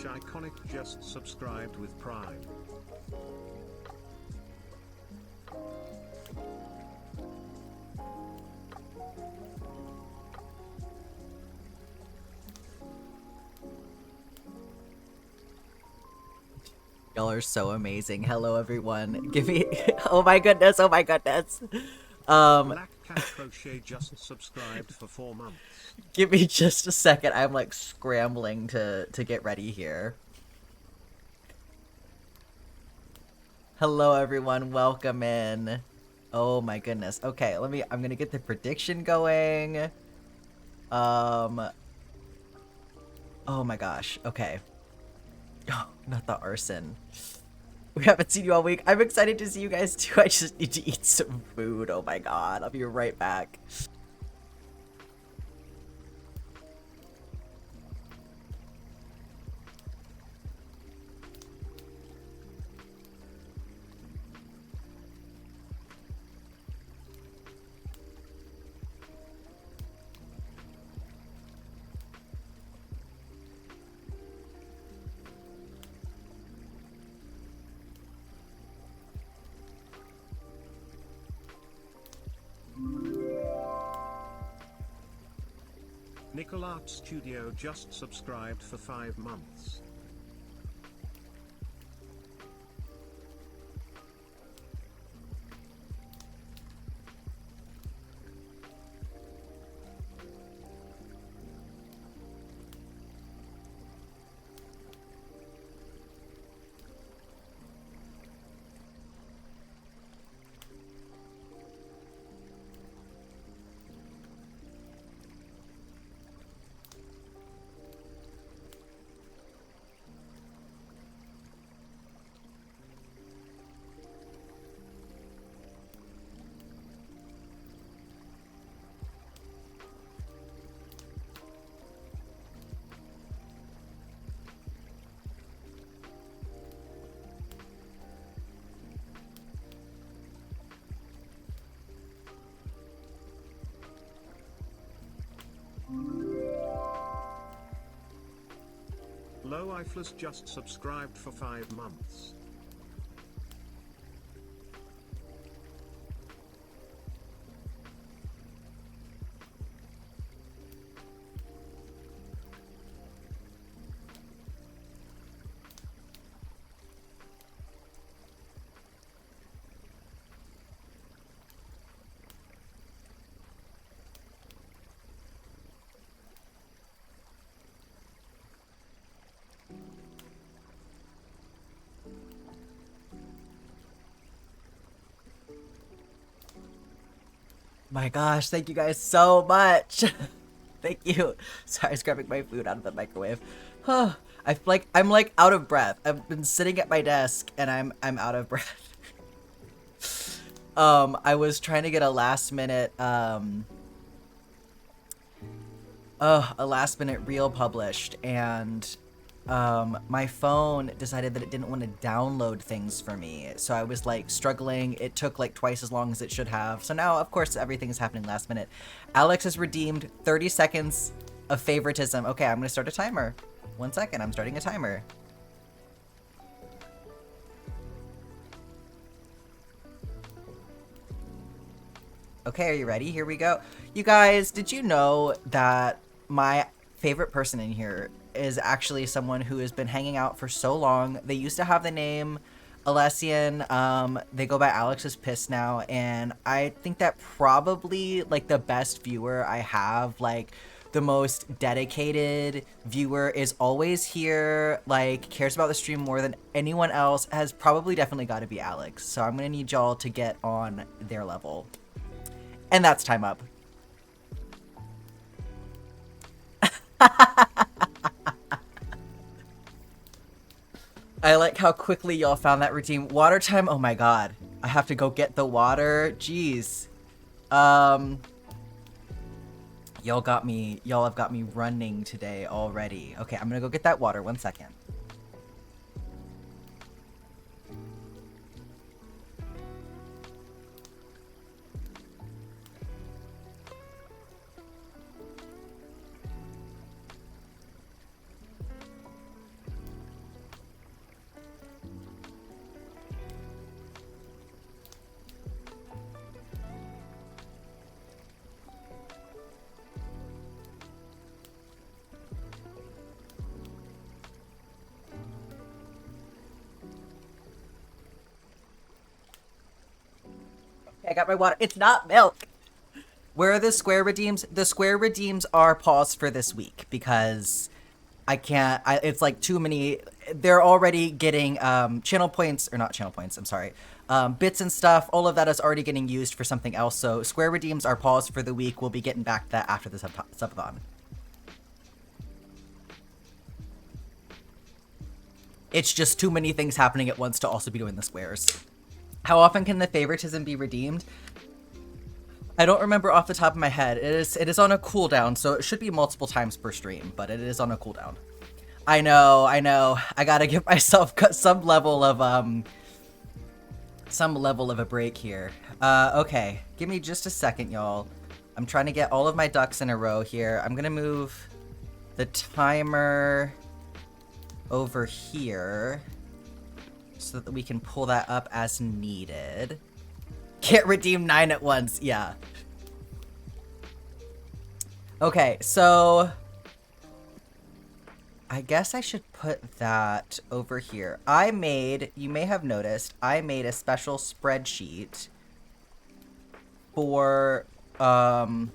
Iconic just subscribed with Prime. Y'all are so amazing. Hello, everyone. Give me... Oh my goodness, oh my goodness. Black Cat Crochet just subscribed for 4 months. Give me just a second. I'm like scrambling to get ready here. Hello, everyone. Welcome in. Oh my goodness. Okay, I'm gonna get the prediction going. Oh my gosh. Okay. Oh, not the arson. We haven't seen you all week. I'm excited to see you guys too. I just need to eat some food. Oh my god. I'll be right back. Nicolart Studio just subscribed for 5 months. Low Ifless just subscribed for 5 months. My gosh, thank you guys so much. Thank you. Sorry, I was grabbing my food out of the microwave. I feel like I'm like out of breath. I've been sitting at my desk and I'm out of breath. I was trying to get a last minute reel published, and my phone decided that it didn't want to download things for me, so I was like struggling. It took like twice as long as it should have, so now of course everything's happening last minute. Alex has redeemed 30 seconds of favoritism. Okay, I'm gonna start a timer. 1 second, I'm starting a timer. Okay, are you ready? Here we go. You guys, did you know that my favorite person in here is actually someone who has been hanging out for so long? They used to have the name Alessian. They go by Alex is Pissed now, and I think that probably like the best viewer I have, like the most dedicated viewer, is always here, like cares about the stream more than anyone else, has probably definitely got to be Alex. So I'm gonna need y'all to get on their level. And that's time up. I like how quickly y'all found that routine. Water time? Oh my god. I have to go get the water? Jeez. Y'all have got me running today already. Okay, I'm gonna go get that water. 1 second. got my water. It's not milk. Where are the square redeems? The square redeems are paused for this week because I can't. It's like too many. They're already getting channel points, or not channel points. I'm sorry. Bits and stuff. All of that is already getting used for something else. So square redeems are paused for the week. We'll be getting back to that after the subathon. It's just too many things happening at once to also be doing the squares. How often can the favoritism be redeemed? I don't remember off the top of my head. It is on a cooldown, so it should be multiple times per stream, but it is on a cooldown. I know. I gotta give myself some level of a break here. Okay. Give me just a second, y'all. I'm trying to get all of my ducks in a row here. I'm gonna move the timer over here so that we can pull that up as needed. Can't redeem 9 at once. Yeah. Okay, so I guess I should put that over here. You may have noticed, I made a special spreadsheet for subathon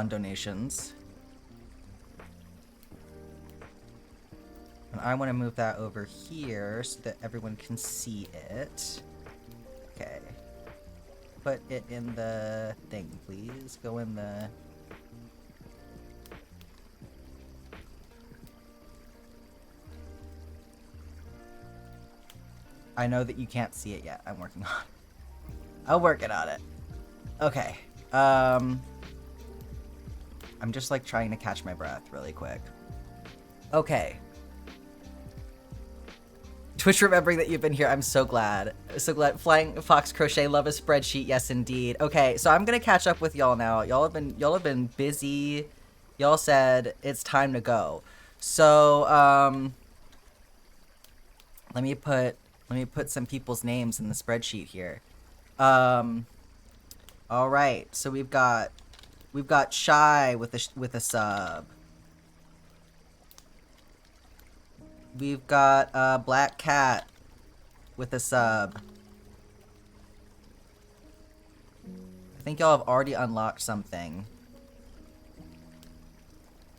donations. And I want to move that over here so that everyone can see it. Okay. Put it in the thing, please. Go in the... I know that you can't see it yet. I'm working on it. I'm working on it. Okay. I'm just like trying to catch my breath really quick. Okay. Twitch remembering that you've been here. I'm so glad. So glad. Flying Fox Crochet, love a spreadsheet. Yes, indeed. Okay, so I'm gonna catch up with y'all now. Y'all have been busy. Y'all said it's time to go. So let me put some people's names in the spreadsheet here. All right. So we've got Shy with a sub. We've got Black Cat with a sub. I think y'all have already unlocked something.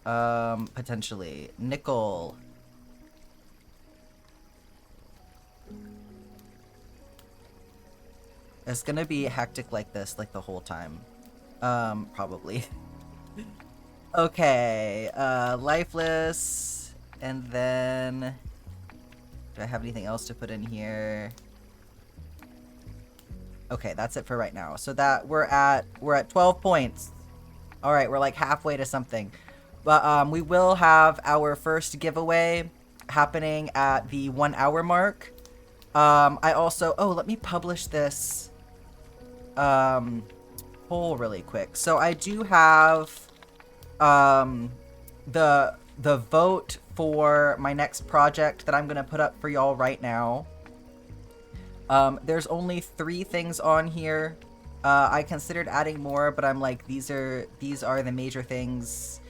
Potentially. Nickel. It's gonna be hectic like this, like the whole time. Probably. Okay, Lifeless. And then, do I have anything else to put in here? Okay, that's it for right now. So that we're at 12 points. All right, we're like halfway to something. But we will have our first giveaway happening at the 1 hour mark. I also, let me publish this poll really quick. So I do have the vote for my next project that I'm gonna put up for y'all right now. There's only 3 things on here. I considered adding more, but I'm like, these are the major things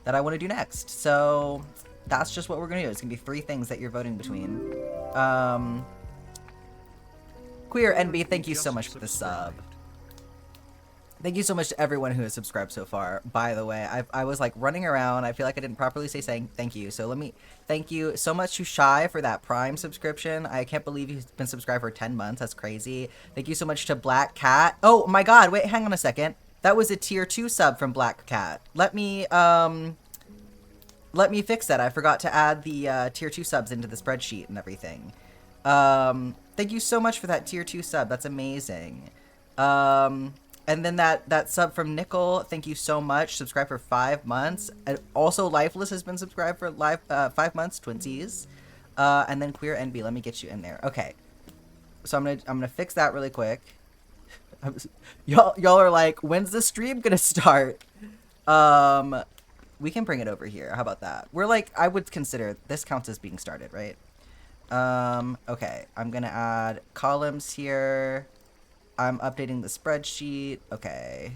that I want to do next. So that's just what we're gonna do. It's gonna be 3 things that you're voting between. Queer NB, thank you so much for the sub. Thank you so much to everyone who has subscribed so far. By the way, I was like running around. I feel like I didn't properly say thank you. So let me thank you so much to Shy for that Prime subscription. I can't believe he's been subscribed for 10 months. That's crazy. Thank you so much to Black Cat. Oh my God, wait, hang on a second. That was a tier 2 sub from Black Cat. Let me fix that. I forgot to add the tier 2 subs into the spreadsheet and everything. Thank you so much for that tier 2 sub. That's amazing. And then that sub from Nickel, thank you so much. Subscribe for 5 months. And also, Lifeless has been subscribed for 5 months, twinsies. And then Queer NB, let me get you in there. Okay, so I'm gonna fix that really quick. Y'all are like, when's the stream gonna start? We can bring it over here. How about that? We're like, I would consider this counts as being started, right? Okay, I'm gonna add columns here. I'm updating the spreadsheet. Okay.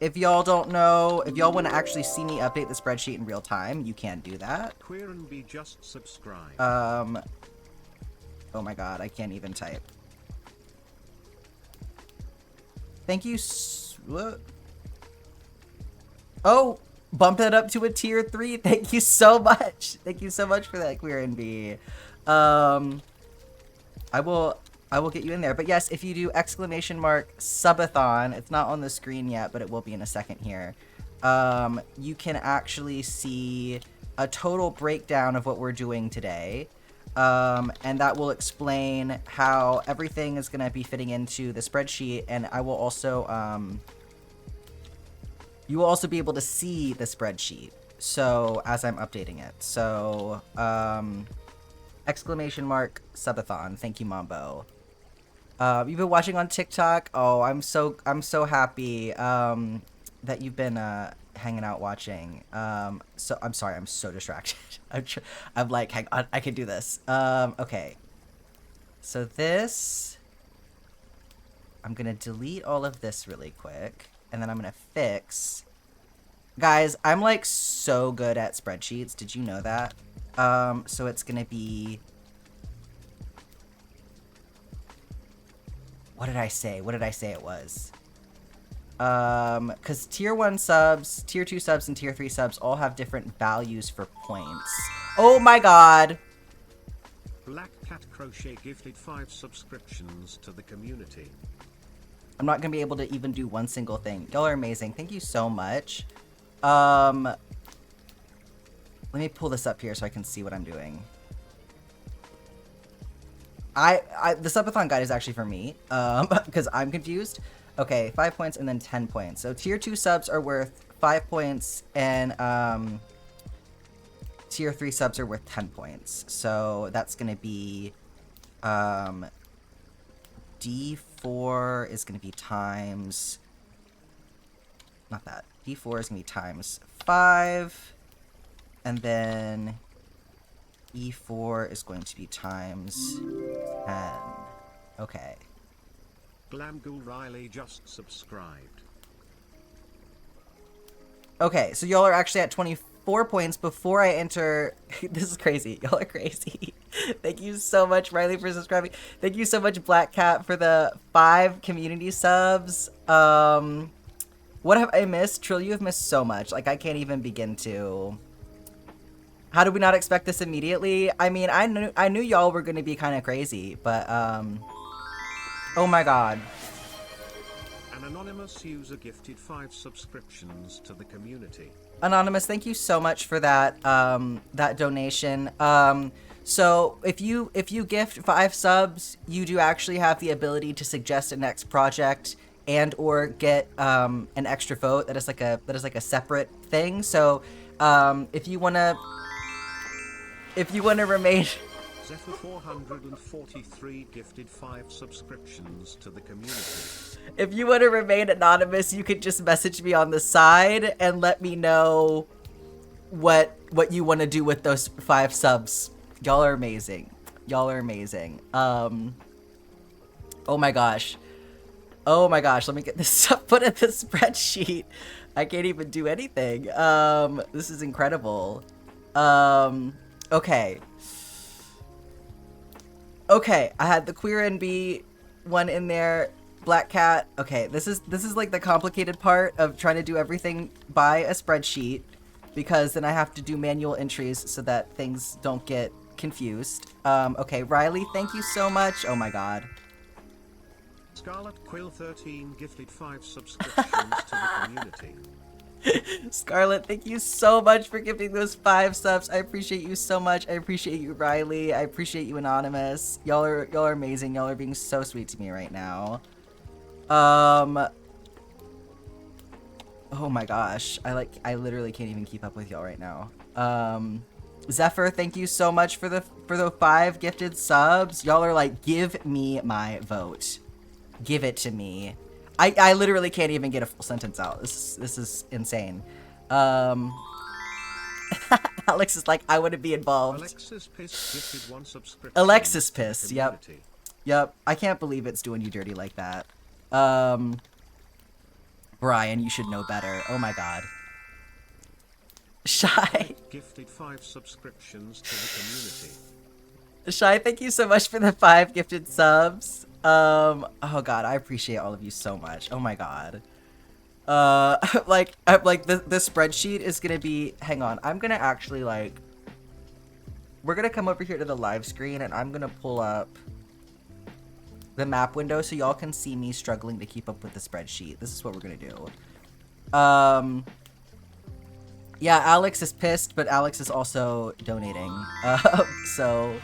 if y'all don't know, if y'all want to actually see me update the spreadsheet in real time, you can do that. Queer and be just subscribed. Oh my god, I can't even type. Thank you. What? Oh, bump that up to a tier 3. Thank you so much. Thank you so much for that, Queer and B. I will get you in there. But yes, if you do !Subathon, it's not on the screen yet, but it will be in a second here. You can actually see a total breakdown of what we're doing today. And that will explain how everything is going to be fitting into the spreadsheet. And I will also, you will also be able to see the spreadsheet. So as I'm updating it. So, !Subathon. Thank you, Mambo. You've been watching on TikTok. Oh, I'm so happy, that you've been, hanging out watching. So I'm sorry, I'm so distracted. I'm like, hang on, I can do this. Okay. So this, I'm gonna delete all of this really quick, and then I'm gonna fix. Guys, I'm like so good at spreadsheets. Did you know that? So it's gonna be. What did I say? What did I say it was? Because tier 1 subs, tier 2 subs, and tier 3 subs all have different values for points. Oh my god! Black Cat Crochet gifted 5 subscriptions to the community. I'm not gonna be able to even do one single thing. Y'all are amazing. Thank you so much. Let me pull this up here so I can see what I'm doing. The subathon guide is actually for me, because I'm confused. Okay, 5 points and then 10 points. So tier 2 subs are worth 5 points, and tier 3 subs are worth 10 points. So that's gonna be D4 is gonna be times, not that. D4 is gonna be times 5, and then E4 is going to be times 10. Okay. Glamghoul Riley just subscribed. Okay, so y'all are actually at 24 points before I enter. This is crazy. Y'all are crazy. Thank you so much, Riley, for subscribing. Thank you so much, Black Cat, for the 5 community subs. What have I missed? Trill, you have missed so much. Like, I can't even begin to. How did we not expect this immediately? I mean, I knew y'all were going to be kind of crazy, but, oh my god. An anonymous user gifted 5 subscriptions to the community. Anonymous, thank you so much for that, that donation. So if you gift 5 subs, you do actually have the ability to suggest a next project and or get, an extra vote. That is like a separate thing. So, if you wanna remain. Zephyr 443 gifted 5 subscriptions to the community. If you want to remain anonymous, you could just message me on the side and let me know what you want to do with those 5 subs. Y'all are amazing. Y'all are amazing. Oh my gosh. Oh my gosh, let me get this up, put in the spreadsheet. I can't even do anything. This is incredible. Okay. Okay, I had the Queer NB one in there, Black Cat. Okay, this is like the complicated part of trying to do everything by a spreadsheet, because then I have to do manual entries so that things don't get confused. Okay, Riley, thank you so much. Oh my god. Scarlet Quill 13 gifted 5 subscriptions to the community. Scarlet, thank you so much for giving those 5 subs. I appreciate you so much. I appreciate you, Riley. I appreciate you, Anonymous. Y'all are amazing. Y'all are being so sweet to me right now. Oh my gosh. I literally can't even keep up with y'all right now. Zephyr, thank you so much for the 5 gifted subs. Y'all are like, give me my vote. Give it to me. I literally can't even get a full sentence out. This is insane. Alex is like, I want to be involved. Alexis Piss gifted 1 subscription. Alexis Piss, yep. Yep. I can't believe it's doing you dirty like that. Brian, you should know better. Oh my god. Shy. Gifted 5 subscriptions to the community. Shy, thank you so much for the 5 gifted subs. Oh god, I appreciate all of you so much. Oh my god. Like the spreadsheet is gonna be, hang on, I'm gonna actually like, we're gonna come over here to the live screen and I'm gonna pull up the map window so y'all can see me struggling to keep up with the spreadsheet. This is what we're gonna do. Yeah, Alex is pissed, but Alex is also donating. So,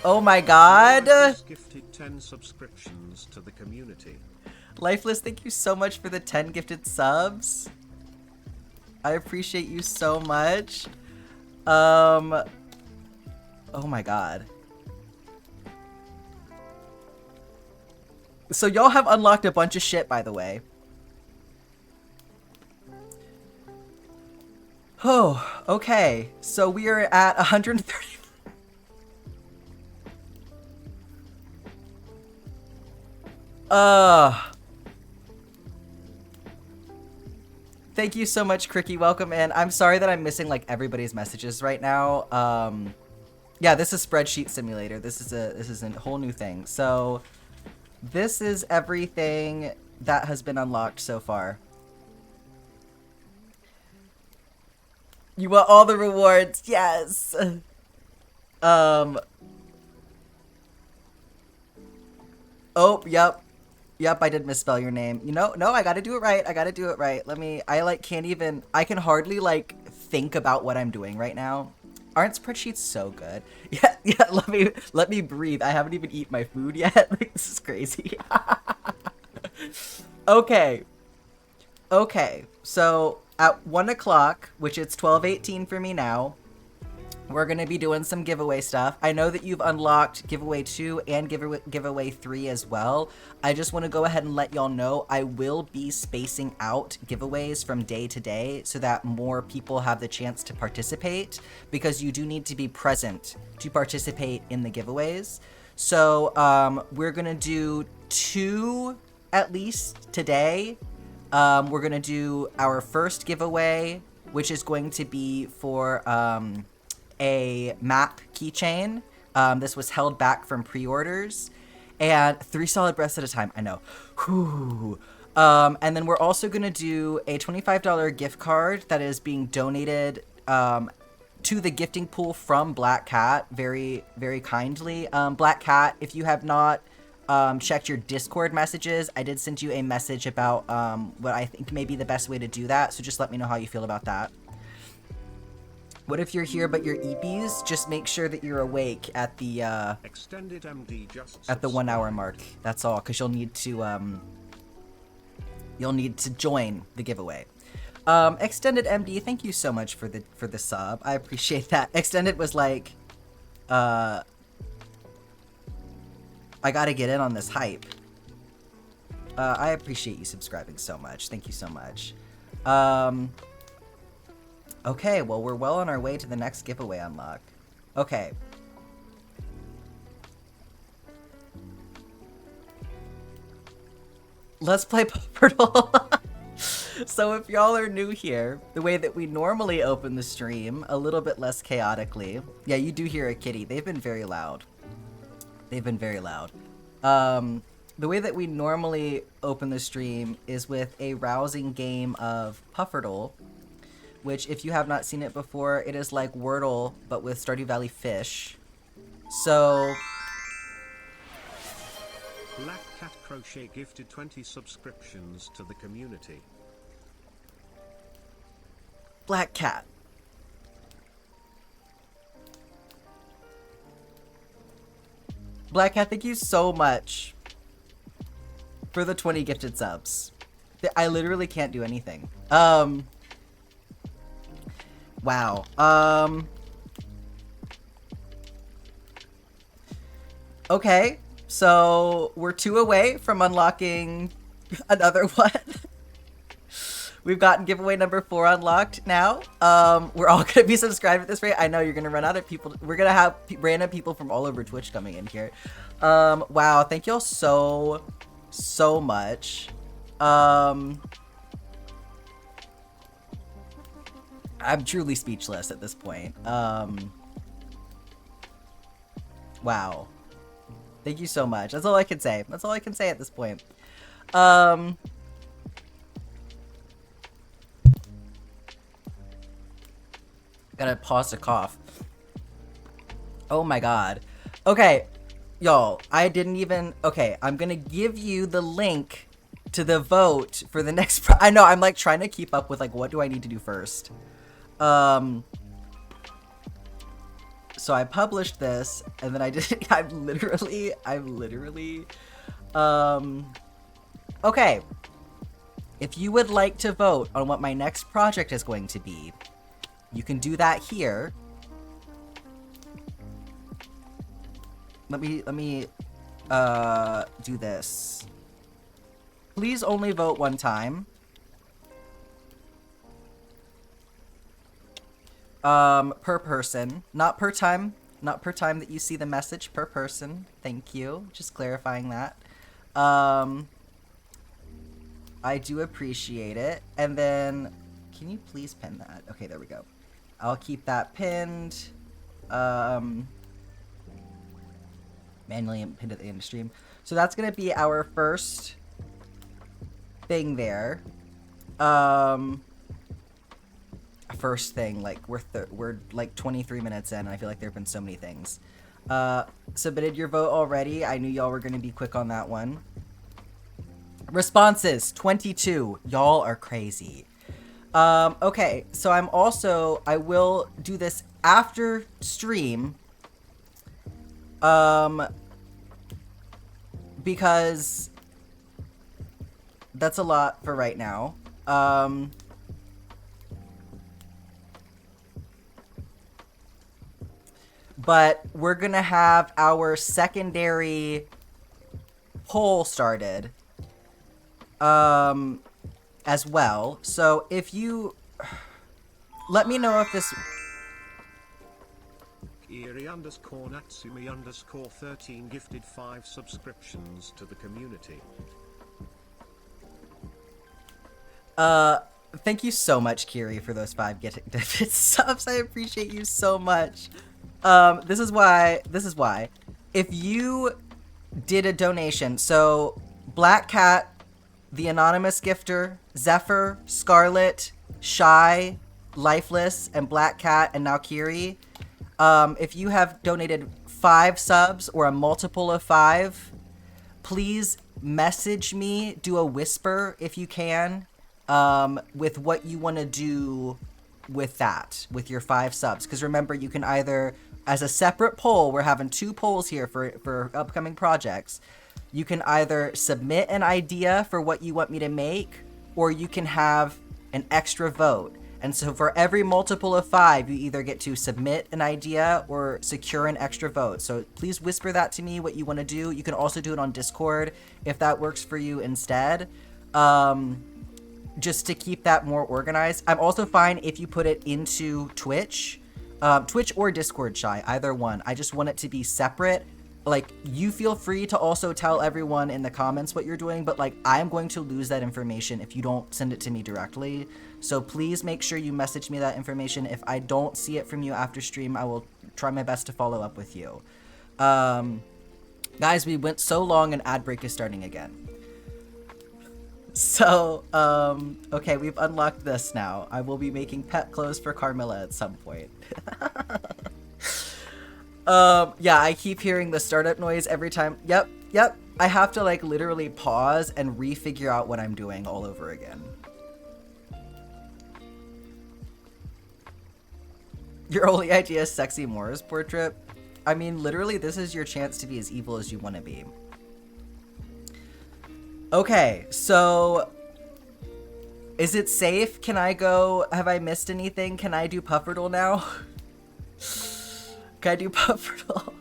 oh my god. Gifted 10 subscriptions to the community. Lifeless, thank you so much for the 10 gifted subs. I appreciate you so much. Oh my god. So y'all have unlocked a bunch of shit, by the way. Oh, okay. So we are at 130. Thank you so much, Cricky. Welcome in. I'm sorry that I'm missing like everybody's messages right now. Yeah, this is Spreadsheet Simulator. This is a whole new thing. So this is everything that has been unlocked so far. You want all the rewards? Yes. Oh, yep. Yep, I did misspell your name. You know, no, I gotta do it right. I gotta do it right. I can hardly, like, think about what I'm doing right now. Aren't spreadsheets so good? Yeah, let me breathe. I haven't even eaten my food yet. Like, this is crazy. Okay. Okay, so at 1 o'clock, which it's 12:18 for me now, we're going to be doing some giveaway stuff. I know that you've unlocked giveaway 2 and giveaway 3 as well. I just want to go ahead and let y'all know I will be spacing out giveaways from day to day so that more people have the chance to participate, because you do need to be present to participate in the giveaways. So we're going to do 2 at least today. We're going to do our first giveaway, which is going to be for a map keychain. This was held back from pre-orders. And 3 solid breaths at a time. I know. Whew. And then we're also going to do a $25 gift card that is being donated to the gifting pool from Black Cat very, very kindly. Black Cat, if you have not checked your Discord messages, I did send you a message about what I think may be the best way to do that. So just let me know how you feel about that. What if you're here but you're EPs? Just make sure that you're awake at the Extended MD just at the 1 hour mark. That's all, because you'll need to join the giveaway. Extended MD, thank you so much for the sub. I appreciate that. Extended was like, I gotta get in on this hype. I appreciate you subscribing so much. Thank you so much. Okay, well, we're well on our way to the next giveaway unlock. Okay. Let's play Portal. So if y'all are new here, the way that we normally open the stream, a little bit less chaotically. Yeah, you do hear a kitty. They've been very loud. They've been very loud. The way that we normally open the stream is with a rousing game of Pufferdle, which, if you have not seen it before, it is like Wordle, but with Stardew Valley fish. So... Black Cat Crochet gifted 20 subscriptions to the community. Black Cat. Black Cat, thank you so much for the 20 gifted subs. I literally can't do anything. Wow. Okay, so we're 2 away from unlocking another one. We've gotten giveaway number 4 unlocked now. We're all gonna be subscribed at this rate. I know you're gonna run out of people. We're gonna have random people from all over Twitch coming in here. Wow, thank y'all so much. I'm truly speechless at this point. Wow. Thank you so much. That's all I can say. That's all I can say at this point. Gotta pause to cough. Oh my god. Okay, y'all, I didn't even... Okay, I'm gonna give you the link to the vote for the next... I know, I'm like trying to keep up with like, what do I need to do first? So I published this, and then I did... I'm literally... Okay. If you would like to vote on what my next project is going to be, you can do that here. Let me do this. Please only vote one time. Per person, not per time that you see the message, per person. Thank you. Just clarifying that. I do appreciate it. And then, can you please pin that? Okay, there we go. I'll keep that pinned. Manually pinned at the end of stream. So that's gonna be our first thing there. First thing, like we're like 23 minutes in, and I feel like there have been so many things. Submitted your vote already. I knew y'all were gonna be quick on that one. Responses 22. Y'all are crazy. Okay, so I will do this after stream. Because that's a lot for right now. But we're gonna have our secondary poll started as well. So if you let me know if this Eerie_Natsumi_13 gifted 5 subscriptions to the community. Thank you so much, Kiri, for those 5 gifted subs. I appreciate you so much. This is why, if you did a donation, so Black Cat, the Anonymous Gifter, Zephyr, Scarlet, Shy, Lifeless, and Black Cat, and now Kiri, if you have donated 5 subs or a multiple of 5, please message me, do a whisper if you can, with what you want to do with that, with your 5 subs. Because remember, you can either, as a separate poll, we're having 2 polls here for upcoming projects. You can either submit an idea for what you want me to make, or you can have an extra vote. And so for every multiple of 5, you either get to submit an idea or secure an extra vote. So please whisper that to me, what you want to do. You can also do it on Discord if that works for you instead. Just to keep that more organized. I'm also fine if you put it into Twitch. Twitch or Discord, Shy, either one. I just want it to be separate. Like, you feel free to also tell everyone in the comments what you're doing, but like, I'm going to lose that information if you don't send it to me directly. So please make sure you message me that information. If I don't see it from you after stream, I will try my best to follow up with you. Guys, we went so long and ad break is starting again. So, okay, we've unlocked this now. I will be making pet clothes for Carmilla at some point. Yeah, I keep hearing the startup noise every time. Yep. I have to like literally pause and refigure out what I'm doing all over again. Your only idea is sexy Morris portrait? I mean, literally, this is your chance to be as evil as you want to be. Okay, so is it safe? Can I go? Have I missed anything? Can I do Pufferdle now? Can I do Pufferdle?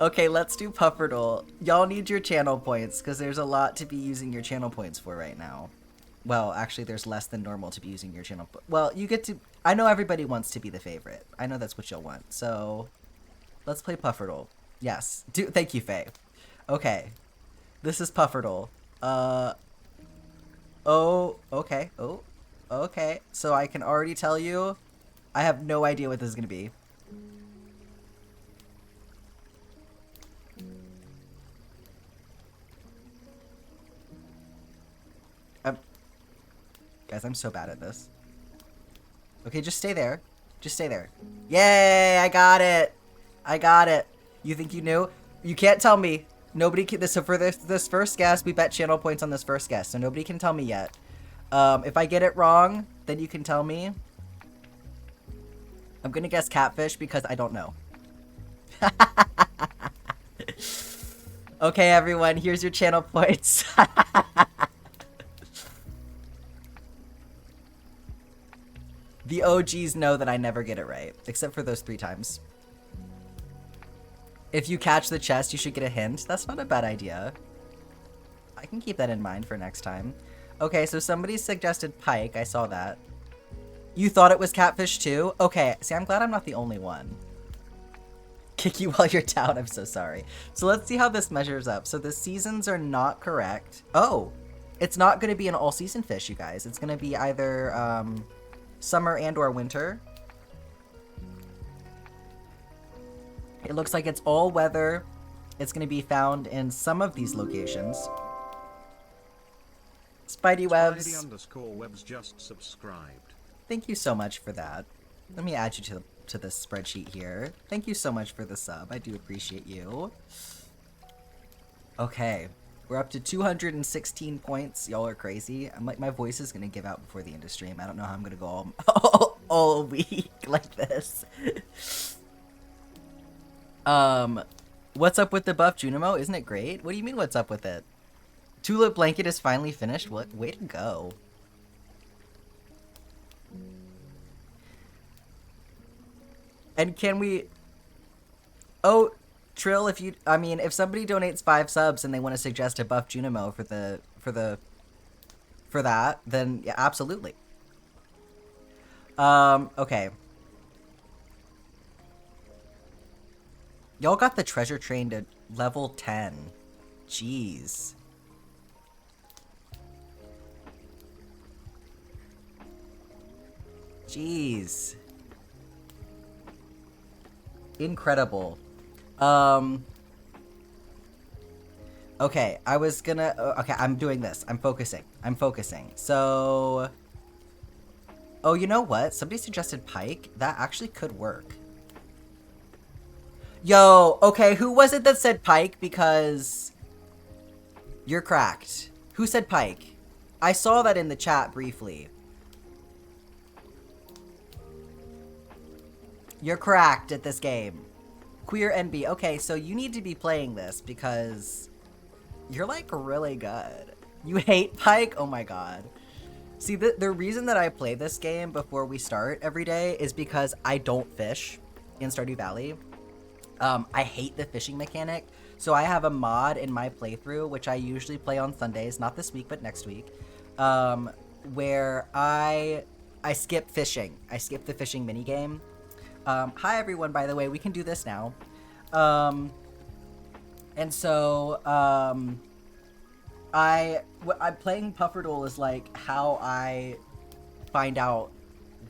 Okay, let's do Pufferdle. Y'all need your channel points because there's a lot to be using your channel points for right now. Well, actually, there's less than normal to be using your channel. Well, you get to... I know everybody wants to be the favorite. I know that's what you'll want. So, let's play Pufferdle. Yes. Thank you, Faye. Okay. This is Pufferdle. Oh, okay. Oh, Okay, so I can already tell you, I have no idea what this is gonna be. Guys, I'm so bad at this. Okay, just stay there. Just stay there. Yay! I got it. I got it. You think you knew? You can't tell me. Nobody can. So for this first guess, we bet channel points on this first guess. So nobody can tell me yet. If I get it wrong, then you can tell me. I'm gonna guess catfish because I don't know. Okay, everyone. Here's your channel points. The OGs know that I never get it right, except for those 3 times. If you catch the chest, you should get a hint. That's not a bad idea. I can keep that in mind for next time. Okay, so somebody suggested pike. I saw that. You thought it was catfish too? Okay, see, I'm glad I'm not the only one. Kick you while you're down. I'm so sorry. So let's see how this measures up. So the seasons are not correct. Oh, it's not going to be an all-season fish, you guys. It's going to be either summer and or winter. It looks like it's all weather. It's going to be found in some of these locations. Spidey Webs. Spidey_webs just subscribed. Thank you so much for that. Let me add you to this spreadsheet here. Thank you so much for the sub. I do appreciate you. Okay. We're up to 216 points. Y'all are crazy. I'm like, my voice is going to give out before the end of stream. I don't know how I'm going to go all week like this. What's up with the buff, Junimo? Isn't it great? What do you mean, what's up with it? Tulip Blanket is finally finished? What? Way to go. And can we... Oh, Trill, if you... I mean, if somebody donates 5 subs and they want to suggest a buff Junimo for that, then yeah, absolutely. Okay. Y'all got the treasure train to level 10. Jeez. Jeez. Incredible. Okay, I was gonna... okay, I'm doing this. I'm focusing. So... Oh, you know what? Somebody suggested pike. That actually could work. Yo, okay, who was it that said pike? Because... You're cracked. Who said pike? I saw that in the chat briefly. You're cracked at this game. Queer NB. Okay, so you need to be playing this because you're like really good. You hate pike? Oh my god. See, the reason that I play this game before we start every day is because I don't fish in Stardew Valley. I hate the fishing mechanic. So I have a mod in my playthrough, which I usually play on Sundays, not this week, but next week, where I skip fishing. I skip the fishing minigame. Hi everyone, by the way, we can do this now. And so, I'm playing Pufferdool is like how I find out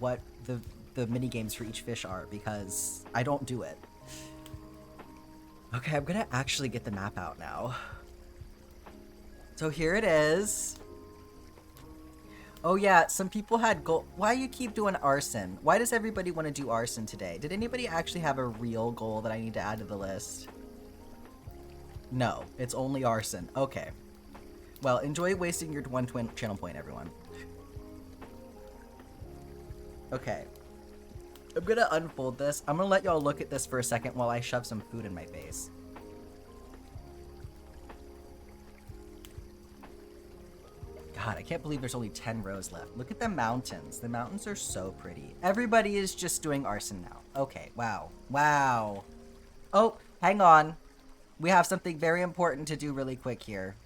what the minigames for each fish are, because I don't do it. Okay, I'm gonna actually get the map out now. So here it is. Oh yeah, some people had goal. Why you keep doing arson? Why does everybody want to do arson today? Did anybody actually have a real goal that I need to add to the list? No, it's only arson. Okay. Well, enjoy wasting your one channel point, everyone. Okay. I'm gonna unfold this. I'm gonna let y'all look at this for a second while I shove some food in my face. God, I can't believe there's only 10 rows left. Look at the mountains. The mountains are so pretty. Everybody is just doing arson now. Okay, wow. Wow. Oh, hang on. We have something very important to do really quick here.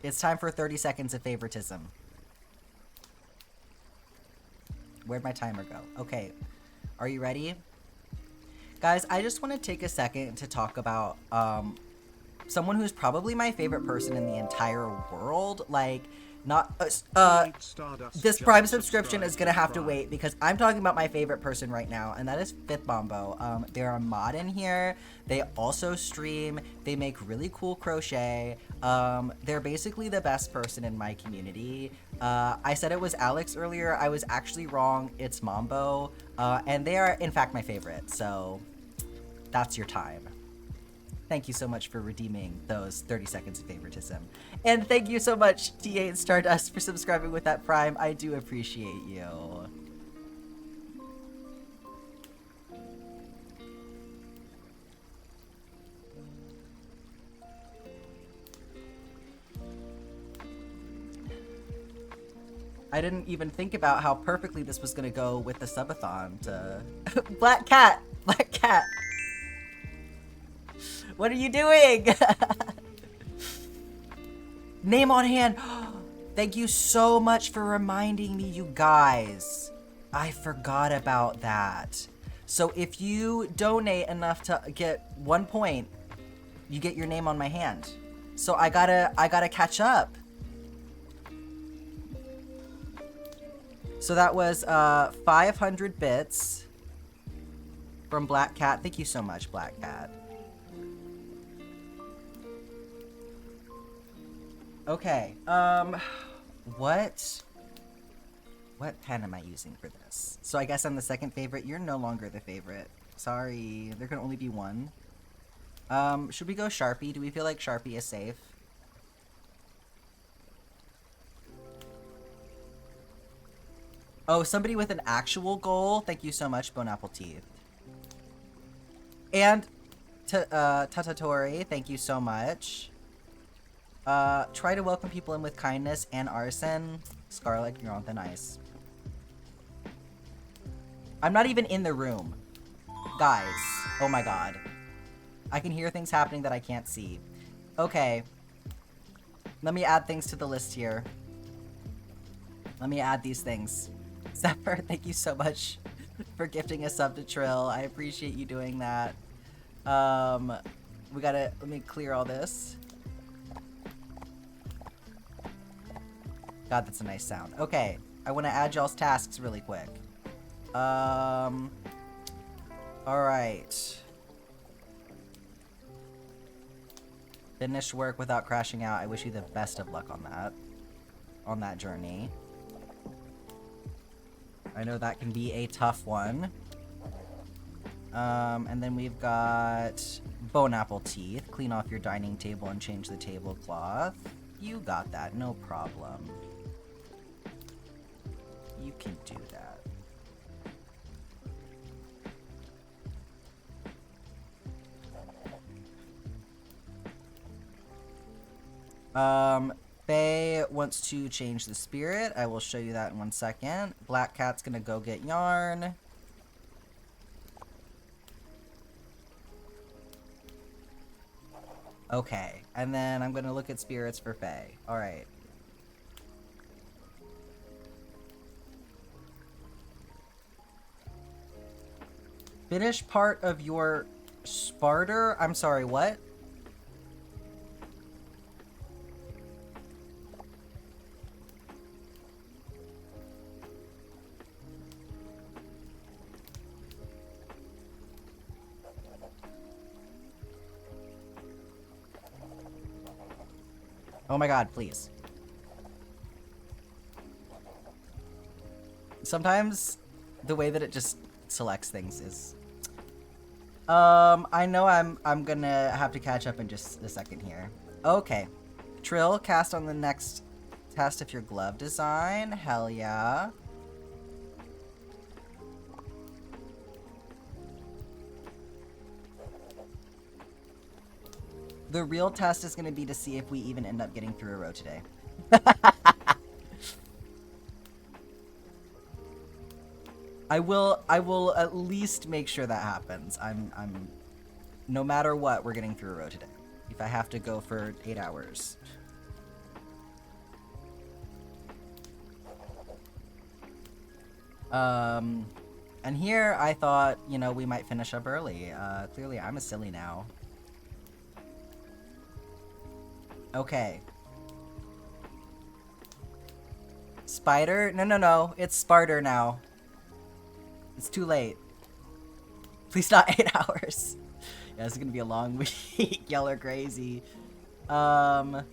It's time for 30 seconds of favoritism. Where'd my timer go? Okay, are you ready? Guys, I just want to take a second to talk about someone who's probably my favorite person in the entire world. Like, Not Stardust this just Prime subscription is subscribed gonna to have to Prime. wait because I'm talking about my favorite person right now, and that is Fifth Bombo. They're a mod in here. They also stream. They make really cool crochet. They're basically the best person in my community. I said it was Alex earlier. I was actually wrong. It's Mambo. And they are, in fact, my favorite. So that's your time. Thank you so much for redeeming those 30 seconds of favoritism. And thank you so much, T8 Stardust, for subscribing with that Prime. I do appreciate you. I didn't even think about how perfectly this was gonna go with the subathon to... Black Cat! Black Cat! What are you doing? Name on hand. Thank you so much for reminding me, you guys. I forgot about that. So if you donate enough to get 1 point, you get your name on my hand. So I gotta catch up. So that was 500 bits from Black Cat. Thank you so much, Black Cat. Okay, what pen am I using for this? So I guess I'm the second favorite. You're no longer the favorite. Sorry, there can only be one. Should we go Sharpie? Do we feel like Sharpie is safe? Oh, somebody with an actual goal? Thank you so much, Bone Apple Teeth. And Tatatori, thank you so much. Try to welcome people in with kindness and arson. Scarlet, you're on thin ice. I'm not even in the room. Guys, oh my god. I can hear things happening that I can't see. Okay. Let me add things to the list here. Let me add these things. Zephyr, thank you so much for gifting a sub to Trill. I appreciate you doing that. Let me clear all this. God, that's a nice sound. Okay, I want to add y'all's tasks really quick. Alright. Finish work without crashing out. I wish you the best of luck on that journey. I know that can be a tough one. And then we've got Bone Apple Teeth. Clean off your dining table and change the tablecloth. You got that, no problem. You can do that. Faye wants to change the spirit. I will show you that in 1 second. Black Cat's gonna go get yarn. Okay, and then I'm gonna look at spirits for Faye. Alright. Finish part of your Sparter? I'm sorry, what? Oh my god, please. Sometimes the way that it just selects things is... I know I'm gonna have to catch up in just a second here. Okay. Trill, cast on the next test of your glove design. Hell yeah. The real test is gonna be to see if we even end up getting through a row today. I will at least make sure that happens. I'm no matter what, we're getting through a row today. If I have to go for 8 hours. And here I thought, you know, we might finish up early. Clearly I'm a silly now. Okay. Spider? No, no, no. It's Sparter now. It's too late. Please not 8 hours. Yeah, this is gonna be a long week. Y'all are crazy. I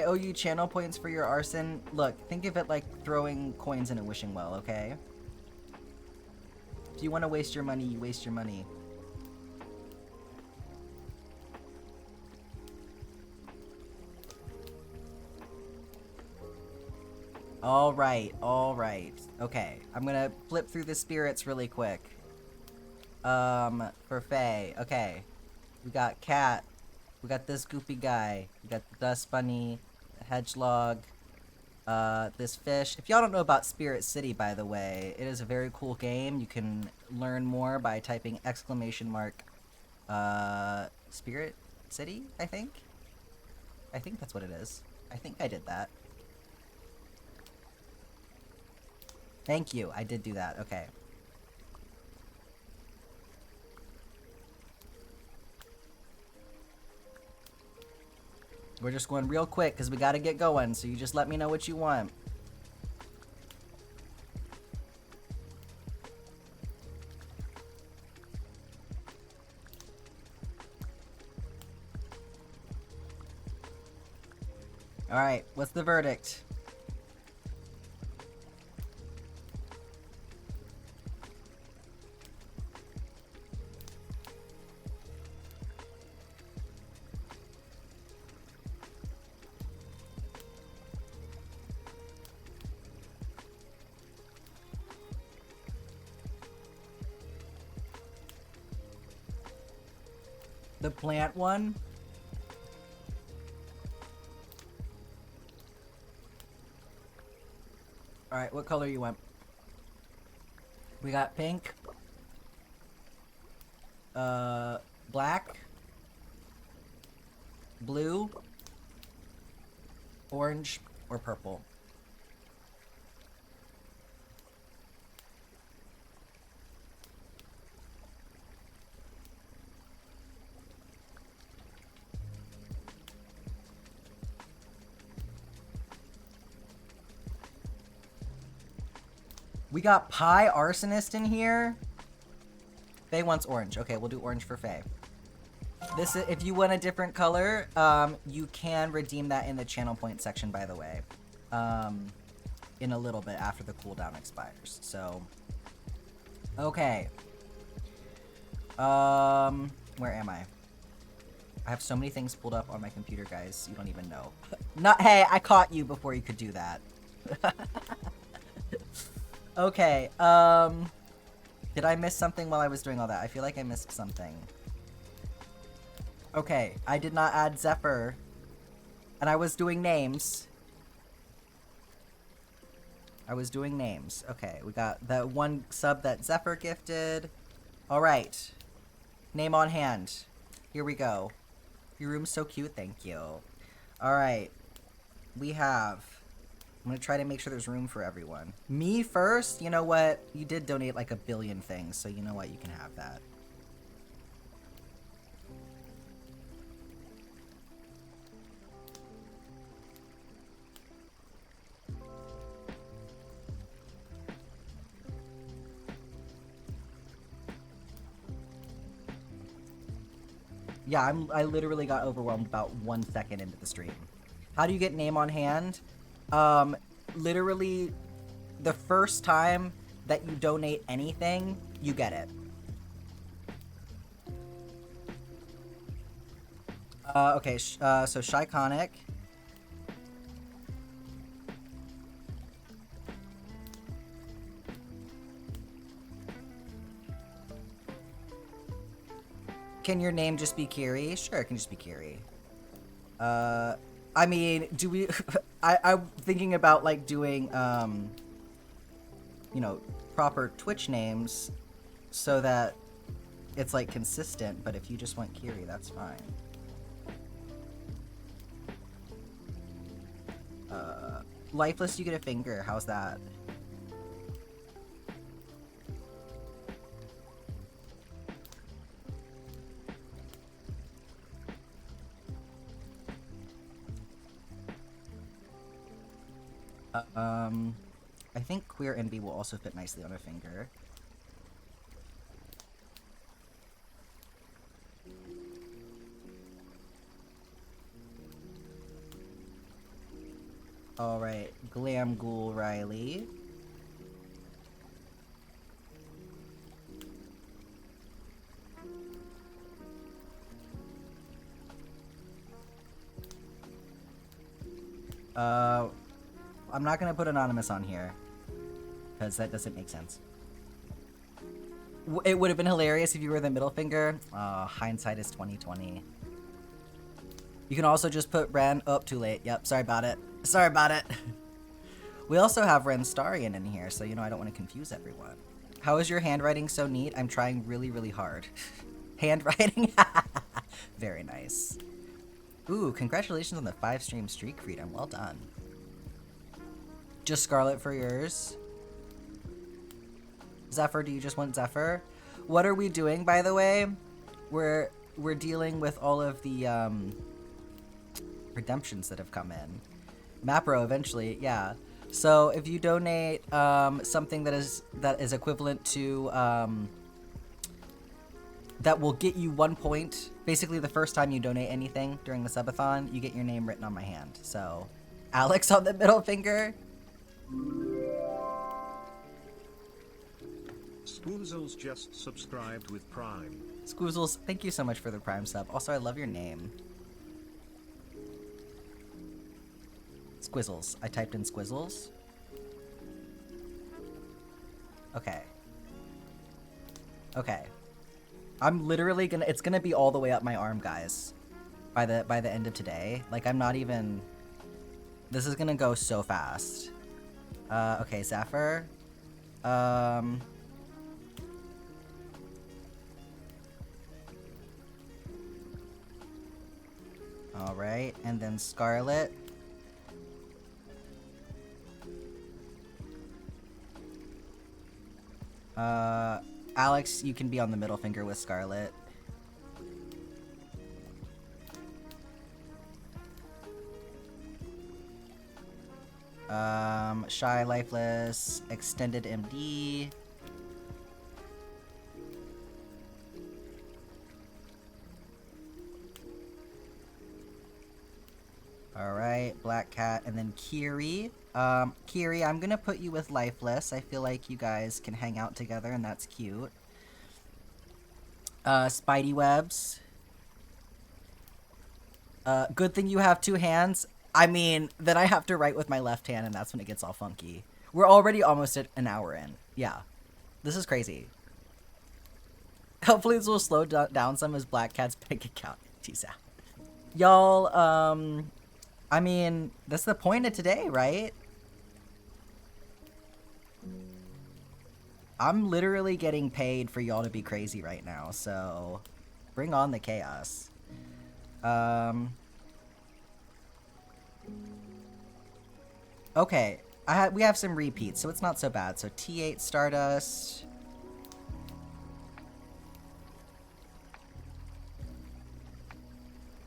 owe you channel points for your arson. Look, think of it like throwing coins in a wishing well, okay? If you want to waste your money, you waste your money. Alright, alright. Okay, I'm gonna flip through the spirits really quick. For Faye. Okay. We got Cat. We got this goofy guy. We got the Dust Bunny, the Hedgelog, this fish. If y'all don't know about Spirit City, by the way, it is a very cool game. You can learn more by typing ! Spirit City, I think? I think that's what it is. I think I did that. Thank you. I did do that. Okay. We're just going real quick because we got to get going. So you just let me know what you want. All right. What's the verdict? The plant one? Alright, what color you want? We got pink. Black. Blue. Orange or purple. We got Pie Arsonist in here. Faye wants orange. Okay, we'll do orange for Faye. This, if you want a different color, you can redeem that in the channel point section, by the way. In a little bit after the cooldown expires. So, okay. Where am I? I have so many things pulled up on my computer, guys. You don't even know. Not, hey, I caught you before you could do that. Okay, did I miss something while I was doing all that? I feel like I missed something. Okay, I did not add Zephyr, and I was doing names. Okay, we got the one sub that Zephyr gifted. Alright, name on hand. Here we go. Your room's so cute, thank you. Alright, we have... I'm gonna try to make sure there's room for everyone. Me first? You know what? You did donate like 1 billion things, so you know what? You can have that. Yeah, I literally got overwhelmed about 1 second into the stream. How do you get name on hand? Literally, the first time that you donate anything, you get it. Okay, so Shyconic. Can your name just be Kiri? Sure, it can just be Kiri. I mean, do we... I'm thinking about, like, doing, you know, proper Twitch names so that it's, like, consistent, but if you just want Kiri, that's fine. Lifeless, you get a finger. How's that? I think Queer Envy will also fit nicely on a finger. Alright, Glam Ghoul Riley. I'm not gonna put Anonymous on here, because that doesn't make sense. It would have been hilarious if you were the middle finger. Hindsight is 2020. You can also just put Ren. Oh, too late. Yep, sorry about it. Sorry about it. We also have Ren Starian in here, so, you know, I don't want to confuse everyone. How is your handwriting so neat? I'm trying really, really hard. Handwriting? Very nice. Ooh, congratulations on the 5-stream streak, Freedom. Well done. Just Scarlet for yours. Zephyr, do you just want Zephyr? What are we doing, by the way? We're dealing with all of the redemptions that have come in. Mapro eventually, yeah. So if you donate something that is equivalent to that will get you 1 point. Basically, the first time you donate anything during the subathon, you get your name written on my hand. So, Alex on the middle finger. Squoozles just subscribed with Prime. Squoozles, thank you so much for the Prime sub. Also, I love your name. Squizzles. I typed in Squizzles. Okay. Okay. I'm literally gonna, it's gonna be all the way up my arm, guys. By the end of today. Like, I'm not even, this is gonna go so fast. Okay, Zephyr. Alright, and then Scarlet. Alex, you can be on the middle finger with Scarlet. Shy, Lifeless, Extended MD. Alright, Black Cat, and then Kiri. Kiri, I'm gonna put you with Lifeless. I feel like you guys can hang out together, and that's cute. Spidey Webs. Good thing you have 2 hands. I mean, then I have to write with my left hand, and that's when it gets all funky. We're already almost at an hour in. Yeah. This is crazy. Hopefully this will slow down some as Black Cat's bank account. Jeez out. Y'all, I mean, that's the point of today, right? I'm literally getting paid for y'all to be crazy right now, so bring on the chaos. Okay, we have some repeats, so it's not so bad. So T8 Stardust.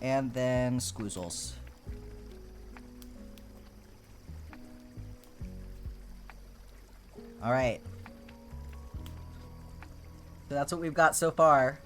And then Squoozles. Alright. So that's what we've got so far.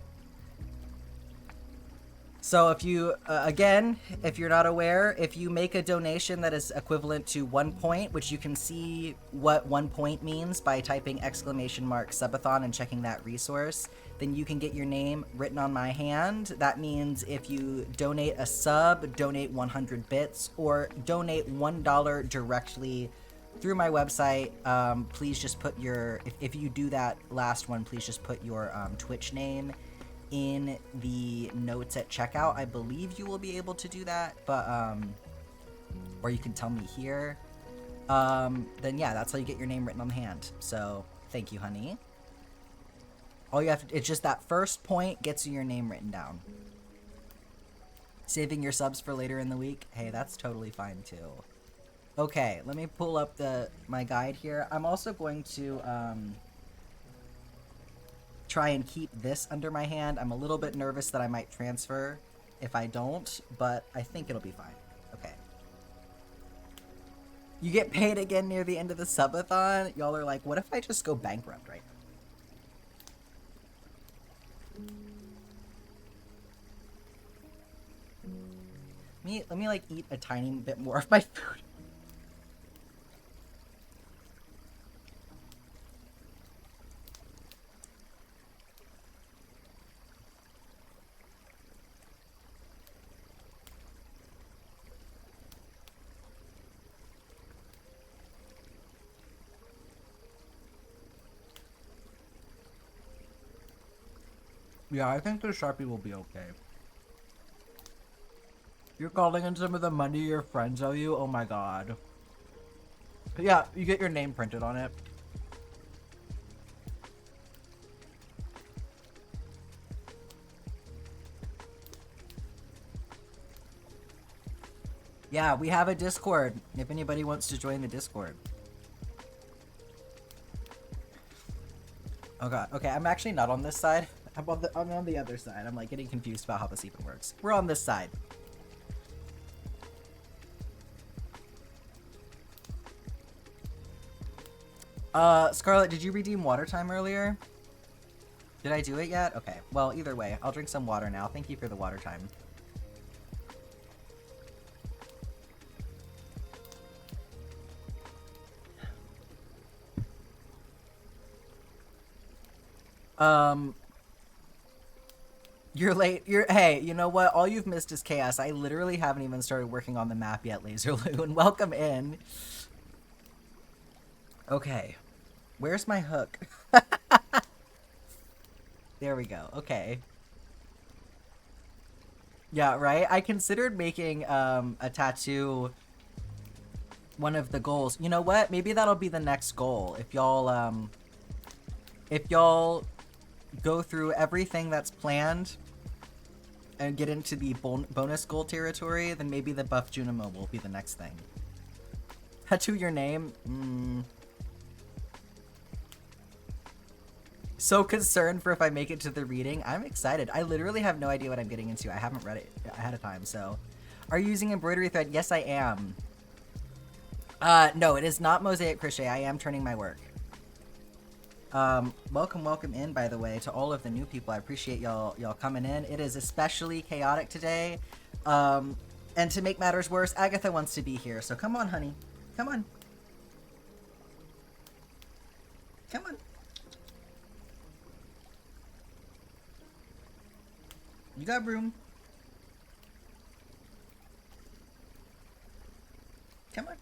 So if you, again, if you're not aware, if you make a donation that is equivalent to 1 point, which you can see what 1 point means by typing !Subathon and checking that resource, then you can get your name written on my hand. That means if you donate a sub, donate 100 bits, or donate $1 directly through my website, please just put your, if you do that last one, please just put your Twitch name in the notes at checkout. I believe you will be able to do that, but or you can tell me here. Then yeah, that's how you get your name written on the hand. So thank you, honey. All you have to, it's just that first point gets you your name written down. Saving your subs for later in the week, hey, that's totally fine too. Okay, let me pull up my guide here. I'm also going to try and keep this under my hand. I'm a little bit nervous that I might transfer if I don't, but I think it'll be fine. Okay. You get paid again near the end of the subathon. Y'all are like, what if I just go bankrupt right now? Let me like eat a tiny bit more of my food. Yeah, I think the Sharpie will be okay. You're calling in some of the money your friends owe you? Oh my god. Yeah, you get your name printed on it. Yeah, we have a Discord, if anybody wants to join the Discord. Oh god, okay, I'm actually not on this side. I'm on the other side. I'm like getting confused about how this even works. We're on this side. Scarlett, did you redeem water time earlier? Did I do it yet? Okay, well, either way, I'll drink some water now. Thank you for the water time. You're late. Hey, you know what? All you've missed is chaos. I literally haven't even started working on the map yet, Laser Loon. Welcome in. Okay. Where's my hook? There we go. Okay. Yeah, right? I considered making a tattoo one of the goals. You know what? Maybe that'll be the next goal. If y'all go through everything that's planned and get into the bonus goal territory, then maybe the buff Junimo will be the next thing. Tattoo your name? So concerned for if I make it to the reading. I'm excited. I literally have no idea what I'm getting into. I haven't read it ahead of time, so. Are you using embroidery thread? Yes, I am. No, it is not mosaic crochet. I am turning my work. Welcome in, by the way, to all of the new people. I appreciate y'all coming in. It is especially chaotic today. And to make matters worse, Agatha wants to be here. So come on, honey. Come on. Come on. You got room. Come on.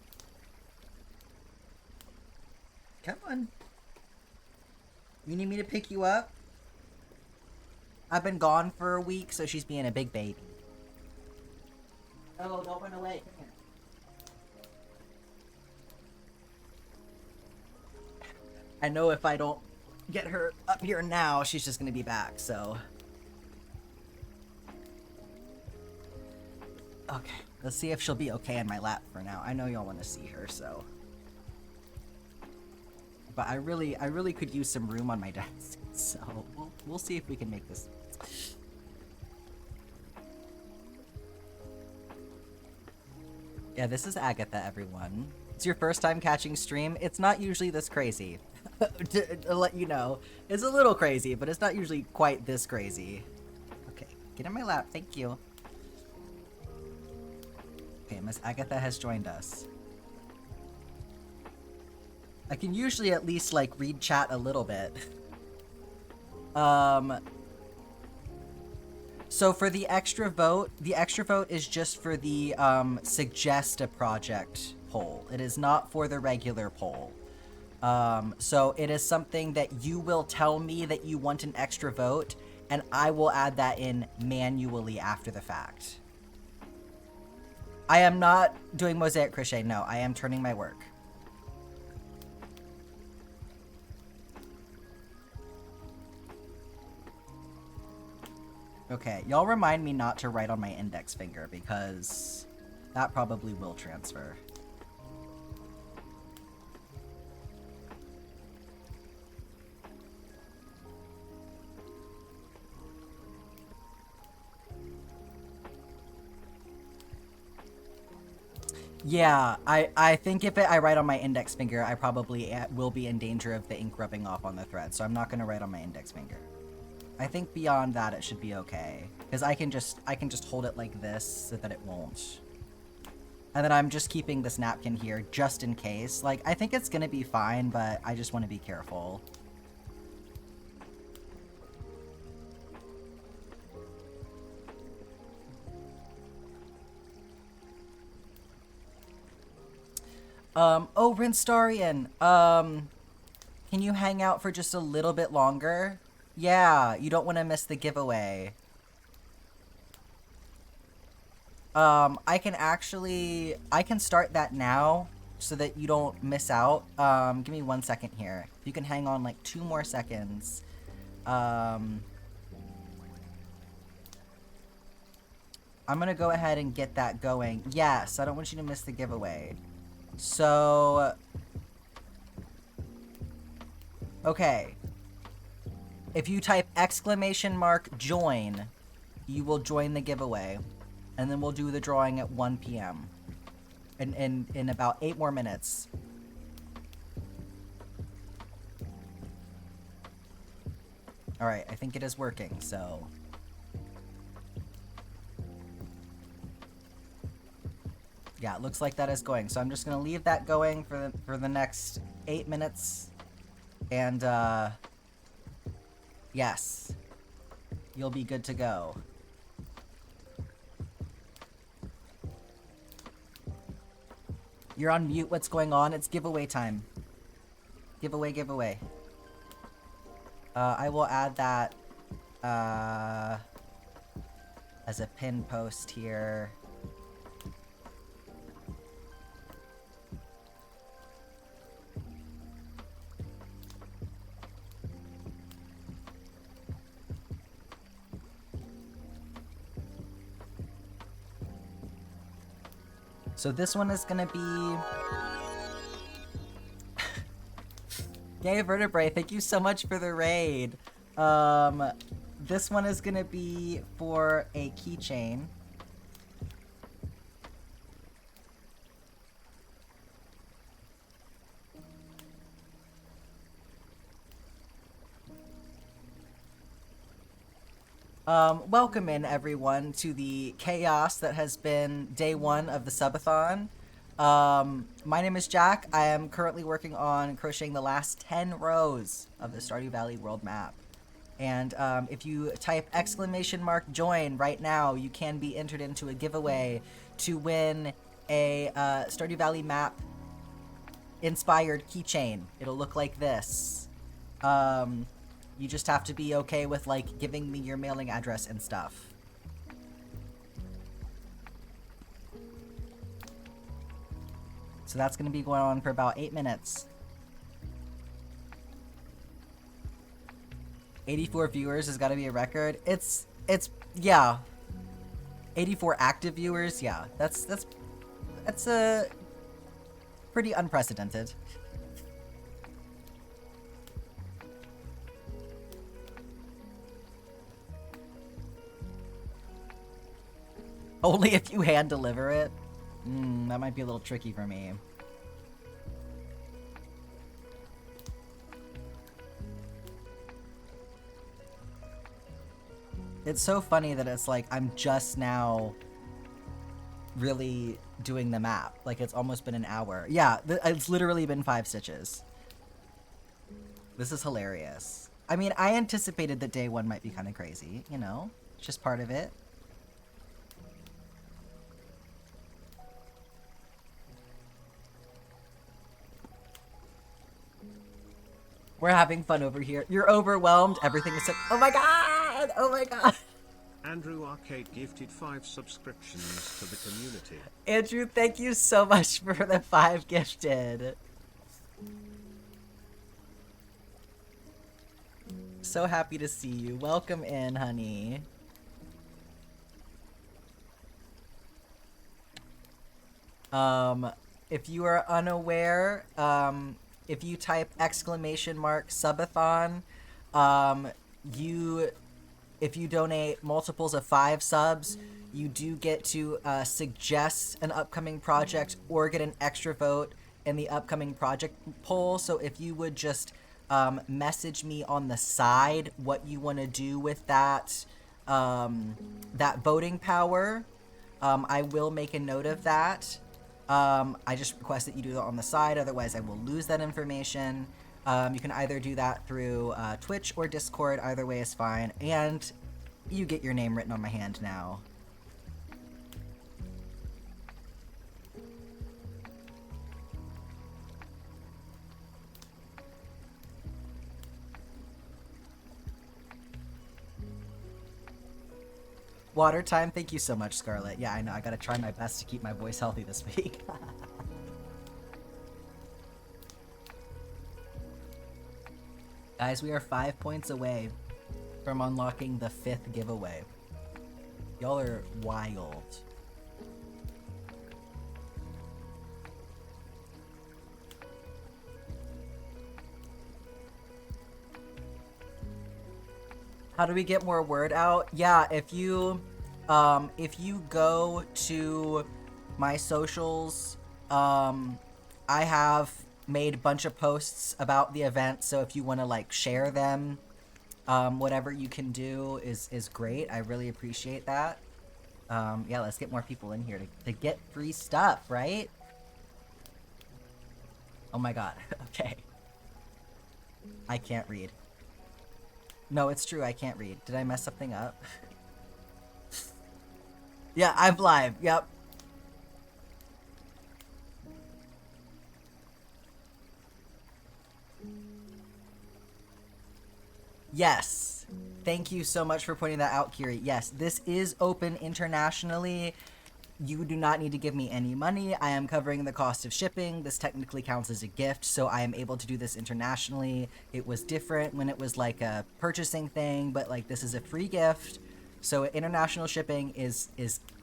Come on. You need me to pick you up? I've been gone for a week, so she's being a big baby. Oh, don't run away. Come here. I know if I don't get her up here now, she's just gonna be back, so. Okay, let's see if she'll be okay in my lap for now. I know y'all want to see her, so. But I really could use some room on my desk, so we'll see if we can make this. Yeah, this is Agatha, everyone. It's your first time catching stream. It's not usually this crazy. to let you know, it's a little crazy, but it's not usually quite this crazy. Okay, get in my lap. Thank you. Okay, Miss Agatha has joined us. I can usually at least, like, read chat a little bit. So for the extra vote is just for the, suggest a project poll. It is not for the regular poll. So it is something that you will tell me that you want an extra vote, and I will add that in manually after the fact. I am not doing mosaic crochet, no. I am turning my work. Okay, y'all remind me not to write on my index finger because that probably will transfer. Yeah, I think if I write on my index finger, I probably will be in danger of the ink rubbing off on the thread, so I'm not going to write on my index finger. I think beyond that it should be okay, because I can just hold it like this so that it won't. And then I'm just keeping this napkin here just in case. Like, I think it's going to be fine, but I just want to be careful. Oh, Rinstarian, can you hang out for just a little bit longer? Yeah, you don't want to miss the giveaway. I can start that now so that you don't miss out. Give me 1 second here. You can hang on like 2 more seconds. I'm gonna go ahead and get that going. Yes, I don't want you to miss the giveaway. So, okay. If you type !join, you will join the giveaway. And then we'll do the drawing at 1 p.m. In about 8 more minutes. Alright, I think it is working, so... Yeah, it looks like that is going. So I'm just going to leave that going for the next 8 minutes. And, yes. You'll be good to go. You're on mute. What's going on? It's giveaway time. Giveaway. I will add that, as a pin post here. So this one is gonna be... Yay, Vertebrae, thank you so much for the raid. This one is gonna be for a keychain. Welcome in, everyone, to the chaos that has been day 1 of the Subathon. My name is Jack. I am currently working on crocheting the last 10 rows of the Stardew Valley world map. And, if you type !join right now, you can be entered into a giveaway to win a, Stardew Valley map inspired keychain. It'll look like this. You just have to be okay with, like, giving me your mailing address and stuff. So that's going to be going on for about 8 minutes. 84 viewers has got to be a record. Yeah. 84 active viewers, yeah. That's pretty unprecedented. Only if you hand deliver it? That might be a little tricky for me. It's so funny that it's like I'm just now really doing the map. Like it's almost been an hour. Yeah, it's literally been 5 stitches. This is hilarious. I mean, I anticipated that day 1 might be kind of crazy, you know? It's just part of it. We're having fun over here. You're overwhelmed. Everything is so... Oh my god! Oh my god! Andrew Arcade gifted 5 subscriptions to the community. Andrew, thank you so much for the 5 gifted. So happy to see you. Welcome in, honey. If you are unaware, if you type !Subathon, if you donate multiples of 5 subs, you do get to suggest an upcoming project or get an extra vote in the upcoming project poll. So if you would just message me on the side what you want to do with that that voting power, I will make a note of that. I just request that you do that on the side, otherwise I will lose that information. You can either do that through Twitch or Discord, either way is fine, and you get your name written on my hand now. Water time, thank you so much, Scarlett. Yeah, I know, I gotta try my best to keep my voice healthy this week. Guys, we are 5 points away from unlocking the 5th giveaway. Y'all are wild. How do we get more word out? Yeah, if you go to my socials, I have made a bunch of posts about the event, so if you want to like share them, whatever you can do is great. I really appreciate that. Yeah, let's get more people in here to get free stuff, right? Oh my god. Okay. I can't read. No, it's true, I can't read. Did I mess something up? Yeah, I'm live. Yep. Yes. Thank you so much for pointing that out, Kiri. Yes, this is open internationally. You do not need to give me any money. I am covering the cost of shipping. This technically counts as a gift, so I am able to do this internationally. It was different when it was like a purchasing thing, but like this is a free gift. So international shipping is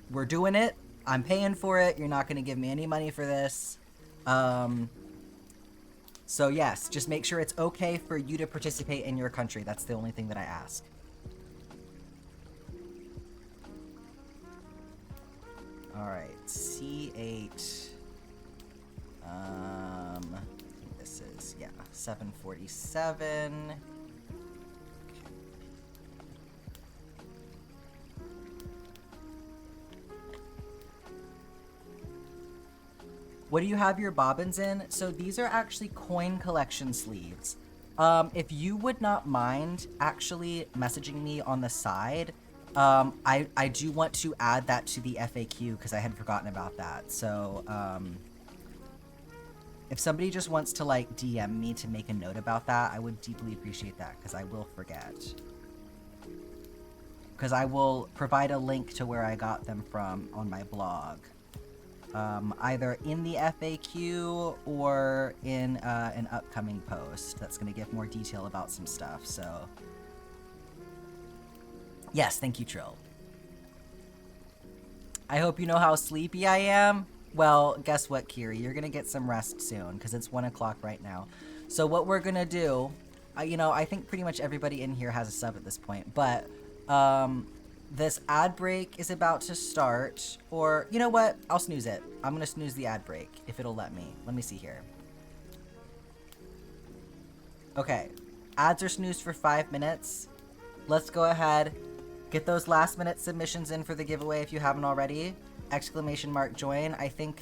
we're doing it. I'm paying for it. You're not going to give me any money for this. So yes, just make sure it's okay for you to participate in your country. That's the only thing that I ask. Alright, C8. I think this is, yeah, 747. What do you have your bobbins in? So these are actually coin collection sleeves. If you would not mind actually messaging me on the side, I do want to add that to the FAQ because I had forgotten about that. So, if somebody just wants to like DM me to make a note about that, I would deeply appreciate that because I will forget. Because I will provide a link to where I got them from on my blog. Either in the FAQ or in an upcoming post that's going to give more detail about some stuff, so... Yes, thank you, Trill. I hope you know how sleepy I am. Well, guess what, Kiri? You're gonna get some rest soon, because it's 1 o'clock right now. So what we're gonna do... you know, I think pretty much everybody in here has a sub at this point, but... this ad break is about to start, or... You know what? I'll snooze it. I'm gonna snooze the ad break, if it'll let me. Let me see here. Okay. Ads are snoozed for 5 minutes. Let's go ahead... Get those last minute submissions in for the giveaway if you haven't already. ! Join. I think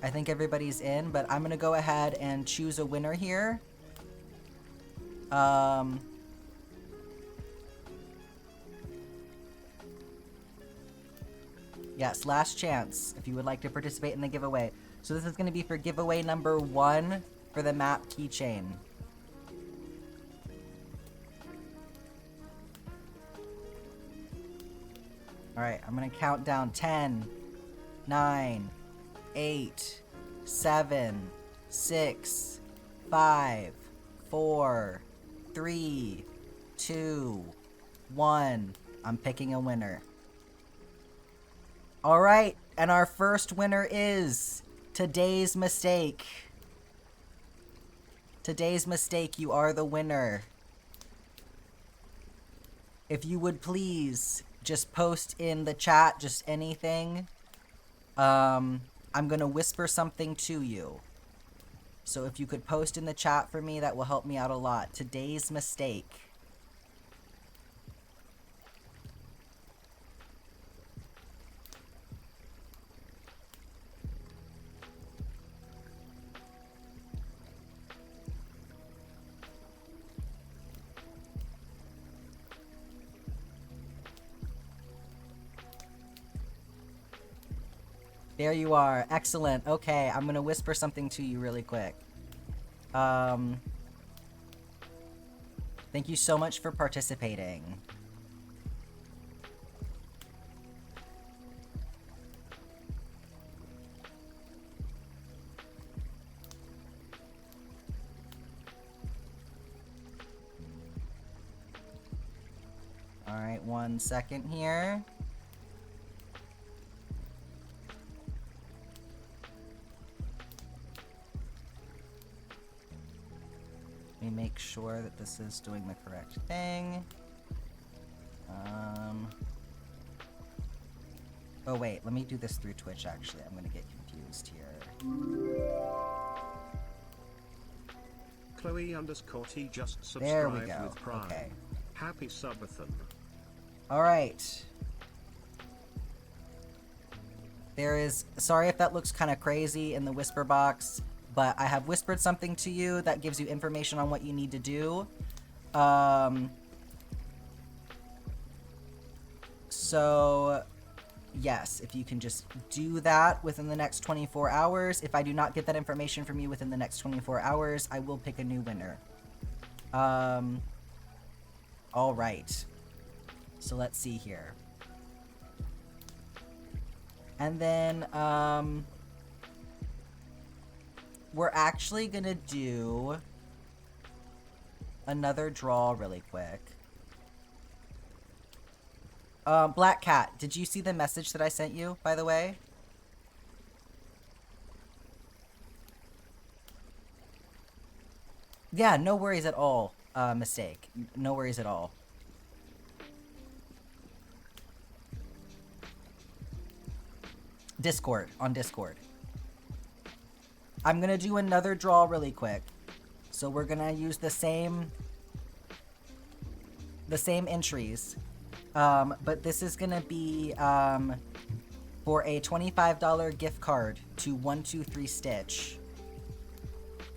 everybody's in, but I'm gonna go ahead and choose a winner here. Yes, last chance if you would like to participate in the giveaway. So this is gonna be for giveaway number 1 for the map keychain. Alright, I'm gonna count down 10, 9, 8, 7, 6, 5, 4, 3, 2, 1. I'm picking a winner. Alright, and our first winner is Today's Mistake. Today's Mistake, you are the winner. If you would please just post in the chat, just anything. I'm gonna whisper something to you. So if you could post in the chat for me, that will help me out a lot. Today's mistake. There you are. Excellent. Okay, I'm gonna whisper something to you really quick. Thank you so much for participating. Alright, 1 second here. Let me make sure that this is doing the correct thing. Oh wait, let me do this through Twitch actually. I'm gonna get confused here. Chloe_T just subscribed There we go. with Prime. Okay. Happy Subathon. Alright. There is, sorry if that looks kind of crazy in the whisper box, but I have whispered something to you that gives you information on what you need to do. So, yes, if you can just do that within the next 24 hours. If I do not get that information from you within the next 24 hours, I will pick a new winner. Alright. So let's see here. And then, we're actually gonna do another draw really quick. Black Cat, did you see the message that I sent you, by the way? Yeah, no worries at all, mistake. No worries at all. Discord, on Discord. I'm gonna do another draw really quick. So we're gonna use the same entries. But this is gonna be for a $25 gift card to 123 Stitch.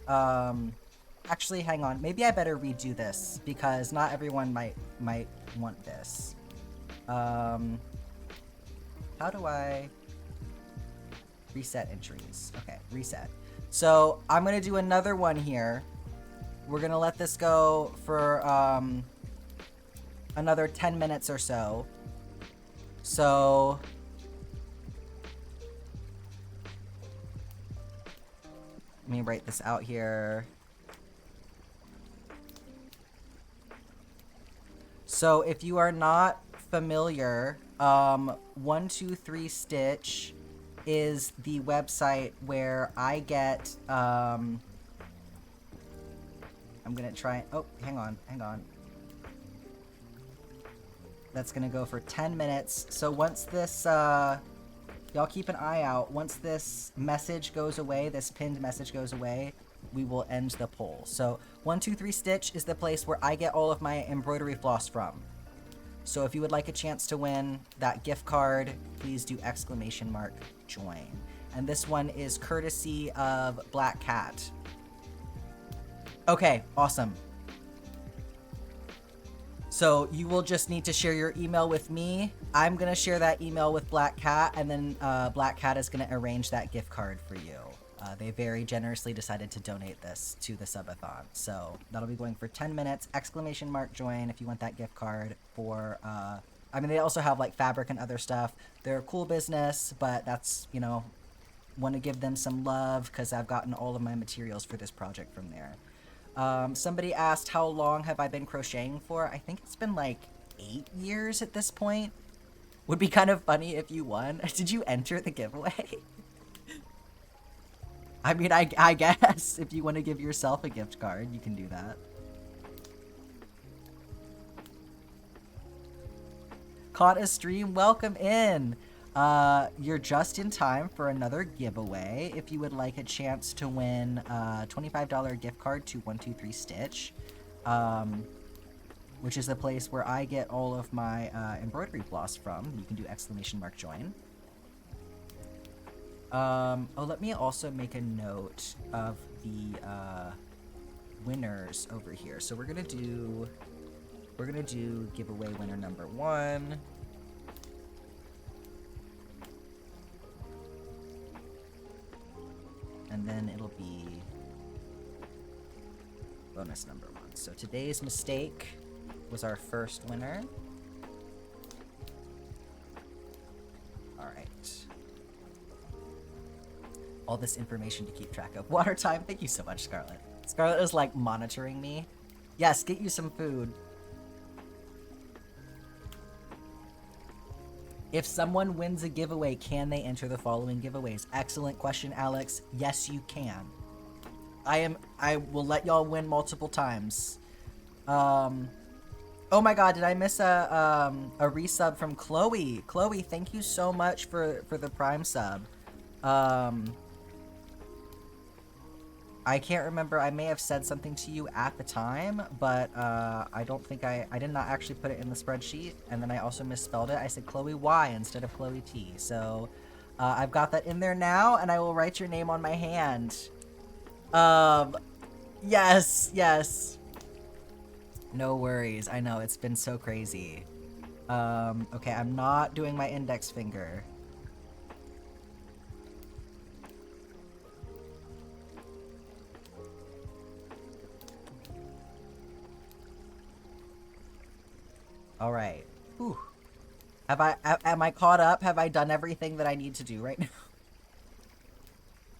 Actually, hang on. Maybe I better redo this because not everyone might want this. How do I reset entries? Okay, reset. So I'm gonna do another one here. We're gonna let this go for another 10 minutes or so. So let me write this out here. So if you are not familiar, 123 Stitch is the website where I get, I'm gonna try, oh, hang on. That's gonna go for 10 minutes. So once this, y'all keep an eye out. Once this message goes away, this pinned message goes away, we will end the poll. So 123 Stitch is the place where I get all of my embroidery floss from. So if you would like a chance to win that gift card, please do !join. And this one is courtesy of Black Cat. Okay, awesome. So you will just need to share your email with me. I'm gonna share that email with Black Cat, and then Black Cat is gonna arrange that gift card for you. They very generously decided to donate this to the Subathon. So that'll be going for 10 minutes, !join if you want that gift card for, I mean, they also have like fabric and other stuff. They're a cool business, but that's, you know, want to give them some love because I've gotten all of my materials for this project from there. Somebody asked, how long have I been crocheting for? I think it's been like 8 years at this point. Would be kind of funny if you won. Did you enter the giveaway? I mean, I guess if you want to give yourself a gift card, you can do that. Caught a stream, welcome in. You're just in time for another giveaway. If you would like a chance to win a $25 gift card to 123 Stitch, which is the place where I get all of my embroidery floss from. You can do !join. Let me also make a note of the winners over here. So we're gonna do giveaway winner number 1. And then it'll be bonus number 1. So today's mistake was our first winner. All right. All this information to keep track of. Water time. Thank you so much, Scarlett. Scarlett is like monitoring me. Yes, get you some food. If someone wins a giveaway, can they enter the following giveaways? Excellent question, Alex. Yes, you can. I will let y'all win multiple times. Oh my god, did I miss a resub from Chloe? Chloe, thank you so much for the Prime sub. I can't remember. I may have said something to you at the time, but I don't think I did not actually put it in the spreadsheet, and then I also misspelled it. I said Chloe Y instead of Chloe T. So I've got that in there now, and I will write your name on my hand. Yes. No worries. I know, it's been so crazy. Okay, I'm not doing my index finger. All right. Whew. Am I caught up? Have I done everything that I need to do right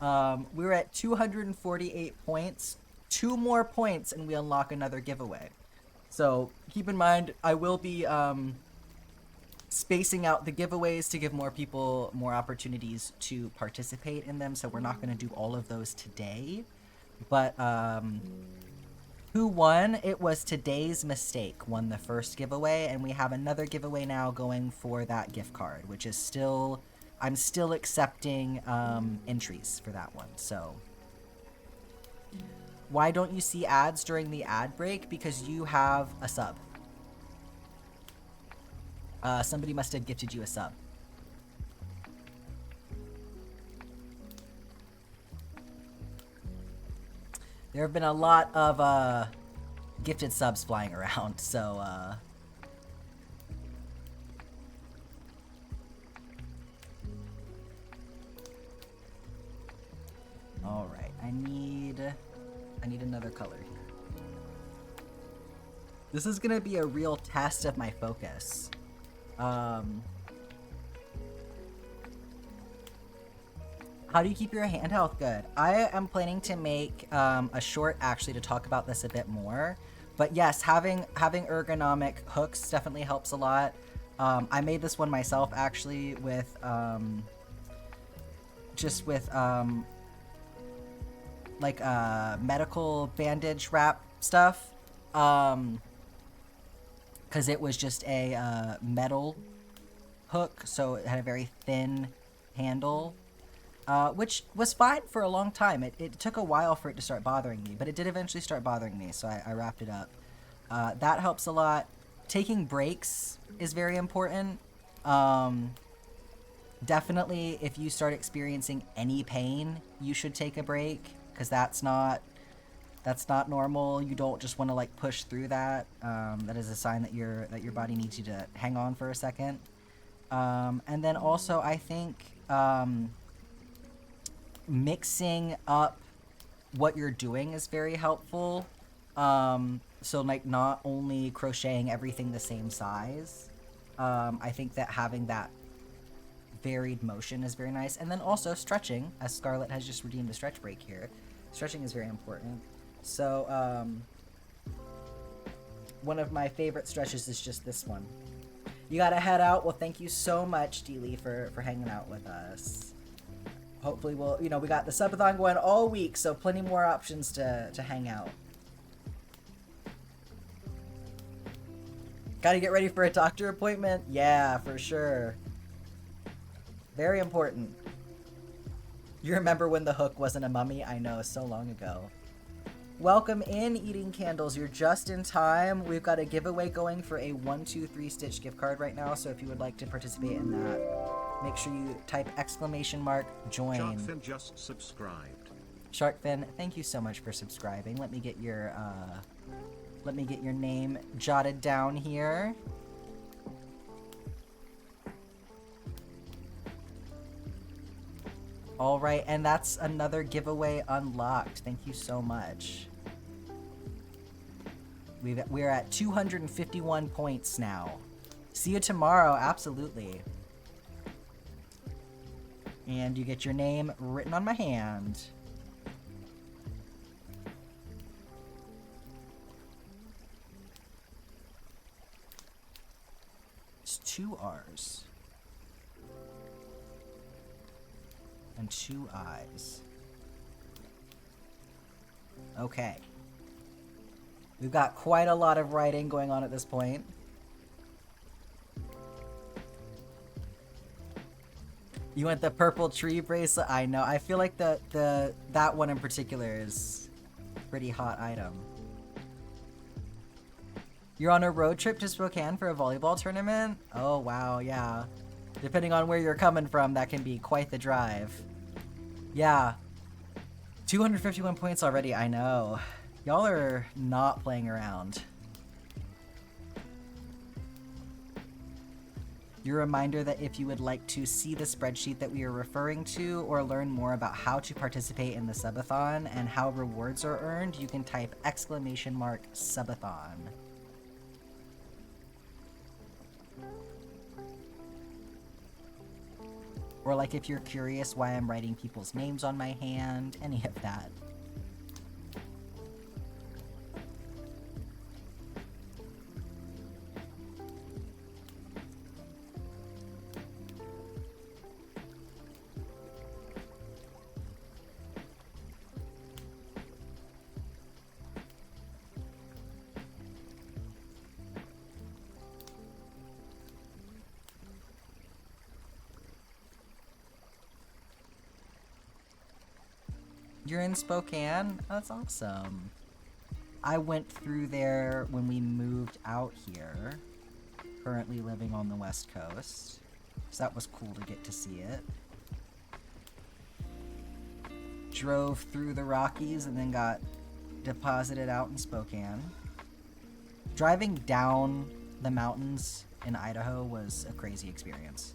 now? We're at 248 points. 2 more points and we unlock another giveaway. So keep in mind, I will be spacing out the giveaways to give more people more opportunities to participate in them. So we're not going to do all of those today. But who won? It was Today's Mistake won the first giveaway, and we have another giveaway now going for that gift card, which is still, I'm still accepting entries for that one. So why don't you see ads during the ad break? Because you have a sub. Somebody must have gifted you a sub. There have been a lot of gifted subs flying around, so all right, I need another color here. This is gonna be a real test of my focus. How do you keep your hand health good? I am planning to make a short actually to talk about this a bit more. But yes, having ergonomic hooks definitely helps a lot. I made this one myself actually with just with like medical bandage wrap stuff. Because it was just a metal hook, so it had a very thin handle. Which was fine for a long time. It took a while for it to start bothering me, but it did eventually start bothering me, so I wrapped it up. That helps a lot. Taking breaks is very important. Definitely, if you start experiencing any pain, you should take a break, because that's not normal. You don't just want to like push through that. That is a sign that your body needs you to hang on for a second. And then also, I think mixing up what you're doing is very helpful. So like not only crocheting everything the same size. I think that having that varied motion is very nice. And then also stretching, as Scarlett has just redeemed the stretch break here. Stretching is very important. So one of my favorite stretches is just this one. You gotta head out. Well, thank you so much, Deely, for hanging out with us. Hopefully we'll, we got the subathon going all week, so plenty more options to hang out. Gotta get ready for a doctor appointment. Yeah, for sure. Very important. You remember when the hook wasn't a mummy? I know, so long ago. Welcome in, Eating Candles. You're just in time. We've got a giveaway going for a 123 Stitch gift card right now, so if you would like to participate in that, make sure you type !join. Sharkfin just subscribed. Sharkfin, thank you so much for subscribing. Let me get your name jotted down here. All right, and that's another giveaway unlocked. Thank you so much. We're at 251 points now. See you tomorrow, absolutely. And you get your name written on my hand. It's 2 R's. And 2 I's. Okay. We've got quite a lot of writing going on at this point. You want the purple tree bracelet? I know. I feel like that one in particular is a pretty hot item. You're on a road trip to Spokane for a volleyball tournament? Oh, wow, yeah. Depending on where you're coming from, that can be quite the drive. Yeah. 251 points already, I know. Y'all are not playing around. Your reminder that if you would like to see the spreadsheet that we are referring to or learn more about how to participate in the Subathon and how rewards are earned, you can type !Subathon. Or like if you're curious why I'm writing people's names on my hand, any of that. You're in Spokane? That's awesome. I went through there when we moved out here. Currently living on the West Coast. So that was cool to get to see it. Drove through the Rockies and then got deposited out in Spokane. Driving down the mountains in Idaho was a crazy experience.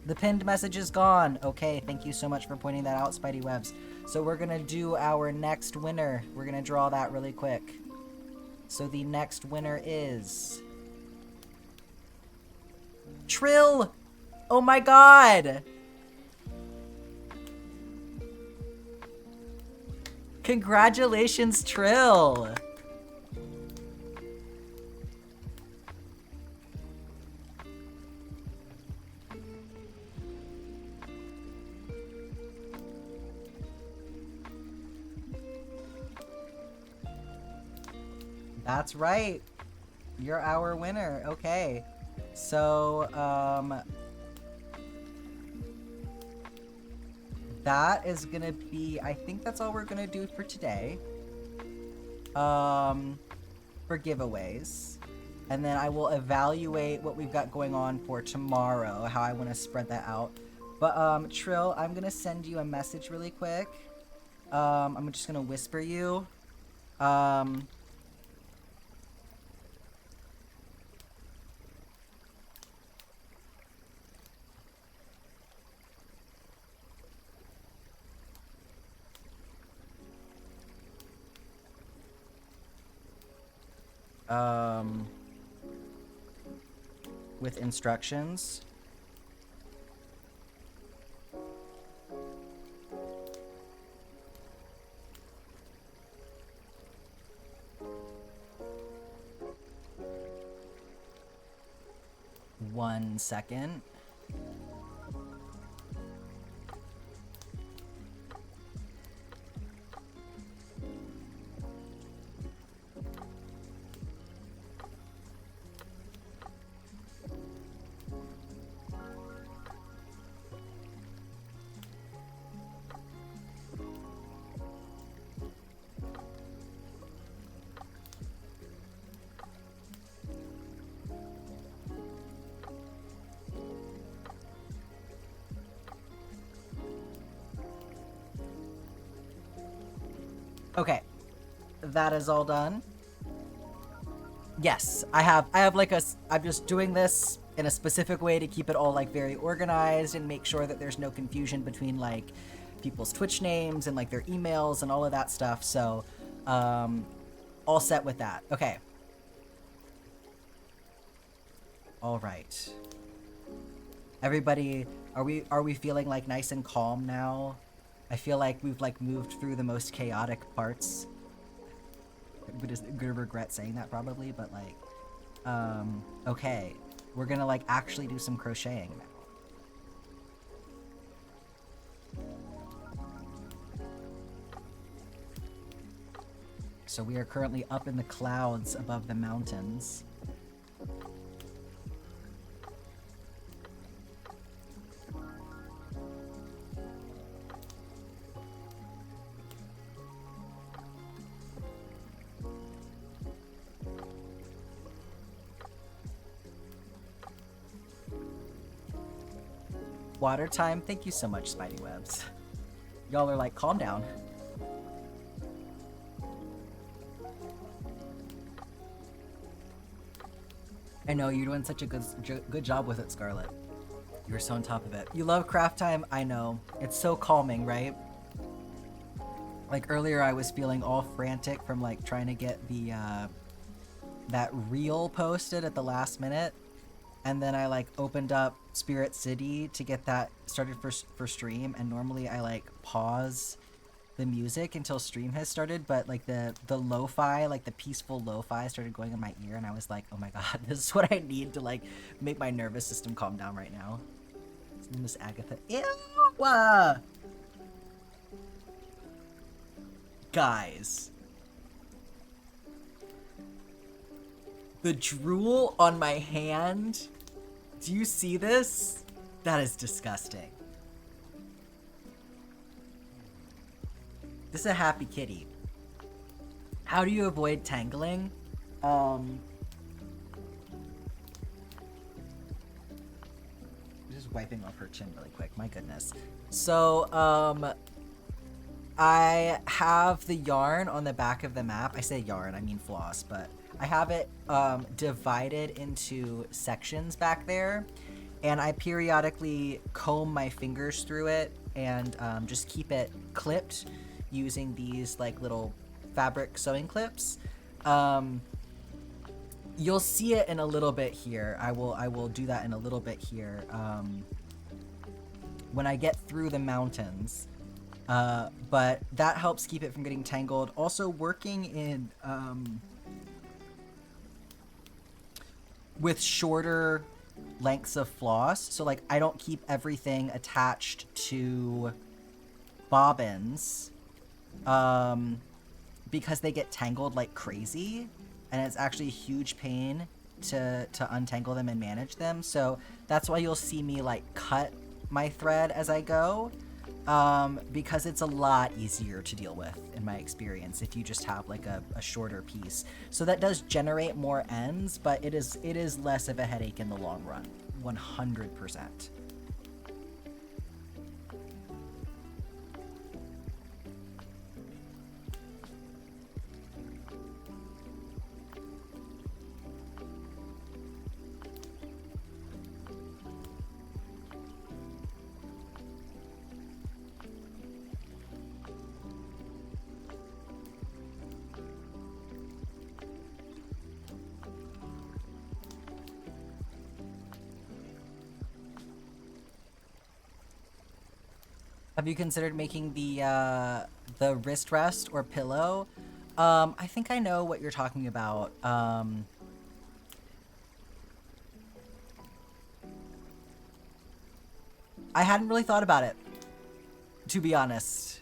The pinned message is gone. Okay, thank you so much for pointing that out, Spidey Webs. So we're gonna do our next winner. We're gonna draw that really quick. So the next winner is... Trill! Oh my god! Congratulations, Trill! That's right. You're our winner. Okay. So, that is gonna be, I think that's all we're gonna do for today. For giveaways. And then I will evaluate what we've got going on for tomorrow, how I want to spread that out. But, Trill, I'm gonna send you a message really quick. I'm just gonna whisper you. With instructions. One 1 second. Okay, that is all done. Yes, I have like I'm just doing this in a specific way to keep it all like very organized and make sure that there's no confusion between like people's Twitch names and like their emails and all of that stuff. So, all set with that. Okay. All right. Everybody, are we feeling like nice and calm now? I feel like we've like moved through the most chaotic parts. I'm gonna regret saying that probably, but like, okay, we're gonna like actually do some crocheting now. So we are currently up in the clouds above the mountains. Water time. Thank you so much, Spidey-Webs. Y'all are like, calm down. I know, you're doing such a good job with it, Scarlet. You're so on top of it. You love craft time? I know. It's so calming, right? Like earlier I was feeling all frantic from like trying to get the, that reel posted at the last minute. And then I like opened up Spirit City to get that started for stream, and normally I like pause the music until stream has started, but like the lo-fi, like the peaceful lo-fi started going in my ear, and I was like, oh my god, this is what I need to like make my nervous system calm down right now. Miss Agatha. Ew! Guys. The drool on my hand. Do you see this? That is disgusting. This is a happy kitty. How do you avoid tangling? Just wiping off her chin really quick. My goodness. So, I have the yarn on the back of the map. I say yarn, I mean floss, but I have it divided into sections back there, and I periodically comb my fingers through it and just keep it clipped using these like little fabric sewing clips. You'll see it in a little bit here. I will do that in a little bit here when I get through the mountains. But that helps keep it from getting tangled. Also, working in with shorter lengths of floss, so like I don't keep everything attached to bobbins because they get tangled like crazy, and it's actually a huge pain to untangle them and manage them. So that's why you'll see me like cut my thread as I go. Because it's a lot easier to deal with, in my experience, if you just have like a shorter piece. So that does generate more ends, but it is less of a headache in the long run, 100%. Have you considered making the wrist rest or pillow? I think I know what you're talking about. I hadn't really thought about it, to be honest.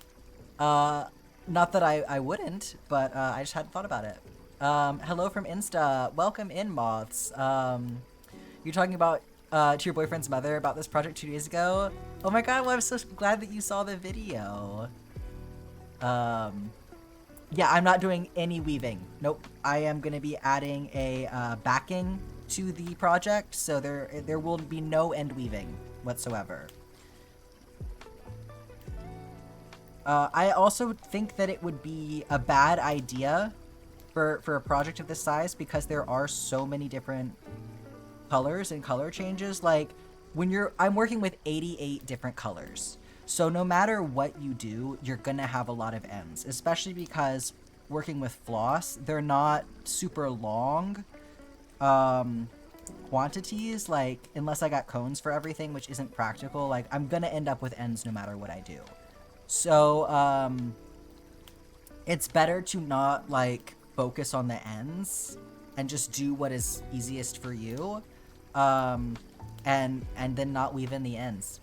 Not that I wouldn't, but I just hadn't thought about it. Hello from Insta. Welcome in, Moths. You're talking about to your boyfriend's mother about this project 2 days ago. Oh my god, well, I'm so glad that you saw the video. Yeah, I'm not doing any weaving. Nope. I am going to be adding a backing to the project, so there will be no end weaving whatsoever. I also think that it would be a bad idea for a project of this size because there are so many different colors and color changes. Like I'm working with 88 different colors. So no matter what you do, you're gonna have a lot of ends, especially because working with floss, they're not super long quantities. Like, unless I got cones for everything, which isn't practical, like I'm gonna end up with ends no matter what I do. So it's better to not like focus on the ends and just do what is easiest for you, and then not weave in the ends.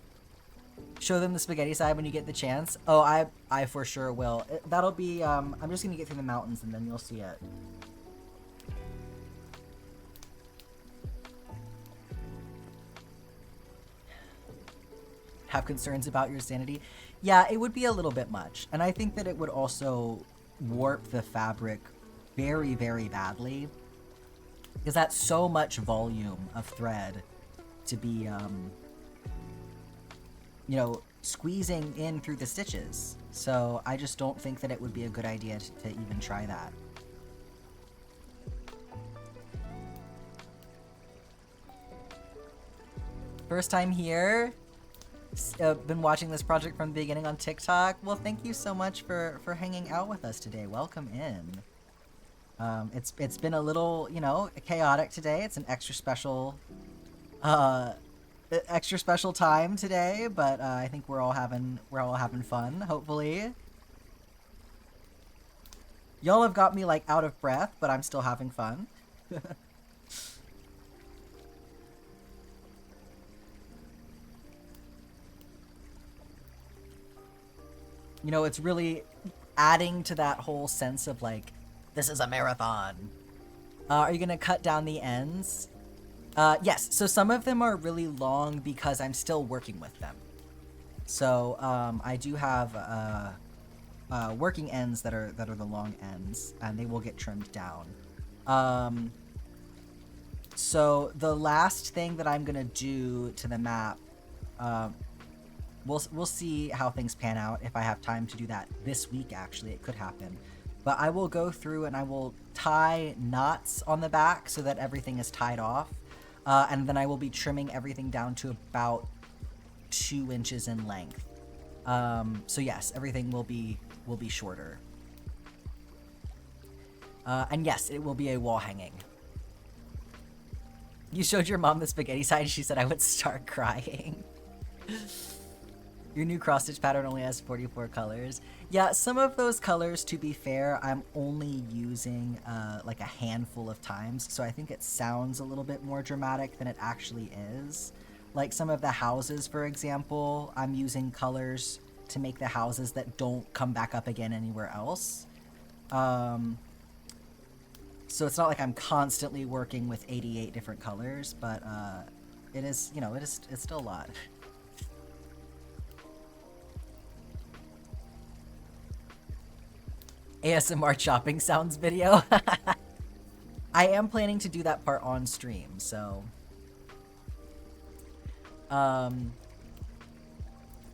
Show them the spaghetti side when you get the chance. Oh, I for sure will. That'll be, I'm just gonna get through the mountains and then you'll see it. Have concerns about your sanity? Yeah, it would be a little bit much. And I think that it would also warp the fabric very, very badly. Because that's so much volume of thread to be, you know, squeezing in through the stitches. So I just don't think that it would be a good idea to even try that. First time here. Been watching this project from the beginning on TikTok. Well, thank you so much for hanging out with us today. Welcome in. It's been a little, you know, chaotic today. It's an extra special time today, but I think we're all having fun, hopefully. Y'all have got me like out of breath, but I'm still having fun. You know, it's really adding to that whole sense of like, this is a marathon. Are you gonna cut down the ends? Yes, so some of them are really long because I'm still working with them. So I do have working ends that are the long ends, and they will get trimmed down. So the last thing that I'm gonna do to the map, we'll see how things pan out. If I have time to do that this week, actually, it could happen. But I will go through and I will tie knots on the back so that everything is tied off. And then I will be trimming everything down to about 2 inches in length. So yes, everything will be shorter. And yes, it will be a wall hanging. You showed your mom the spaghetti side, she said I would start crying. Your new cross-stitch pattern only has 44 colors. Yeah, some of those colors, to be fair, I'm only using like a handful of times, so I think it sounds a little bit more dramatic than it actually is. Like some of the houses, for example, I'm using colors to make the houses that don't come back up again anywhere else. So it's not like I'm constantly working with 88 different colors, but it is, you know, it's still a lot. ASMR chopping sounds video. I am planning to do that part on stream, so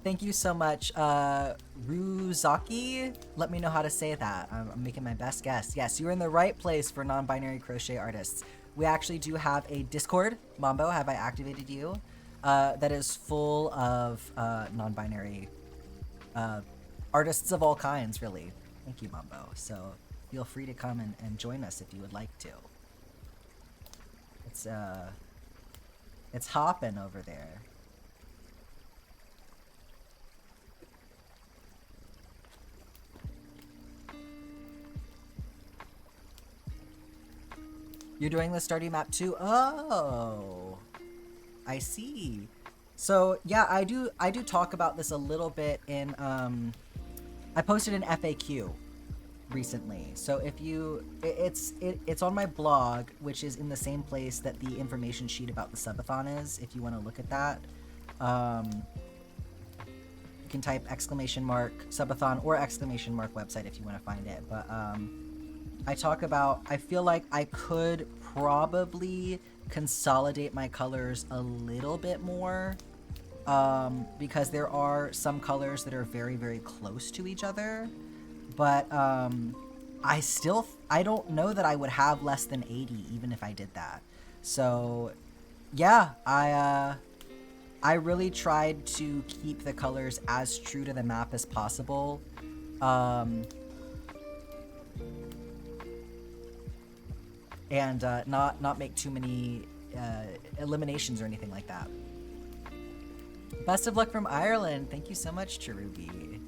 thank you so much, Ruzaki. Let me know how to say that. I'm making my best guess. Yes, you're in the right place for non-binary crochet artists. We actually do have a Discord. Mambo, have I activated you? That is full of non-binary artists of all kinds, really. Thank you, Mambo. So feel free to come and join us if you would like to. It's hopping over there. You're doing the Stardew map too? Oh, I see. So yeah, I do talk about this a little bit in I posted an FAQ recently. So if you it's on my blog, which is in the same place that the information sheet about the subathon is, if you want to look at that. You can type !subathon or !website if you want to find it. But I talk about, I feel like I could probably consolidate my colors a little bit more, because there are some colors that are very, very close to each other, but I don't know that I would have less than 80 even if I did that. So yeah, I really tried to keep the colors as true to the map as possible. And not make too many eliminations or anything like that. Best of luck from Ireland. Thank you so much, Cherubi.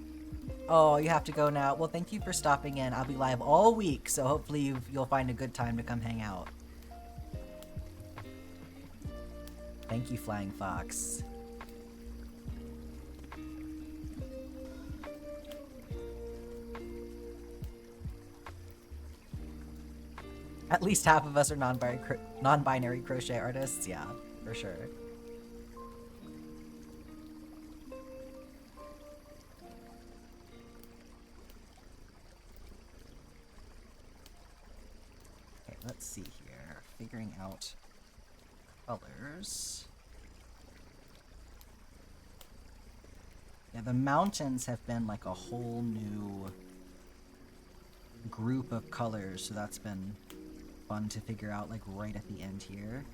Oh, you have to go now. Well, thank you for stopping in. I'll be live all week, so hopefully you'll find a good time to come hang out. Thank you, Flying Fox. At least half of us are non-binary crochet artists. Yeah, for sure. Okay, let's see here. Figuring out colors. Yeah, the mountains have been like a whole new group of colors, so that's been fun to figure out, like right at the end here.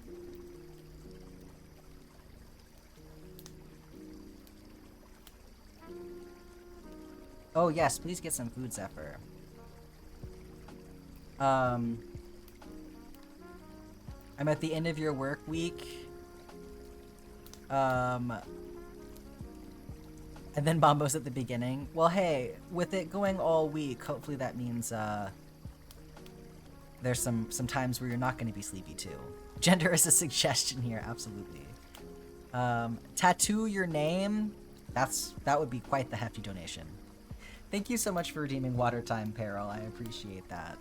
Oh yes, please get some food, Zephyr. I'm at the end of your work week. And then Bombo's at the beginning. Well, hey, with it going all week, hopefully that means there's some times where you're not going to be sleepy too. Gender is a suggestion here, absolutely. Tattoo your name. That would be quite the hefty donation. Thank you so much for redeeming Water Time, Peril. I appreciate that.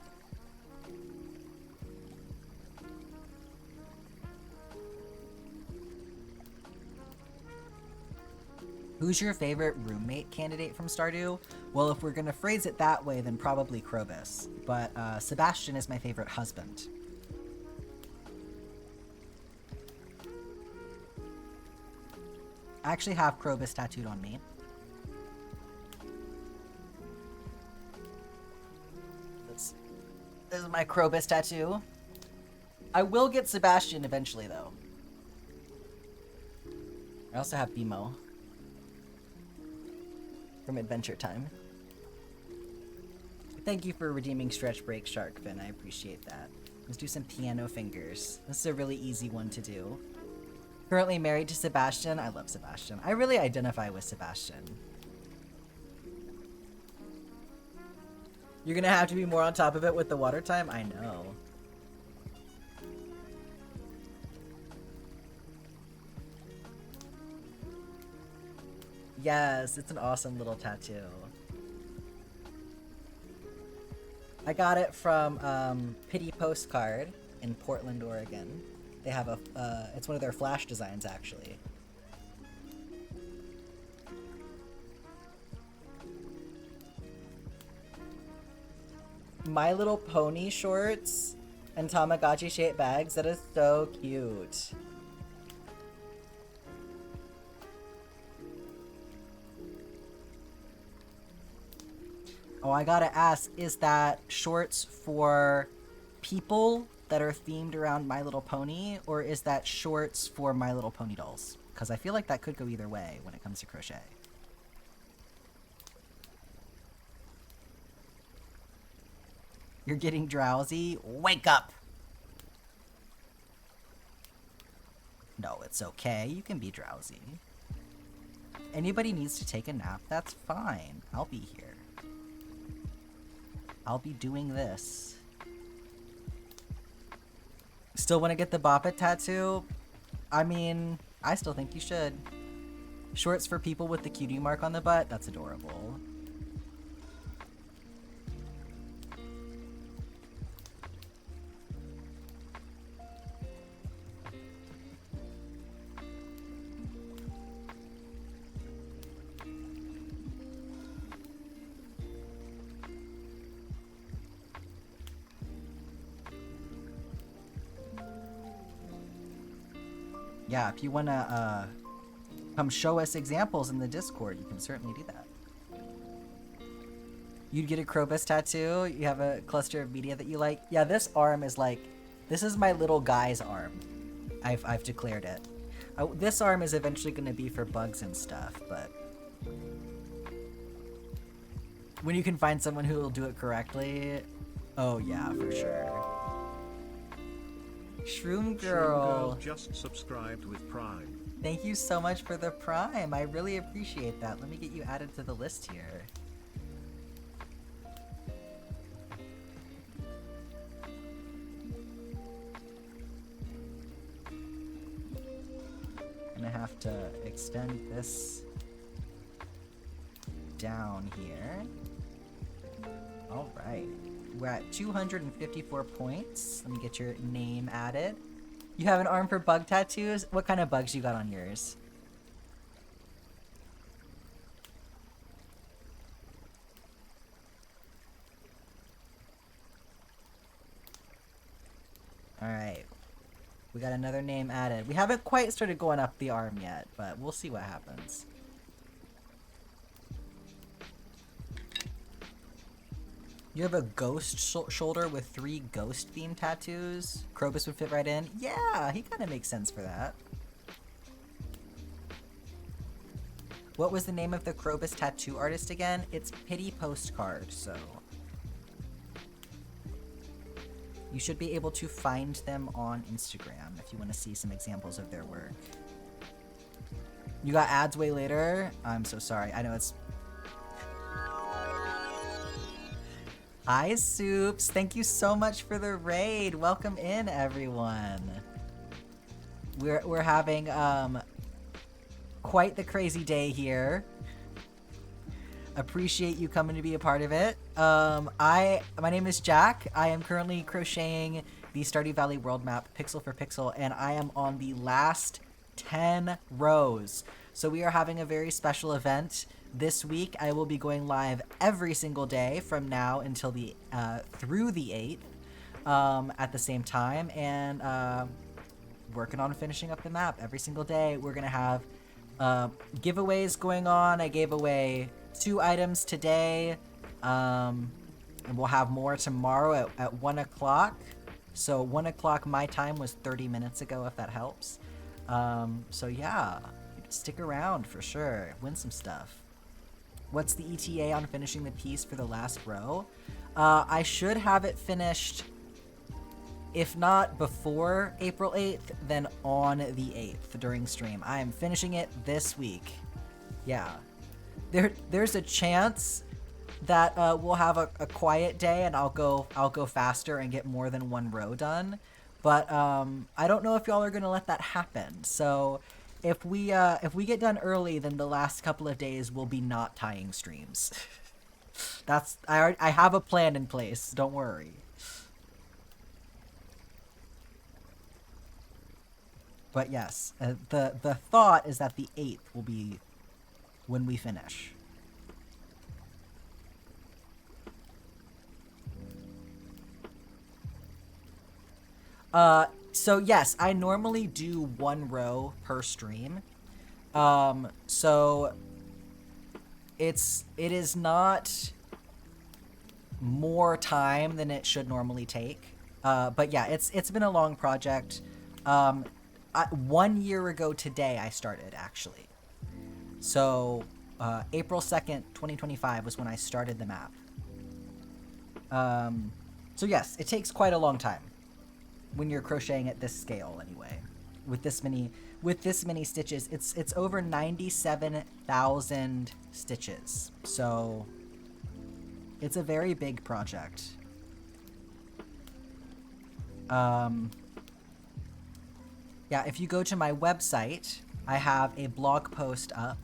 Who's your favorite roommate candidate from Stardew? Well, if we're gonna phrase it that way, then probably Krobus. But Sebastian is my favorite husband. I actually have Krobus tattooed on me. This is my Krobus tattoo. I will get Sebastian eventually, though. I also have Bimo from Adventure Time. Thank you for redeeming Stretch Break, Sharkfin. I appreciate that. Let's do some piano fingers. This is a really easy one to do. Currently married to Sebastian. I love Sebastian. I really identify with Sebastian. You're gonna have to be more on top of it with the water time? I know. Yes, it's an awesome little tattoo. I got it from Pity Postcard in Portland, Oregon. They have a, it's one of their flash designs, actually. My Little Pony shorts and Tamagotchi shaped bags. That is so cute. Oh, I gotta ask, is that shorts for people that are themed around My Little Pony, or is that shorts for My Little Pony dolls? Because I feel like that could go either way when it comes to crochet. You're getting drowsy? Wake up! No, it's okay. You can be drowsy. Anybody needs to take a nap, that's fine. I'll be here. I'll be doing this. Still want to get the Bop It tattoo? I mean, I still think you should. Shorts for people with the cutie mark on the butt. That's adorable. Yeah, if you want to come show us examples in the Discord, you can certainly do that. You'd get a Krobus tattoo? You have a cluster of media that you like? Yeah, this arm is like... This is my little guy's arm. I've declared it. This arm is eventually going to be for bugs and stuff, but... When you can find someone who will do it correctly... Oh yeah, for sure. Shroom Girl just subscribed with Prime. Thank you so much for the Prime. I really appreciate that. Let me get you added to the list here. Gonna have to extend this down here. All right. We're at 254 points. Let me get your name added. You have an arm for bug tattoos? What kind of bugs you got on yours? Alright. We got another name added. We haven't quite started going up the arm yet, but we'll see what happens. You have a ghost shoulder with 3 ghost-themed tattoos. Krobus would fit right in. Yeah, he kind of makes sense for that. What was the name of the Krobus tattoo artist again? It's Pity Postcard, so... You should be able to find them on Instagram if you want to see some examples of their work. You got ads way later? I'm so sorry. I know it's... Hi, Soups. Thank you so much for the raid. Welcome in, everyone. We're having quite the crazy day here. Appreciate you coming to be a part of it. My name is Jack. I am currently crocheting the Stardew Valley world map pixel for pixel, and I am on the last 10 rows. So we are having a very special event. This week, I will be going live every single day from now until the through the 8th at the same time, and working on finishing up the map every single day. We're gonna have giveaways going on. I gave away 2 items today, and we'll have more tomorrow at 1 o'clock. So 1 o'clock my time was 30 minutes ago, if that helps. So yeah, stick around for sure. Win some stuff. What's the ETA on finishing the piece for the last row? I should have it finished, if not before April 8th, then on the 8th during stream. I am finishing it this week. Yeah. There's a chance that we'll have a quiet day and I'll go faster and get more than 1 row done. But I don't know if y'all are gonna let that happen. So if we get done early, then the last couple of days will be not tying streams. I have a plan in place. Don't worry. But yes, the thought is that the 8th will be when we finish. So yes, I normally do 1 row per stream. So it is not more time than it should normally take. But yeah, it's been a long project. 1 year ago today I started, actually. So April 2nd, 2025 was when I started the map. So yes, it takes quite a long time when you're crocheting at this scale anyway. With this many stitches, it's over 97,000 stitches. So it's a very big project. Yeah, if you go to my website, I have a blog post up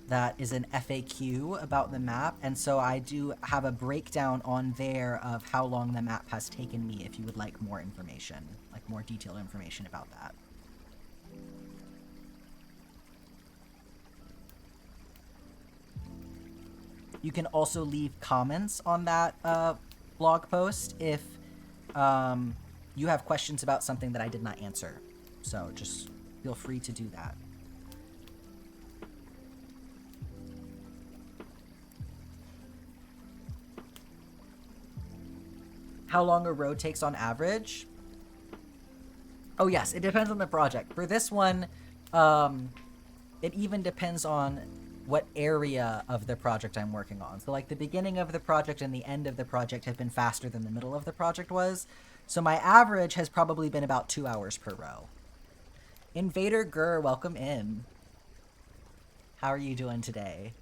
that is an FAQ about the map, and so I do have a breakdown on there of how long the map has taken me if you would like more information, like more detailed information about that. You can also leave comments on that blog post if you have questions about something that I did not answer. So just feel free to do that. How long a road takes on average? Oh yes, it depends on the project. For this one, it even depends on what area of the project I'm working on. So like the beginning of the project and the end of the project have been faster than the middle of the project was. So my average has probably been about 2 hours per row. Invader Gur, welcome in. How are you doing today?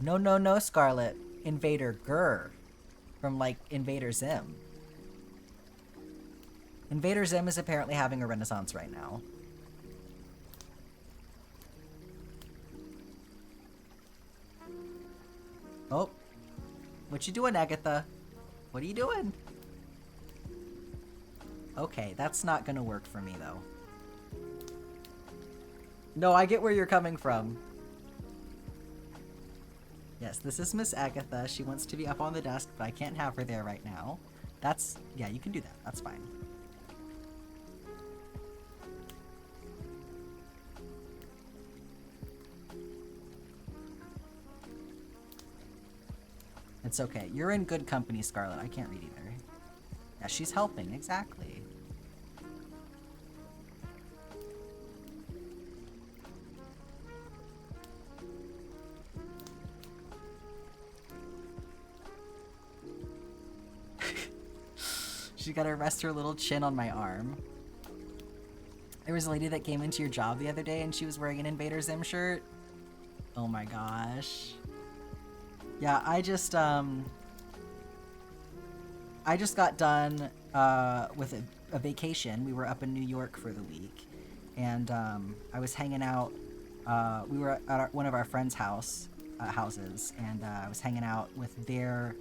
No, no, no, Scarlet. Invader Gur. From, like, Invader Zim. Invader Zim is apparently having a renaissance right now. Oh. What you doing, Agatha? What are you doing? Okay, that's not gonna work for me, though. No, I get where you're coming from. Yes, this is Miss Agatha. She wants to be up on the desk, but I can't have her there right now. That's... yeah, you can do that. That's fine. It's okay. You're in good company, Scarlet. I can't read either. Yeah, she's helping. Exactly. She gotta rest her little chin on my arm. There was a lady that came into your job the other day and she was wearing an Invader Zim shirt. Oh my gosh. Yeah, I just got done with a vacation. We were up in New York for the week, and I was hanging out. We were at one of our friends' houses, and I was hanging out with their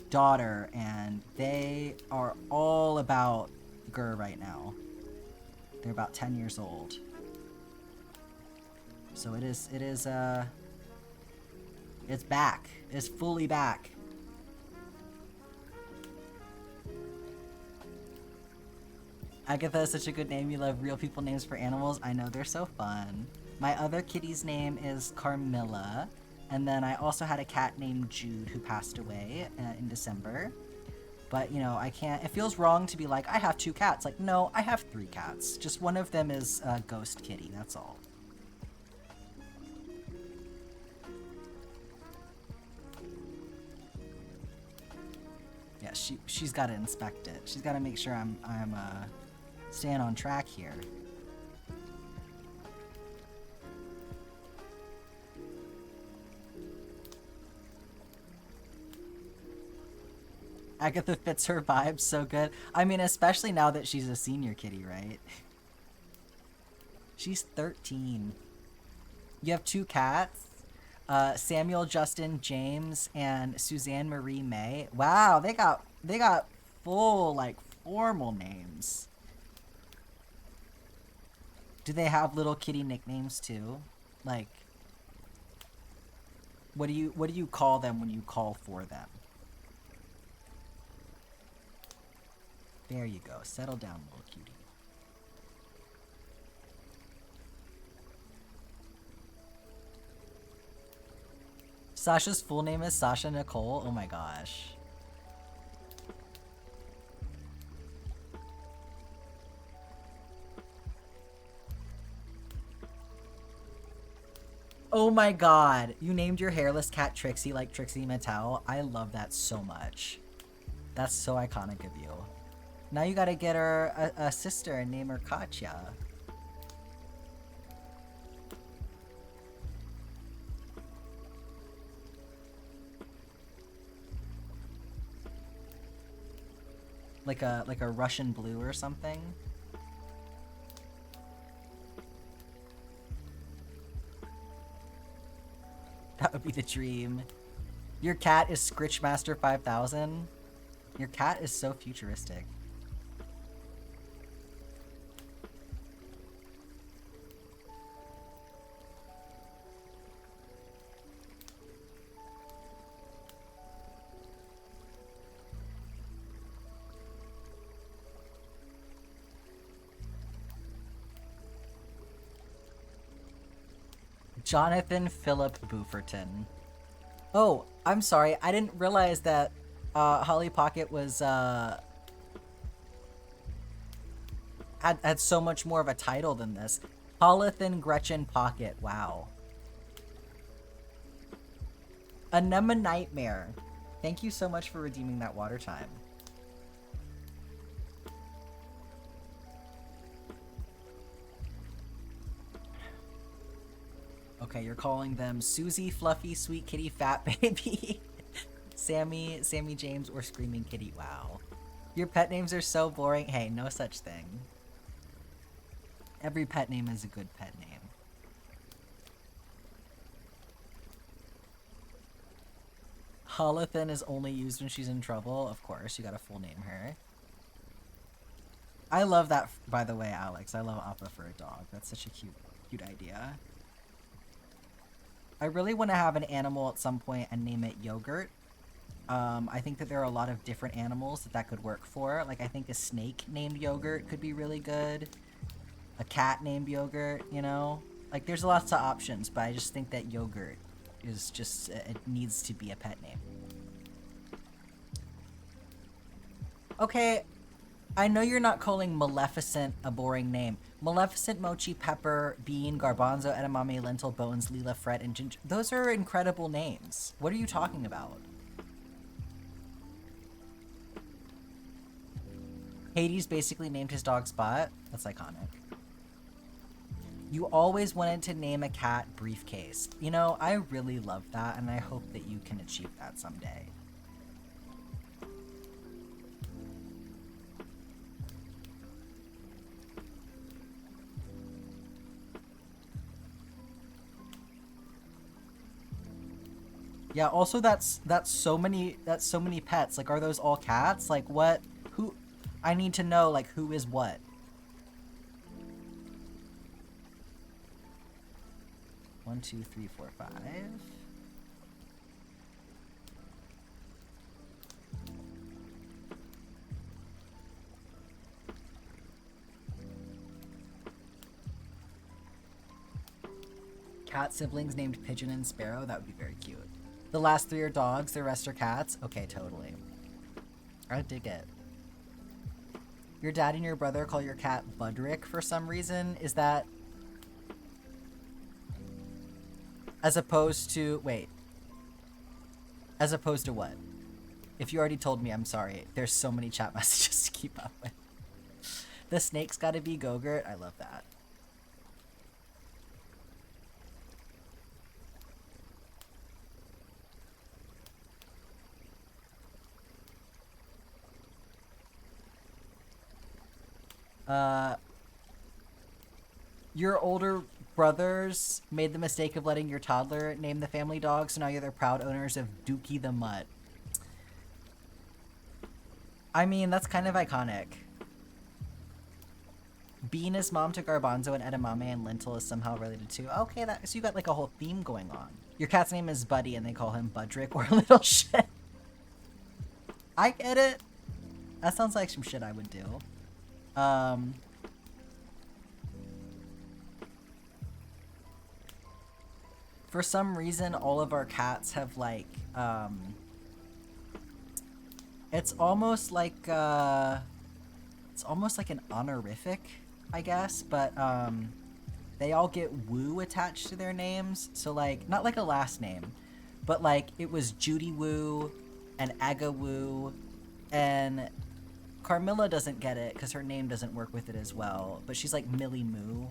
daughter, and they are all about Gur right now. They're about 10 years old. So it's back. It's fully back. Agatha is such a good name. You love real people names for animals. I know, they're so fun. My other kitty's name is Carmilla. And then I also had a cat named Jude who passed away in December. But, you know, I can't... it feels wrong to be like, I have 2 cats. Like, no, I have 3 cats. Just one of them is a ghost kitty. That's all. Yeah, she's got to inspect it. She's got to make sure I'm staying on track here. Agatha fits her vibe so good. I mean, especially now that she's a senior kitty, right? She's 13. You have 2 cats? Samuel, Justin, James, and Suzanne Marie May. Wow, they got full, like, formal names. Do they have little kitty nicknames too? Like, what do you call them when you call for them? There you go. Settle down, little cutie. Sasha's full name is Sasha Nicole. Oh my gosh. Oh my god. You named your hairless cat Trixie like Trixie Mattel. I love that so much. That's so iconic of you. Now you gotta get her a sister and name her Katya. Like a Russian blue or something. That would be the dream. Your cat is Scritchmaster 5000. Your cat is so futuristic. Jonathan Philip Bufferton. Oh, I'm sorry. I didn't realize that Holly Pocket was had so much more of a title than this. Holithan Gretchen Pocket. Wow. Anema Nightmare. Thank you so much for redeeming that water time. Okay, you're calling them Susie, Fluffy, Sweet Kitty, Fat Baby, Sammy, Sammy James, or Screaming Kitty. Wow. Your pet names are so boring. Hey, no such thing. Every pet name is a good pet name. Holithan is only used when she's in trouble. Of course, you gotta full name her. I love that, by the way, Alex. I love Appa for a dog. That's such a cute idea. I really want to have an animal at some point and name it Yogurt. I think that there are a lot of different animals that could work for. Like, I think a snake named Yogurt could be really good. A cat named Yogurt, you know? Like, there's lots of options, but I just think that Yogurt is just, it needs to be a pet name. Okay, I know you're not calling Maleficent a boring name. Maleficent, Mochi, Pepper, Bean, Garbanzo, Edamame, Lentil, Bones, Leela, Fred, and Ginger. Those are incredible names. What are you talking about? Hades basically named his dog Spot. That's iconic. You always wanted to name a cat Briefcase. You know, I really love that, and I hope that you can achieve that someday. Yeah, also that's so many pets. Like, are those all cats? Like, what? Who? I need to know, like, who is what. One, two, three, four, five. Cat siblings named Pigeon and Sparrow. That would be very cute. The last three are dogs, the rest are cats. Okay, totally. I dig it. Your dad and your brother call your cat Budrick for some reason. Is that... As opposed to... Wait. As opposed to what? If you already told me, I'm sorry. There's so many chat messages to keep up with. The snake's gotta be Gogurt. I love that. Your older brothers made the mistake of letting your toddler name the family dog, so now you're the proud owners of Dookie the Mutt. I mean, that's kind of iconic. Bean is mom to Garbanzo, and Edamame and Lentil is somehow related to. Okay, so you got like a whole theme going on. Your cat's name is Buddy, and they call him Budrick or Little Shit. I get it. That sounds like some shit I would do. For some reason, all of our cats have, like, it's almost like an honorific, I guess, but, they all get Woo attached to their names, so, like, not like a last name, but, like, it was Judy Woo, and Aga Woo, and Carmilla doesn't get it, because her name doesn't work with it as well, but she's, like, Millie Moo,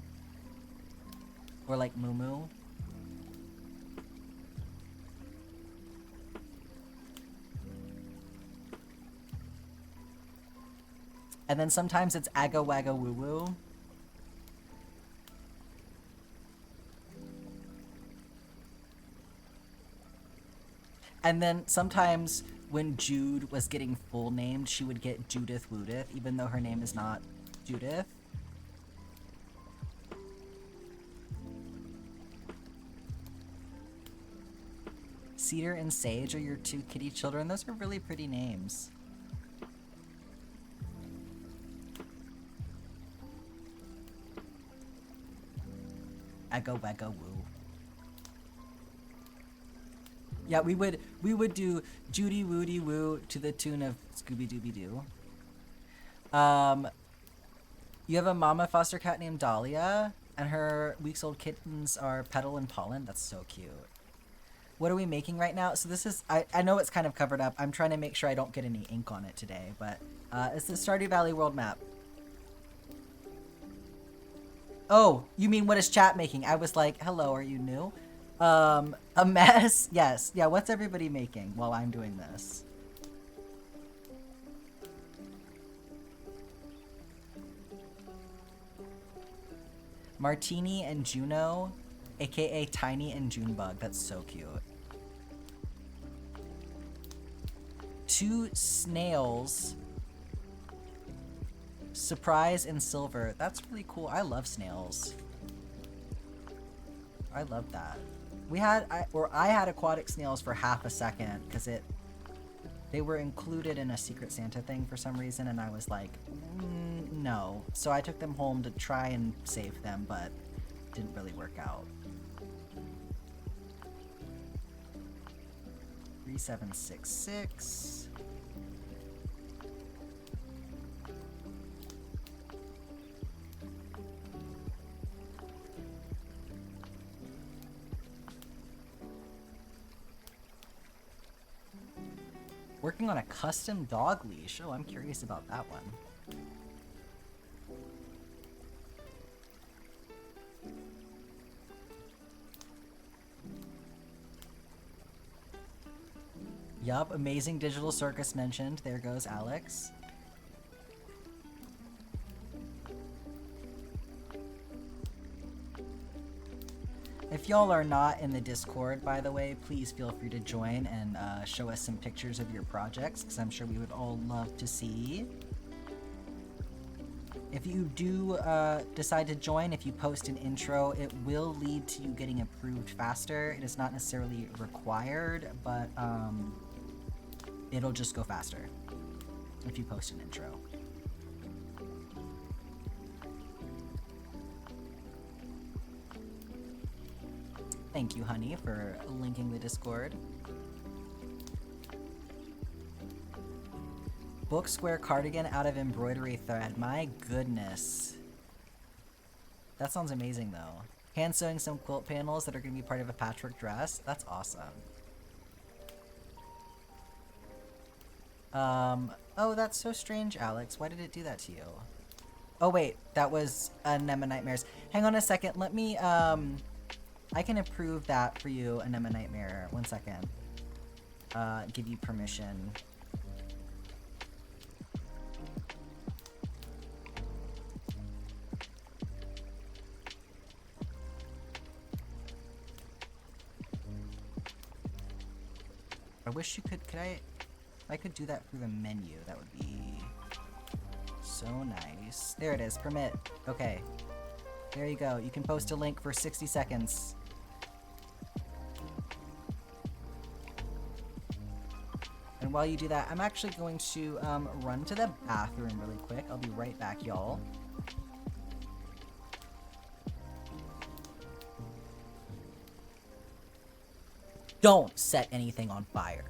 or, like, Moo Moo. And then sometimes it's Aga Wagga Woo Woo. And then sometimes when Jude was getting full named, she would get Judith Woodith, even though her name is not Judith. Cedar and Sage are your two kitty children. Those are really pretty names. Eggo Weggo Woo. Yeah, we would do Judy Woody Woo to the tune of Scooby Dooby Doo. You have a mama foster cat named Dahlia, and her weeks-old kittens are Petal and Pollen. That's so cute. What are we making right now? So this is, I know it's kind of covered up. I'm trying to make sure I don't get any ink on it today, but it's the Stardew Valley world map. Oh, you mean what is chat making? I was like, hello, are you new? A mess? Yes. Yeah, what's everybody making while I'm doing this? Martini and Juno, aka Tiny and Junebug. That's so cute. 2 snails. Surprise and Silver. That's really cool. I love snails. I love that. I had aquatic snails for half a second because they were included in a Secret Santa thing for some reason, and I was like, no. So I took them home to try and save them, but didn't really work out. 3766. Working on a custom dog leash. Oh, I'm curious about that one. Yup, Amazing Digital Circus mentioned. There goes Alex. If y'all are not in the Discord, by the way, please feel free to join and show us some pictures of your projects, because I'm sure we would all love to see. If you do decide to join, if you post an intro, it will lead to you getting approved faster. It is not necessarily required, but it'll just go faster if you post an intro. Thank you, honey, for linking the Discord. Book square cardigan out of embroidery thread. My goodness. That sounds amazing, though. Hand sewing some quilt panels that are going to be part of a patchwork dress. That's awesome. Oh, that's so strange, Alex. Why did it do that to you? Oh, wait. That was Anema Nightmares. Hang on a second. Let me, I can approve that for you, Anema Nightmare. 1 second. Give you permission. I wish you could I could do that through the menu, that would be so nice. There it is, permit. Okay. There you go. You can post a link for 60 seconds. And while you do that, I'm actually going to run to the bathroom really quick. I'll be right back, y'all. Don't set anything on fire.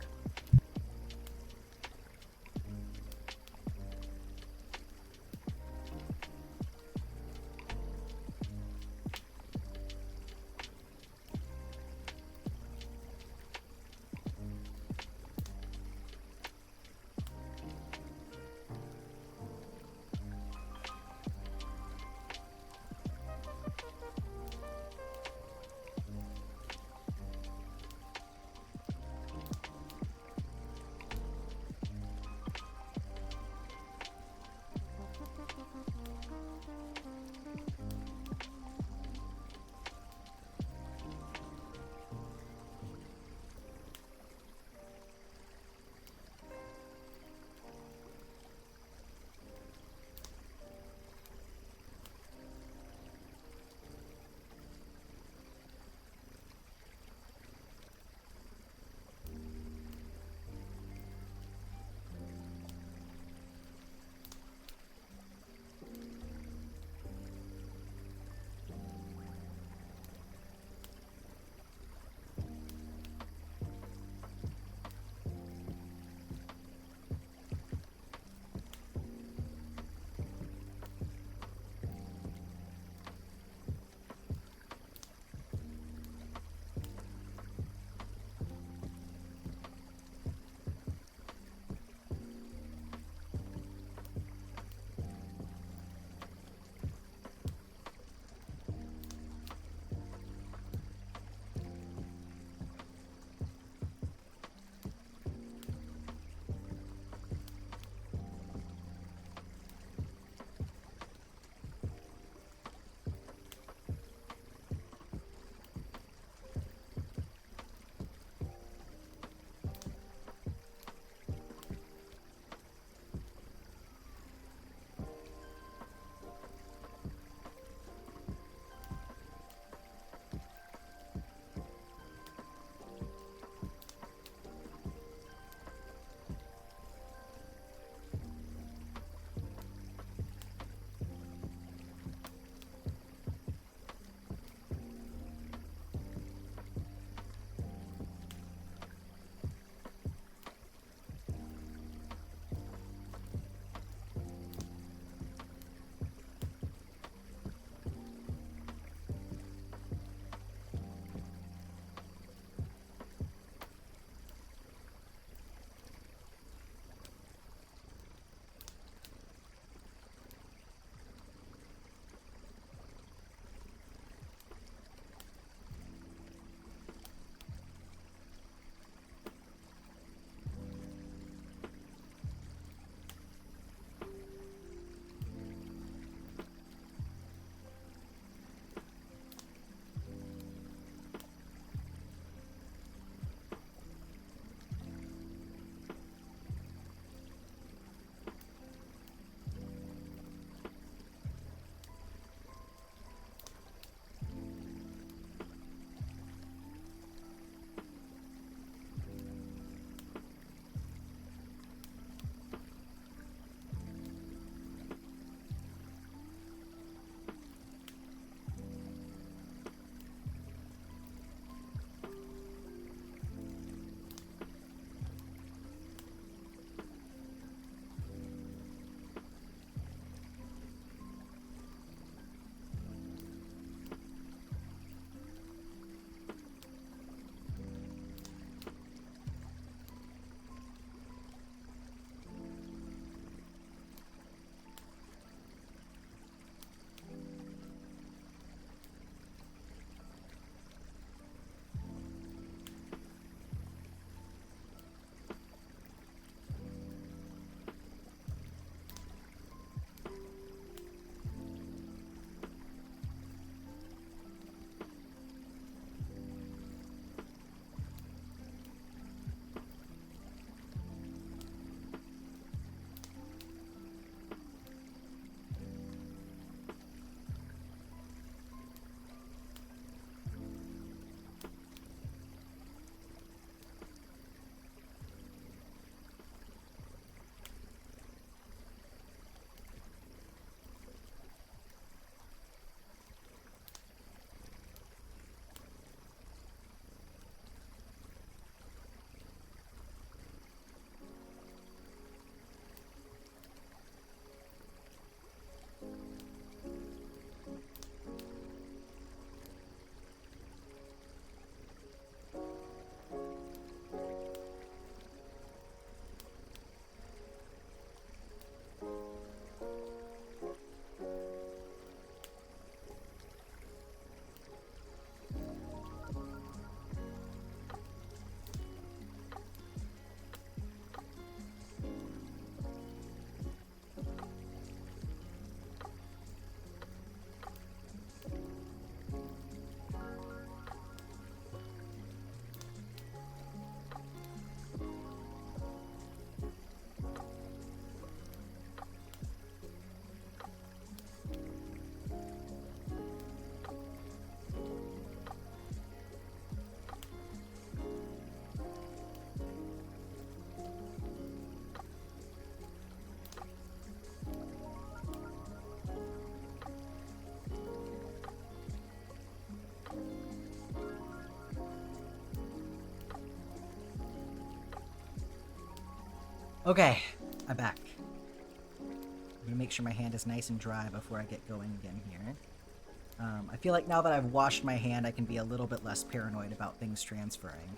Okay, I'm back. I'm gonna make sure my hand is nice and dry before I get going again here. I feel like now that I've washed my hand, I can be a little bit less paranoid about things transferring.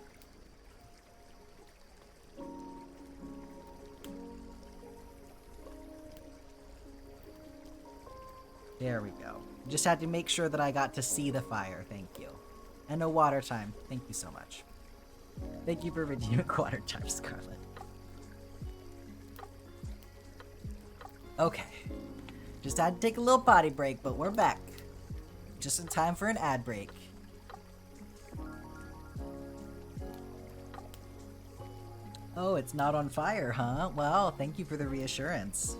There we go. Just had to make sure that I got to see the fire, thank you. And no water time, thank you so much. Thank you for redeeming water time, Scarlet. Okay. Just had to take a little potty break, but we're back. Just in time for an ad break. Oh, it's not on fire, huh? Well, thank you for the reassurance.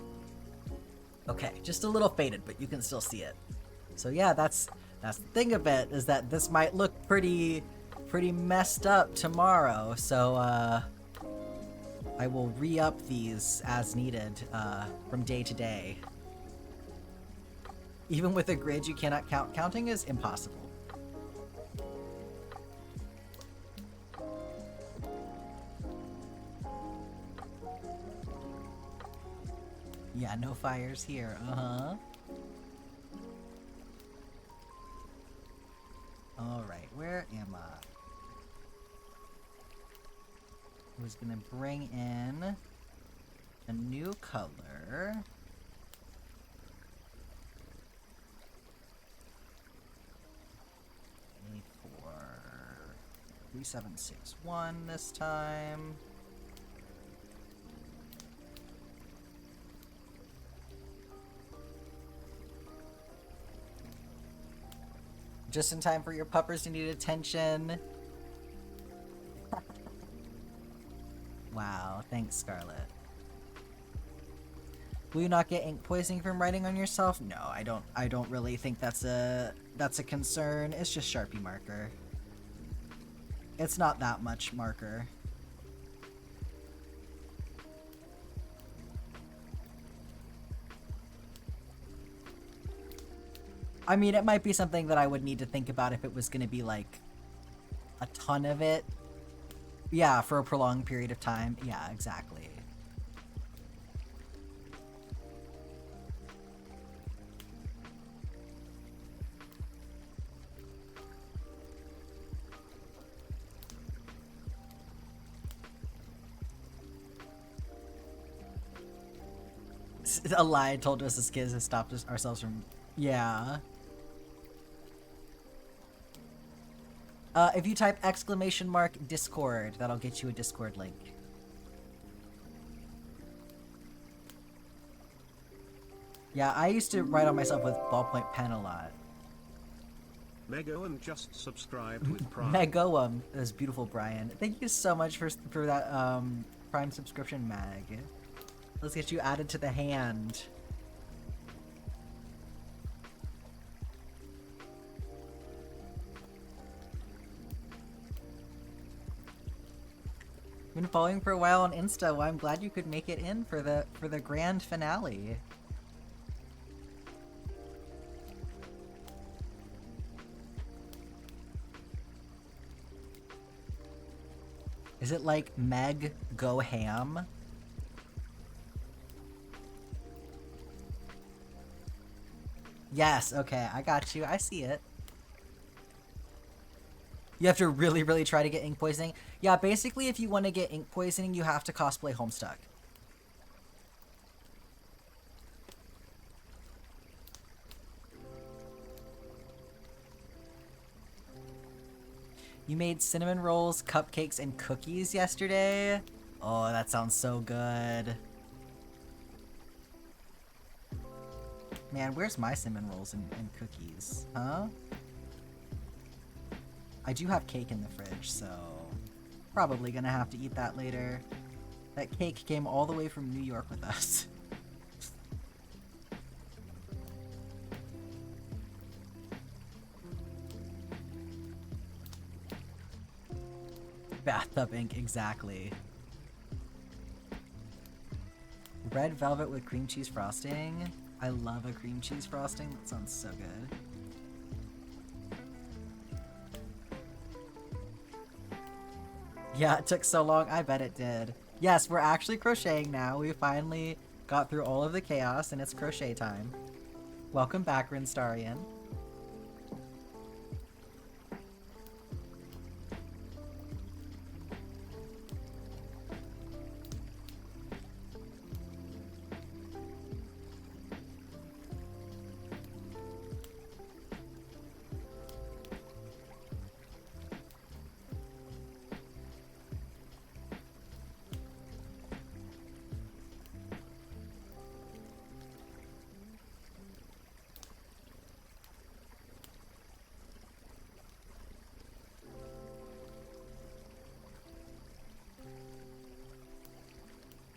Okay, just a little faded, but you can still see it. So yeah, that's the thing of it, is that this might look pretty messed up tomorrow. So I will re-up these as needed from day to day. Even with a grid you cannot count, counting is impossible. Yeah, no fires here, uh-huh. Alright, where am I? I was gonna bring in a new color. For 3761 this time. Just in time for your puppers to need attention. Wow, thanks, Scarlet. Will you not get ink poisoning from writing on yourself? No, I don't really think that's a concern. It's just Sharpie marker. It's not that much marker. I mean, it might be something that I would need to think about if it was going to be like a ton of it. Yeah, for a prolonged period of time. Yeah, exactly. A lie told us as kids has stopped ourselves from... Yeah. If you type !Discord, that'll get you a Discord link. Yeah, I used to write on myself with ballpoint pen a lot. Megoam just subscribed with Prime. Megoam. That was beautiful, Brian. Thank you so much for that Prime subscription, Mag. Let's get you added to the hand. Been following for a while on Insta. Well, I'm glad you could make it in for the grand finale. Is it like Meg Go Ham? Yes, okay, I got you. I see it. You have to really try to get ink poisoning. Yeah, basically if you want to get ink poisoning, you have to cosplay Homestuck. You made cinnamon rolls, cupcakes, and cookies yesterday? Oh, that sounds so good. Man, where's my cinnamon rolls and cookies? Huh? I do have cake in the fridge, so probably gonna have to eat that later. That cake came all the way from New York with us. Bathtub ink, exactly. Red velvet with cream cheese frosting. I love a cream cheese frosting. That sounds so good. Yeah, it took so long. I bet it did. Yes, we're actually crocheting now. We finally got through all of the chaos and it's crochet time. Welcome back, Rinstarian.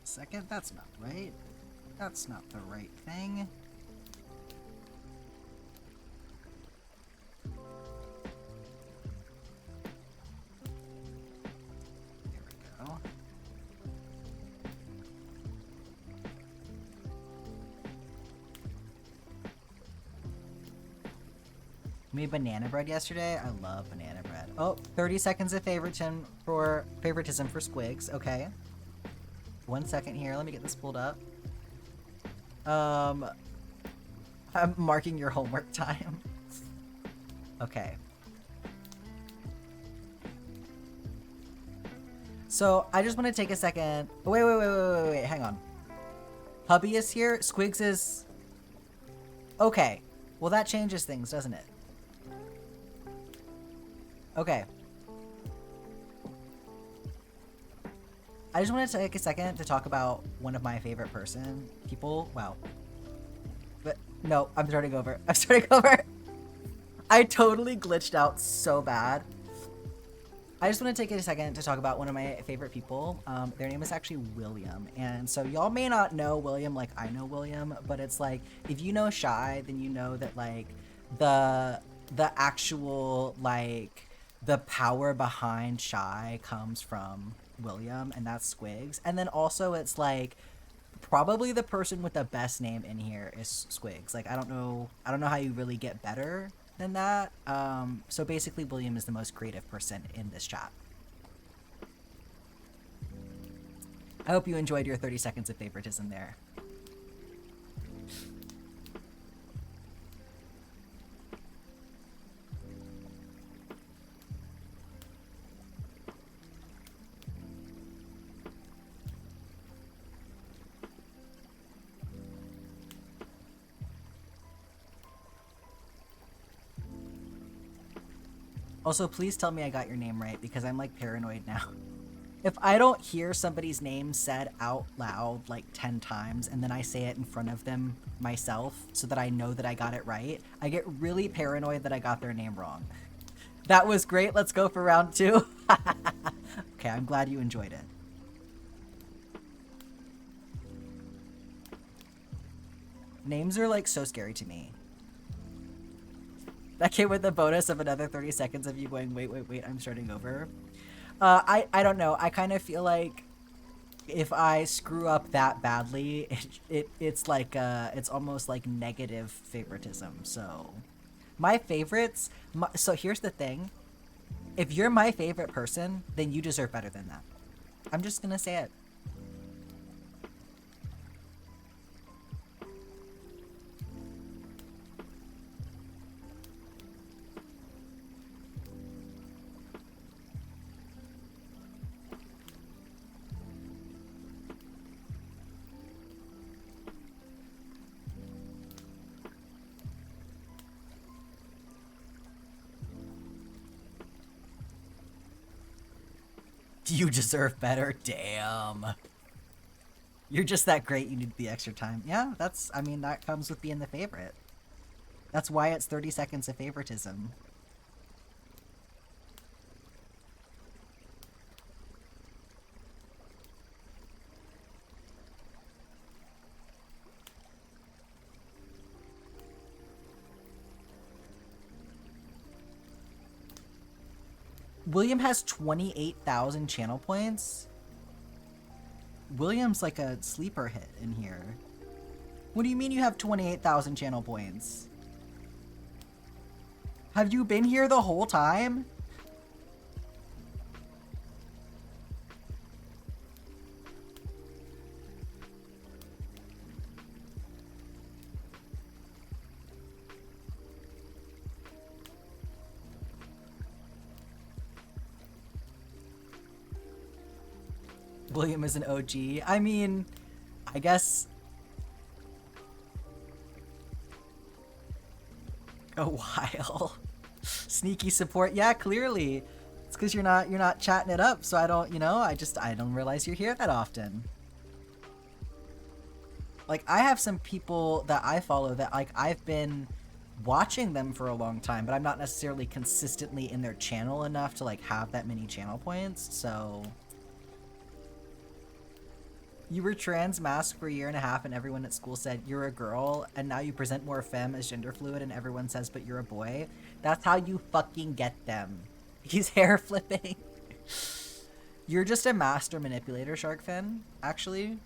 Second, that's not right. That's not the right thing. There we go. Made banana bread yesterday. I love banana bread. Oh, 30 seconds of favoritism for Squigs. Okay. 1 second here. Let me get this pulled up. I'm marking your homework time. Okay. So I just want to take a second. Wait. Hang on. Hubby is here. Squigs is. Okay. Well, that changes things, doesn't it? Okay. I just want to take a second to talk about one of my favorite people. Wow. But no, I'm starting over. I totally glitched out so bad. I just want to take a second to talk about one of my favorite people. Their name is actually William. And so y'all may not know William like I know William, but it's like, if you know Shy, then you know that like the actual like the power behind Shy comes from William, and that's Squigs. And then also it's like probably the person with the best name in here is Squigs. Like I don't know how you really get better than that. So basically William is the most creative person in this chat. I hope you enjoyed your 30 seconds of favoritism there. Also, please tell me I got your name right, because I'm like paranoid now. If I don't hear somebody's name said out loud like 10 times and then I say it in front of them myself so that I know that I got it right, I get really paranoid that I got their name wrong. That was great. Let's go for round 2. Okay, I'm glad you enjoyed it. Names are like so scary to me. That came with the bonus of another 30 seconds of you going, wait, I'm starting over. I don't know. I kind of feel like if I screw up that badly, it's like, it's almost like negative favoritism. So my favorites, so here's the thing. If you're my favorite person, then you deserve better than that. I'm just gonna say it. You deserve better. Damn. You're just that great. You need the extra time. Yeah, I mean, that comes with being the favorite. That's why it's 30 seconds of favoritism. William has 28,000 channel points. William's like a sleeper hit in here. What do you mean you have 28,000 channel points? Have you been here the whole time? William is an OG. I mean, I guess a while. Sneaky support. Yeah, clearly. It's because you're not chatting it up, so I don't, I don't realize you're here that often. Like, I have some people that I follow that, like, I've been watching them for a long time, but I'm not necessarily consistently in their channel enough to, like, have that many channel points, so... You were trans masked for a year and a half and everyone at school said you're a girl, and now you present more femme as gender fluid and everyone says but you're a boy. That's how you fucking get them. He's hair flipping. You're just a master manipulator, Sharkfin, actually.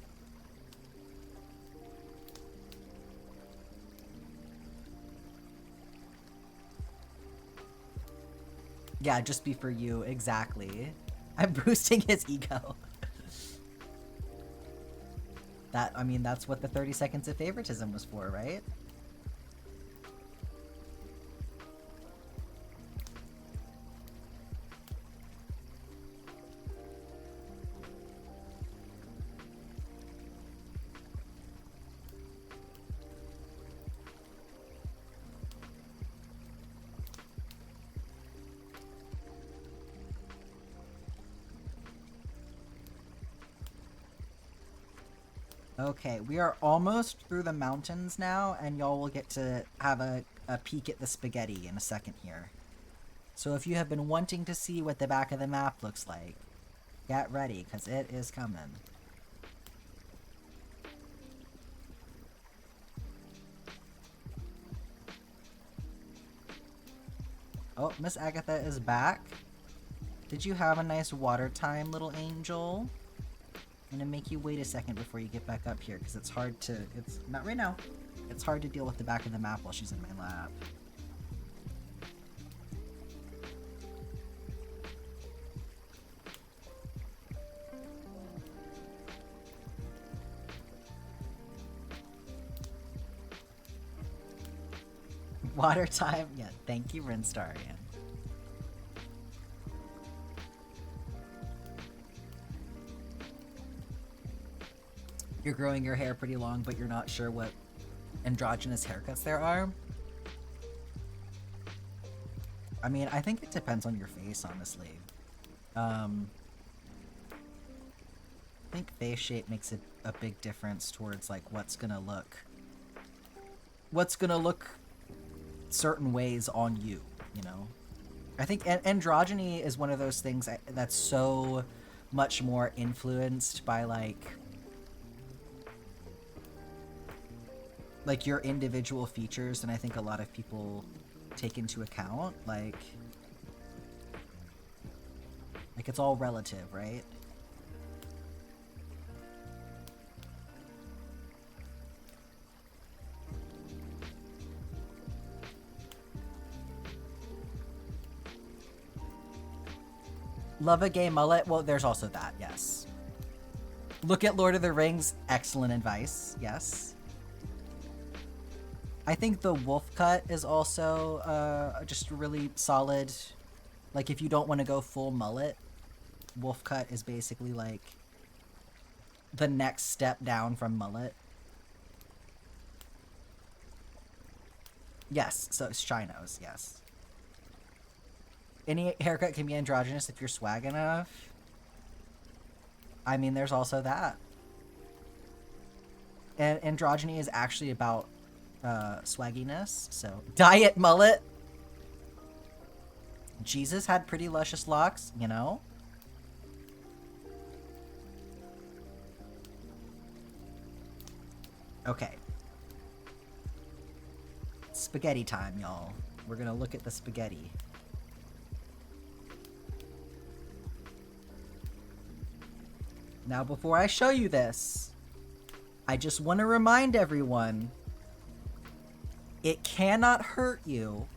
Yeah, just be for you, exactly. I'm boosting his ego. I mean, that's what the 30 seconds of favoritism was for, right? Okay, we are almost through the mountains now, and y'all will get to have a peek at the spaghetti in a second here. So if you have been wanting to see what the back of the map looks like, get ready, because it is coming. Oh, Miss Agatha is back. Did you have a nice water time, little angel? I'm gonna make you wait a second before you get back up here, because it's hard to... It's not right now. It's hard to deal with the back of the map while she's in my lap. Water time? Yeah, thank you, Rinstarian. You're growing your hair pretty long, but you're not sure what androgynous haircuts there are? I mean, I think it depends on your face, honestly. I think face shape makes a big difference towards, like, what's gonna look certain ways on you, you know? I think androgyny is one of those things that's so much more influenced by, like your individual features, and I think a lot of people take into account, like it's all relative, right? Love a gay mullet? Well, there's also that, yes. Look at Lord of the Rings, excellent advice, yes. I think the wolf cut is also just really solid. Like, if you don't want to go full mullet, wolf cut is basically like the next step down from mullet. Yes, so it's Chinos, yes. Any haircut can be androgynous if you're swag enough. I mean, there's also that. And androgyny is actually about swagginess, so diet mullet. Jesus had pretty luscious locks, you know. Okay, spaghetti time, y'all. We're gonna look at the spaghetti. Now, before I show you this, I just want to remind everyone, it cannot hurt you,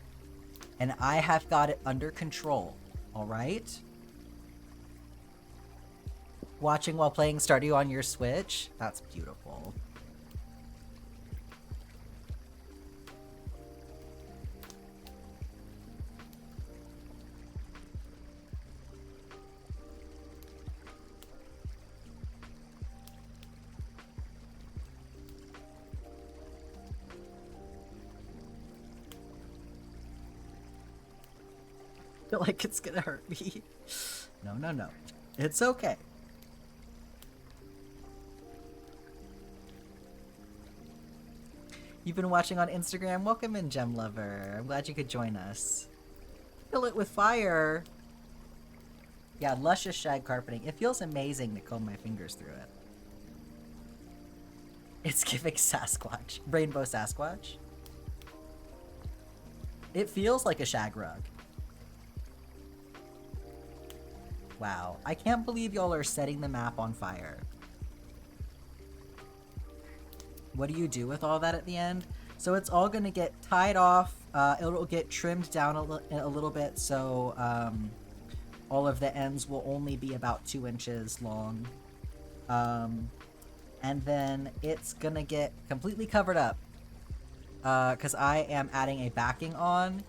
and I have got it under control, alright? Watching while playing Stardew on your Switch? That's beautiful. feel like it's gonna hurt me. No, no, no. It's okay. You've been watching on Instagram? Welcome in, Gem Lover. I'm glad you could join us. Fill it with fire. Yeah, luscious shag carpeting. It feels amazing to comb my fingers through it. It's giving Sasquatch. Rainbow Sasquatch. It feels like a shag rug. Wow. I can't believe y'all are setting the map on fire. What do you do with all that at the end? So it's all going to get tied off. It'll get trimmed down a little bit, so all of the ends will only be about 2 inches long. And then it's going to get completely covered up because I am adding a backing on,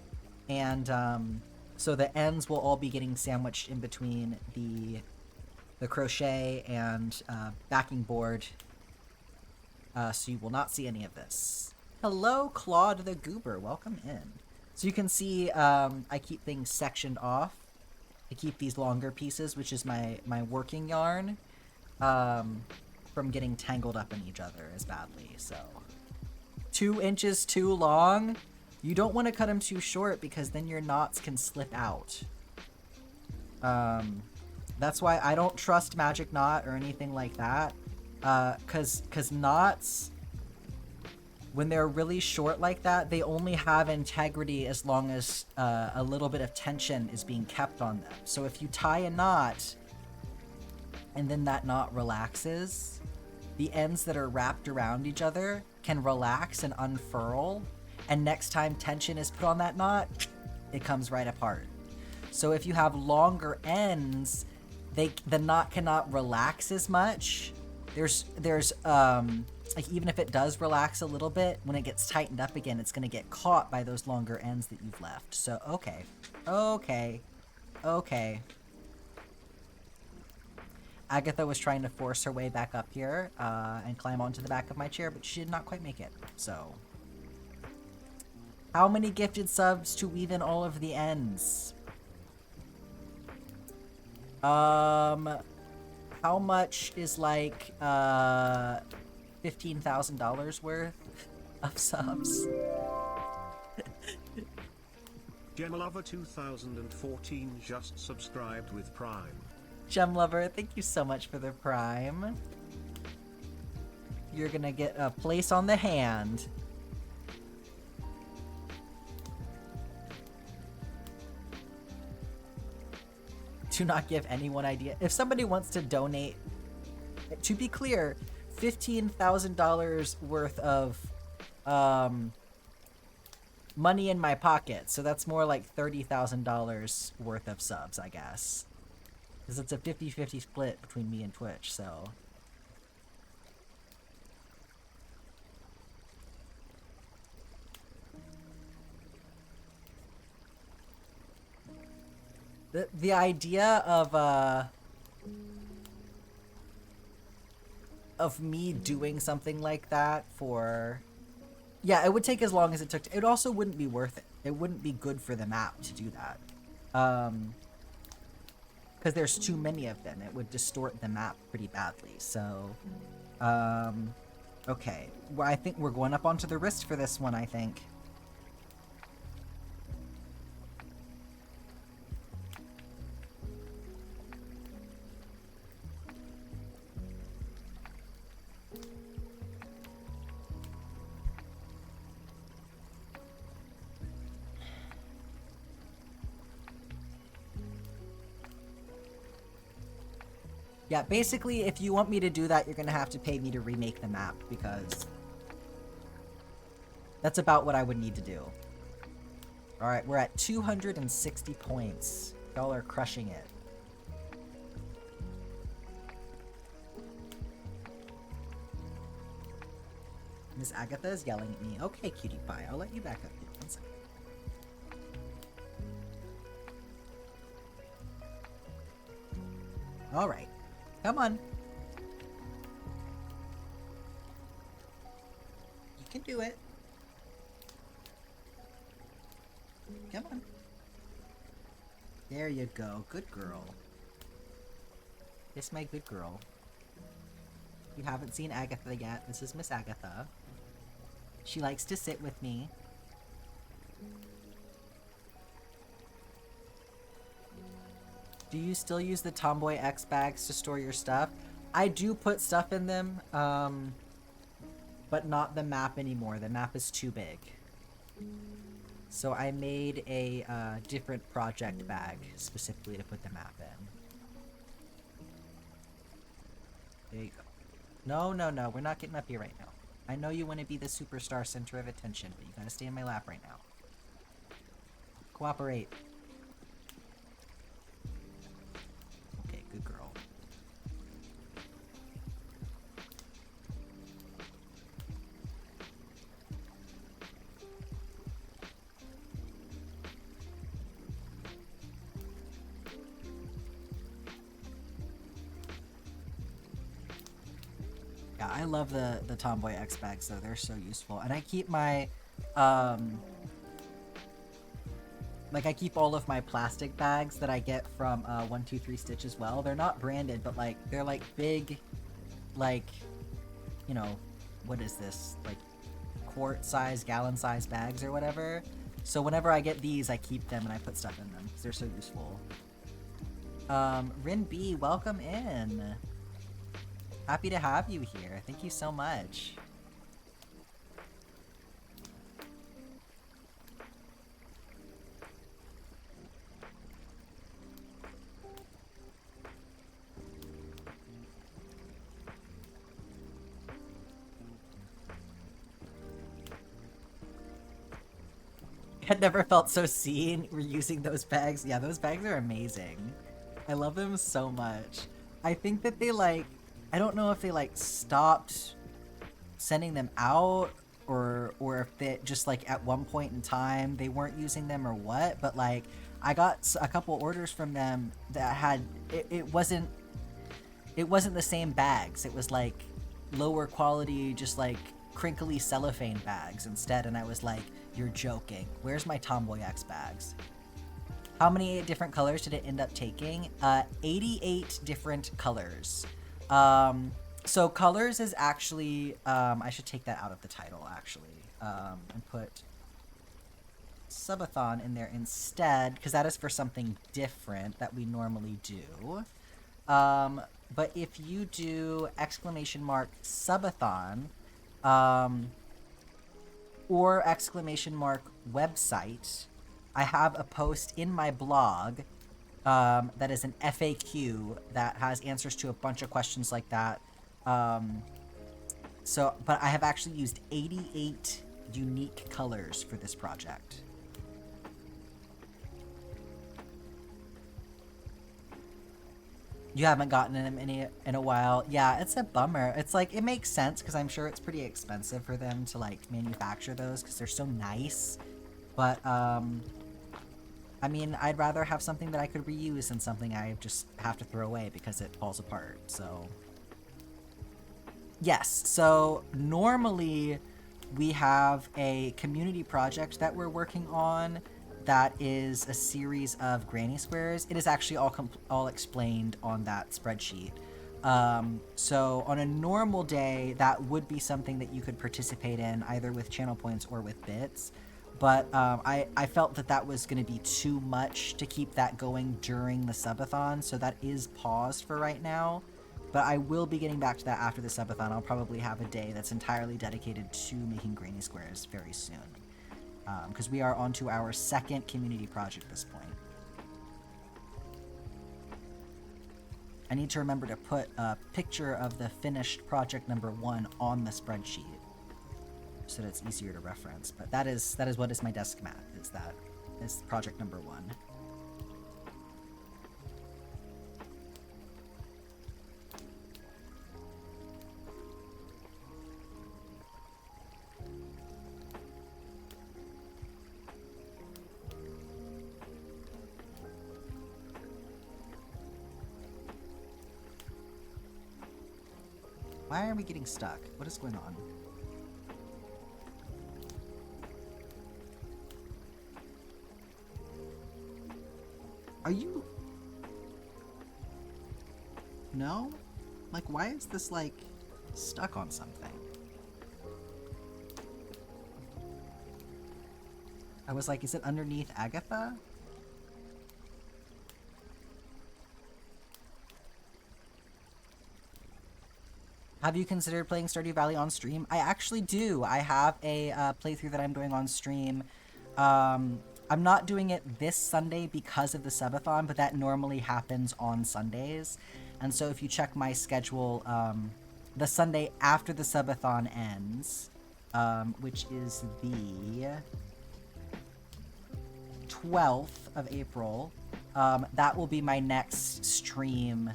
and so the ends will all be getting sandwiched in between the crochet and backing board. So you will not see any of this. Hello, Claude the Goober. Welcome in. So you can see I keep things sectioned off. I keep these longer pieces, which is my working yarn, from getting tangled up in each other as badly. So 2 inches too long. You don't want to cut them too short because then your knots can slip out. That's why I don't trust magic knot or anything like that. Cause knots, when they're really short like that, they only have integrity as long as a little bit of tension is being kept on them. So if you tie a knot and then that knot relaxes, the ends that are wrapped around each other can relax and unfurl, and next time tension is put on that knot, it comes right apart. So if you have longer ends, the knot cannot relax as much. There's like, even if it does relax a little bit, when it gets tightened up again, it's gonna get caught by those longer ends that you've left. So, okay. Agatha was trying to force her way back up here, and climb onto the back of my chair, but she did not quite make it, so. How many gifted subs to weave in all of the ends? How much is like $15,000 worth of subs? Gemlover 2014 just subscribed with Prime. Gem Lover, thank you so much for the Prime. You're gonna get a place on the hand. Do not give anyone idea. If somebody wants to donate, to be clear, $15,000 worth of money in my pocket. So that's more like $30,000 worth of subs, I guess. Because it's a 50-50 split between me and Twitch, so. The idea of me doing something like that for, yeah, it would take as long as it took to, it also wouldn't be worth it. It wouldn't be good for the map to do that. Because there's too many of them. It would distort the map pretty badly. So, okay. Well, I think we're going up onto the wrist for this one, I think. Yeah, basically, if you want me to do that, you're gonna have to pay me to remake the map, because that's about what I would need to do. Alright, we're at 260 points. Y'all are crushing it. Miss Agatha is yelling at me. Okay, cutie pie, I'll let you back up here. 1 second. Alright. Come on. You can do it. Come on. There you go. Good girl. It's my good girl. You haven't seen Agatha yet. This is Miss Agatha. She likes to sit with me. Do you still use the Tomboy X bags to store your stuff? I do put stuff in them, but not the map anymore. The map is too big. So I made a different project bag specifically to put the map in. There you go. No, no, no. We're not getting up here right now. I know you want to be the superstar center of attention, but you gotta stay in my lap right now. Cooperate. Okay, good girl. Yeah, I love the Tomboy X bags though. They're so useful. And I keep my like I keep all of my plastic bags that I get from 123 Stitch as well. They're not branded, but like they're like big, like, you know, what is this? Like quart size, gallon size bags or whatever. So whenever I get these, I keep them and I put stuff in them because they're so useful. Rin B, welcome in. Happy to have you here. Thank you so much. Had never felt so seen. We're using those bags. Yeah, those bags are amazing. I love them so much. I think that they like, I don't know if they like stopped sending them out or if they just like at one point in time they weren't using them or what, but like I got a couple orders from them that had it wasn't the same bags. It was like lower quality, just like crinkly cellophane bags instead, and I was like, you're joking. Where's my Tomboy X bags? How many different colors did it end up taking? 88 different colors. So colors is actually, I should take that out of the title actually, and put Subathon in there instead, because that is for something different that we normally do. But if you do !Subathon, or !website, I have a post in my blog that is an FAQ that has answers to a bunch of questions like that. But I have actually used 88 unique colors for this project. You haven't gotten them in a while. Yeah, it's a bummer. It's like, it makes sense because I'm sure it's pretty expensive for them to like manufacture those because they're so nice. But I mean, I'd rather have something that I could reuse than something I just have to throw away because it falls apart. So yes, so normally we have a community project that we're working on that is a series of granny squares. It is actually all explained on that spreadsheet. So on a normal day, that would be something that you could participate in either with channel points or with bits. But I felt that that was going to be too much to keep that going during the subathon, so that is paused for right now. But I will be getting back to that after the subathon. I'll probably have a day that's entirely dedicated to making granny squares very soon. Because we are on to our second community project at this point. I need to remember to put a picture of the finished project number 1 on the spreadsheet so that it's easier to reference. But that is what is my desk mat. Is project number 1. Why are we getting stuck? What is going on? Are you No? Like, why is this, like, stuck on something? I was like, is it underneath Agatha? Have you considered playing Stardew Valley on stream? I actually do. I have a playthrough that I'm doing on stream. I'm not doing it this Sunday because of the Subathon, but that normally happens on Sundays. And so if you check my schedule, the Sunday after the Subathon ends, which is the 12th of April, that will be my next stream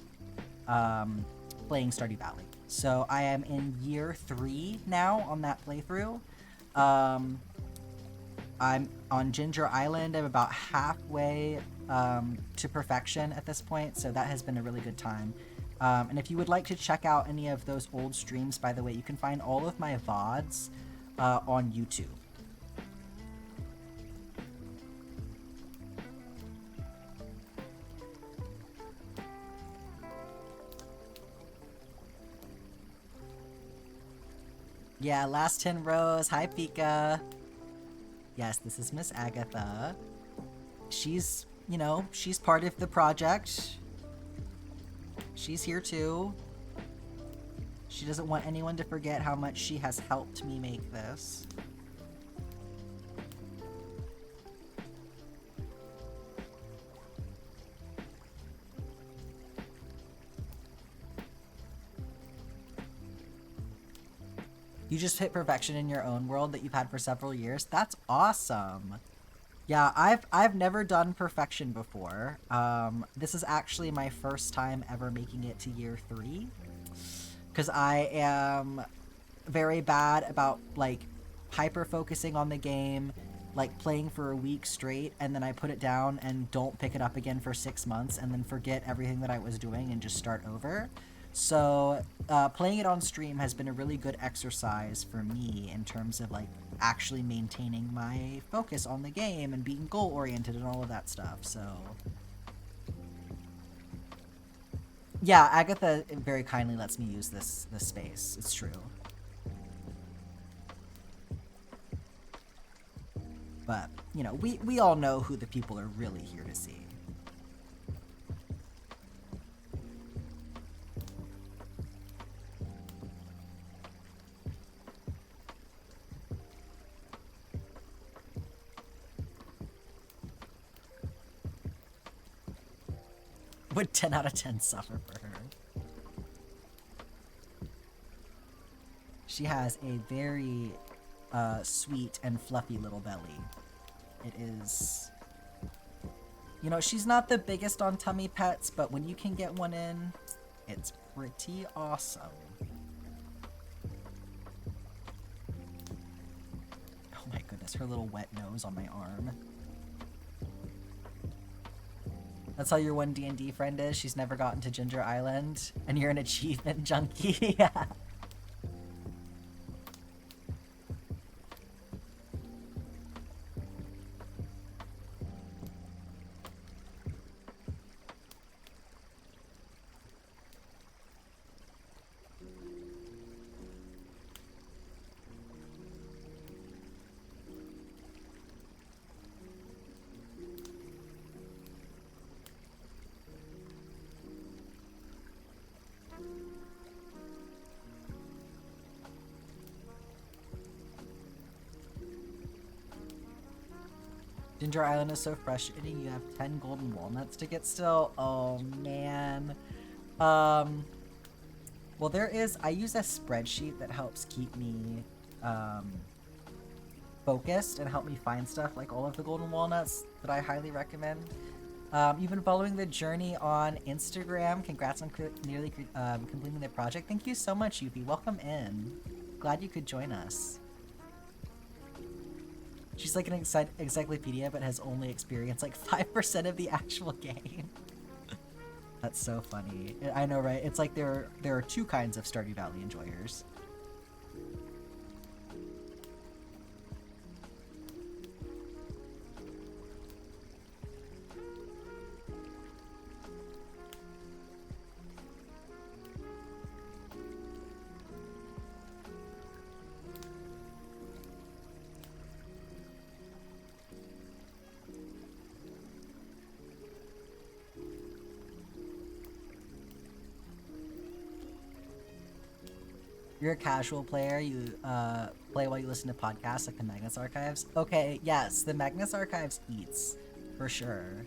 playing Stardew Valley. So I am in year 3 now on that playthrough. I'm on Ginger Island. I'm about halfway to perfection at this point, so that has been a really good time. And if you would like to check out any of those old streams, by the way, you can find all of my VODs on YouTube. Yeah, last 10 rows. Hi, Pika. Yes, this is Miss Agatha. She's, you know, she's part of the project. She's here too. She doesn't want anyone to forget how much she has helped me make this. You just hit perfection in your own world that you've had for several years. That's awesome. Yeah, I've never done perfection before. This is actually my first time ever making it to year 3. Because I am very bad about, like, hyper-focusing on the game, like, playing for a week straight, and then I put it down and don't pick it up again for 6 months, and then forget everything that I was doing and just start over. So playing it on stream has been a really good exercise for me in terms of like actually maintaining my focus on the game and being goal oriented and all of that stuff. So yeah, Agatha very kindly lets me use this space. It's true. But, you know, we all know who the people are really here to see. Would 10 out of 10 suffer for her? She has a very sweet and fluffy little belly. It is... You know, she's not the biggest on tummy pets, but when you can get one in, it's pretty awesome. Oh my goodness, her little wet nose on my arm. That's how your one D&D friend is? She's never gotten to Ginger Island? And you're an achievement junkie? Yeah. Ginger Island is so frustrating. You have 10 golden walnuts to get still. Oh, man. Well, there is... I use a spreadsheet that helps keep me focused and help me find stuff like all of the golden walnuts that I highly recommend. You've been following the journey on Instagram. Congrats on nearly completing the project. Thank you so much, Yuppie. Welcome in. Glad you could join us. She's like an encyclopedia, but has only experienced like 5% of the actual game. That's so funny. I know, right? It's like there are two kinds of Stardew Valley enjoyers. You're a casual player. You play while you listen to podcasts like the Magnus Archives. Okay, yes, the Magnus Archives eats for sure.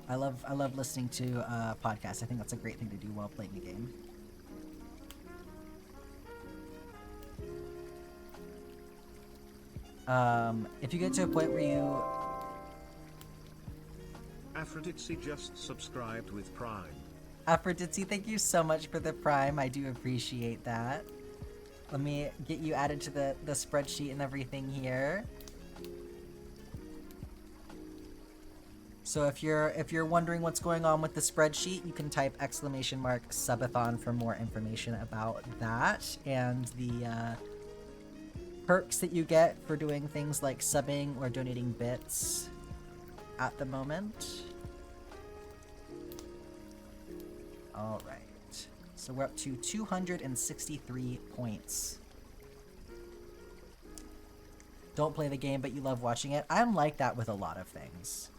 I love listening to podcasts. I think that's a great thing to do while playing the game. If you get to a point where you... Aphrodite just subscribed with Prime. Aphrodite, thank you so much for the Prime. I do appreciate that. Let me get you added to the spreadsheet and everything here. So if you're wondering what's going on with the spreadsheet, you can type !Subathon for more information about that and the perks that you get for doing things like subbing or donating bits at the moment. All right, so we're up to 263 points. Don't play the game, but you love watching it. I'm like that with a lot of things.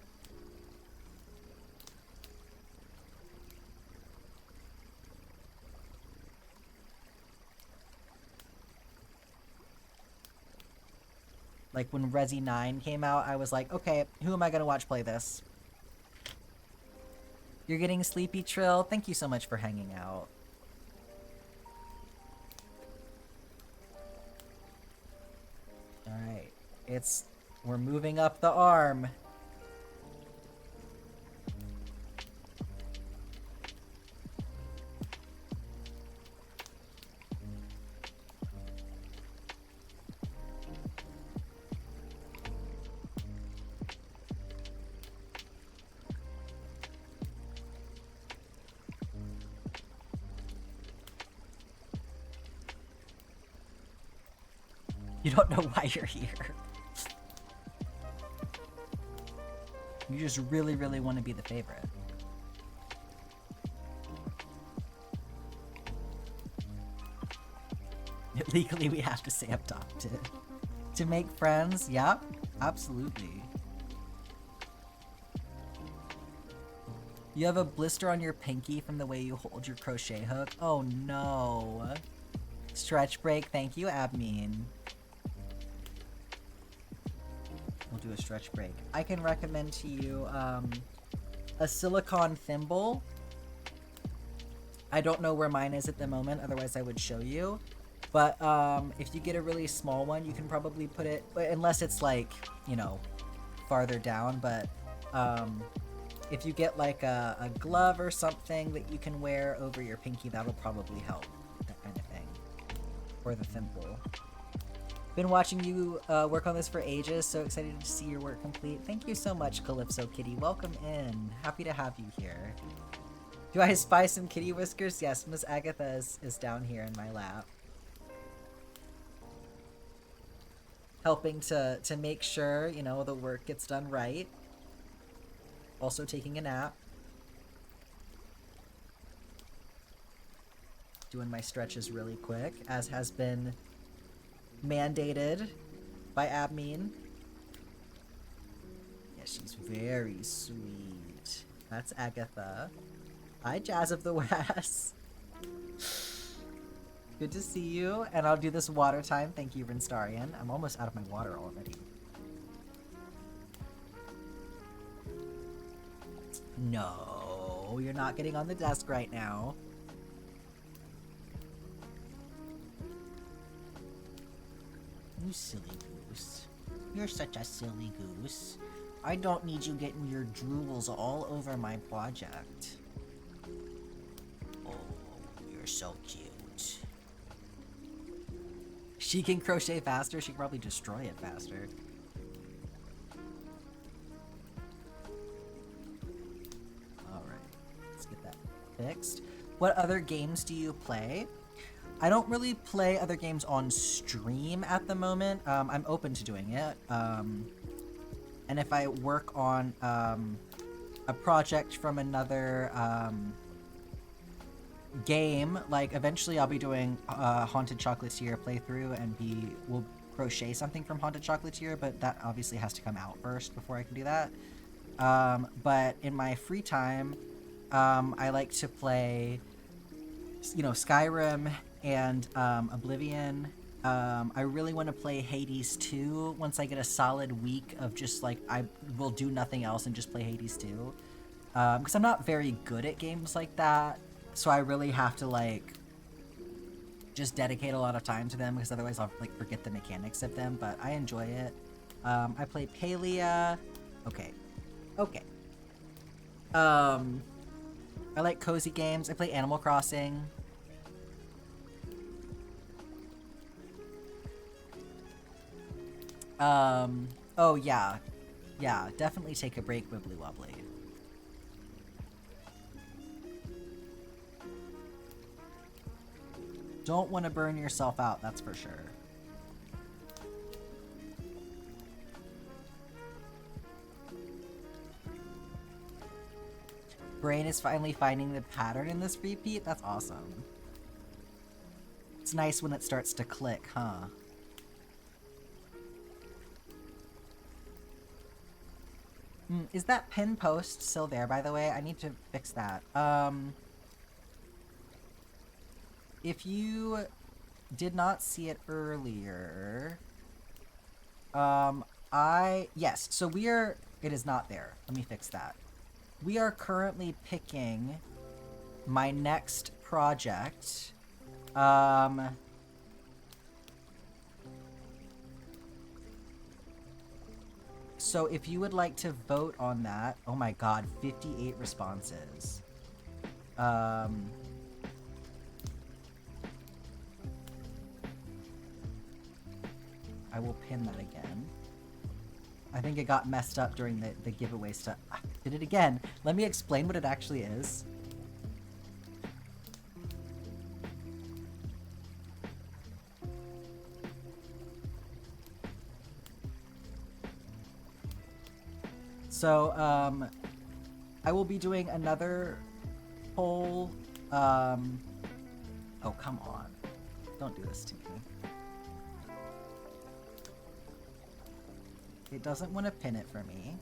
Like when Resi 9 came out, I was like, okay, who am I gonna watch play this? You're getting sleepy, Trill. Thank you so much for hanging out. Alright. We're moving up the arm. You don't know why you're here. You just really, really want to be the favorite. Legally, we have to say adopted. To make friends? Yep, absolutely. You have a blister on your pinky from the way you hold your crochet hook? Oh no. Stretch break, thank you, Abmean. We'll do a stretch break. I can recommend to you a silicone thimble. I don't know where mine is at the moment, otherwise I would show you. But if you get a really small one, you can probably put it, unless it's like, you know, farther down, but if you get like a glove or something that you can wear over your pinky, that'll probably help, that kind of thing. Or the thimble. Been watching you work on this for ages, so excited to see your work complete. Thank you so much, Calypso Kitty. Welcome in. Happy to have you here. Do I spy some kitty whiskers? Yes, Miss Agatha is down here in my lap. Helping to make sure, you know, the work gets done right. Also taking a nap. Doing my stretches really quick, as has been mandated by Abmean. Yeah, she's very sweet. That's Agatha. Hi, Jazz of the West. Good to see you, and I'll do this water time. Thank you, Rinstarian. I'm almost out of my water already. No, you're not getting on the desk right now. You silly goose. You're such a silly goose. I don't need you getting your drools all over my project. Oh, you're so cute. She can crochet faster, she can probably destroy it faster. Alright, let's get that fixed. What other games do you play? I don't really play other games on stream at the moment. I'm open to doing it. And if I work on a project from another game, like eventually I'll be doing Haunted Chocolatier playthrough, and we'll crochet something from Haunted Chocolatier, but that obviously has to come out first before I can do that. But in my free time, I like to play you know, Skyrim and Oblivion. I really want to play Hades 2 once I get a solid week of just like, I will do nothing else and just play Hades 2. Because I'm not very good at games like that, so I really have to like just dedicate a lot of time to them, because otherwise I'll like forget the mechanics of them. But I enjoy it. I played Palia. Okay. I like cozy games. I play Animal Crossing. Oh yeah. Yeah, definitely take a break, Wibbly Wobbly. Don't want to burn yourself out, that's for sure. Brain is finally finding the pattern in this repeat? That's awesome. It's nice when it starts to click, huh? Is that pin post still there, by the way? I need to fix that. If you did not see it earlier... Yes, so it is not there. Let me fix that. We are currently picking my next project. So if you would like to vote on that, oh my god, 58 responses. I will pin that again. I think it got messed up during the giveaway stuff. Did it again. Let me explain what it actually is. So, I will be doing another poll. Oh, come on. Don't do this to me. It doesn't want to pin it for me.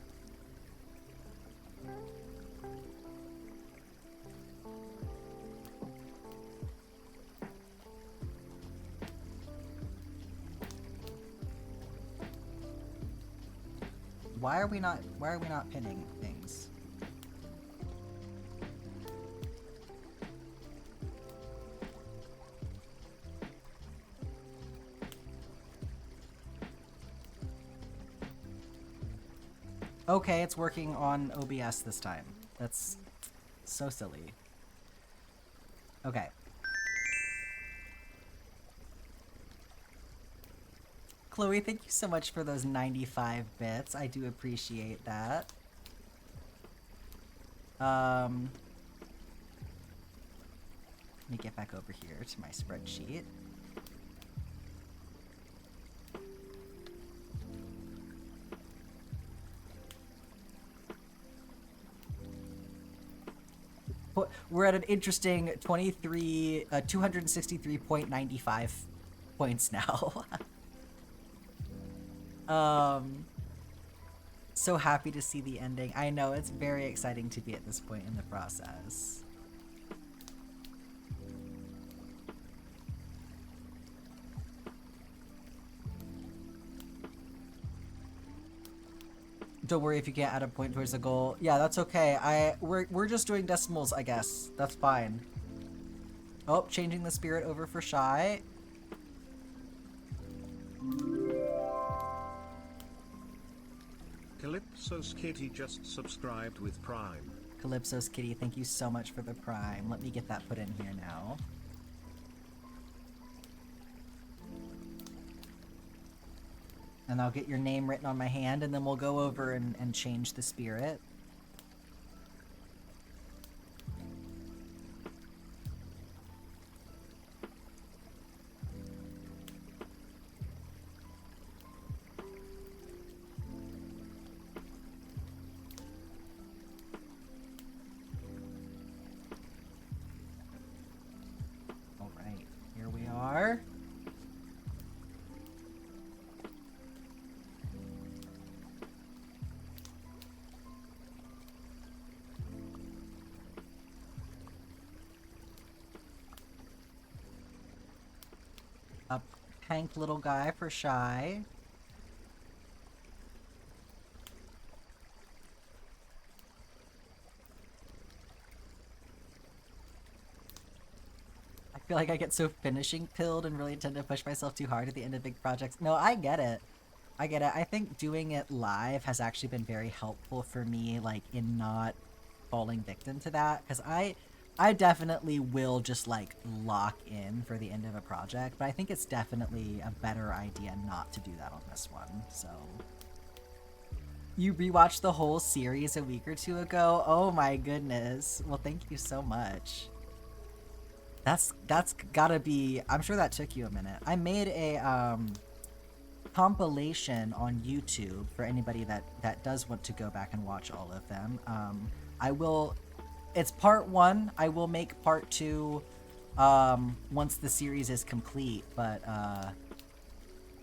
Why are we not pinning things? Okay, it's working on OBS this time. That's so silly. Okay. Chloe, thank you so much for those 95 bits. I do appreciate that. Let me get back over here to my spreadsheet. We're at an interesting 263.95 points now. So happy to see the ending. I know, it's very exciting to be at this point in the process. Don't worry if you can't add a point towards the goal. Yeah, that's okay. We're just doing decimals, I guess. That's fine. Oh, changing the spirit over for Shy. Calypso's Kitty just subscribed with Prime. Calypso's Kitty, thank you so much for the Prime. Let me get that put in here now. And I'll get your name written on my hand, and then we'll go over and change the spirit. All right, here we are. Hank little guy for shy. I feel like I get so finishing pilled and really tend to push myself too hard at the end of big projects. No, I get it. I get it. I think doing it live has actually been very helpful for me, like, in not falling victim to that, because I definitely will just, like, lock in for the end of a project, but I think it's definitely a better idea not to do that on this one, so. You rewatched the whole series a week or two ago? Oh my goodness. Well, thank you so much. That's gotta be... I'm sure that took you a minute. I made a, compilation on YouTube for anybody that does want to go back and watch all of them. I will... It's part 1. I will make part 2 once the series is complete, but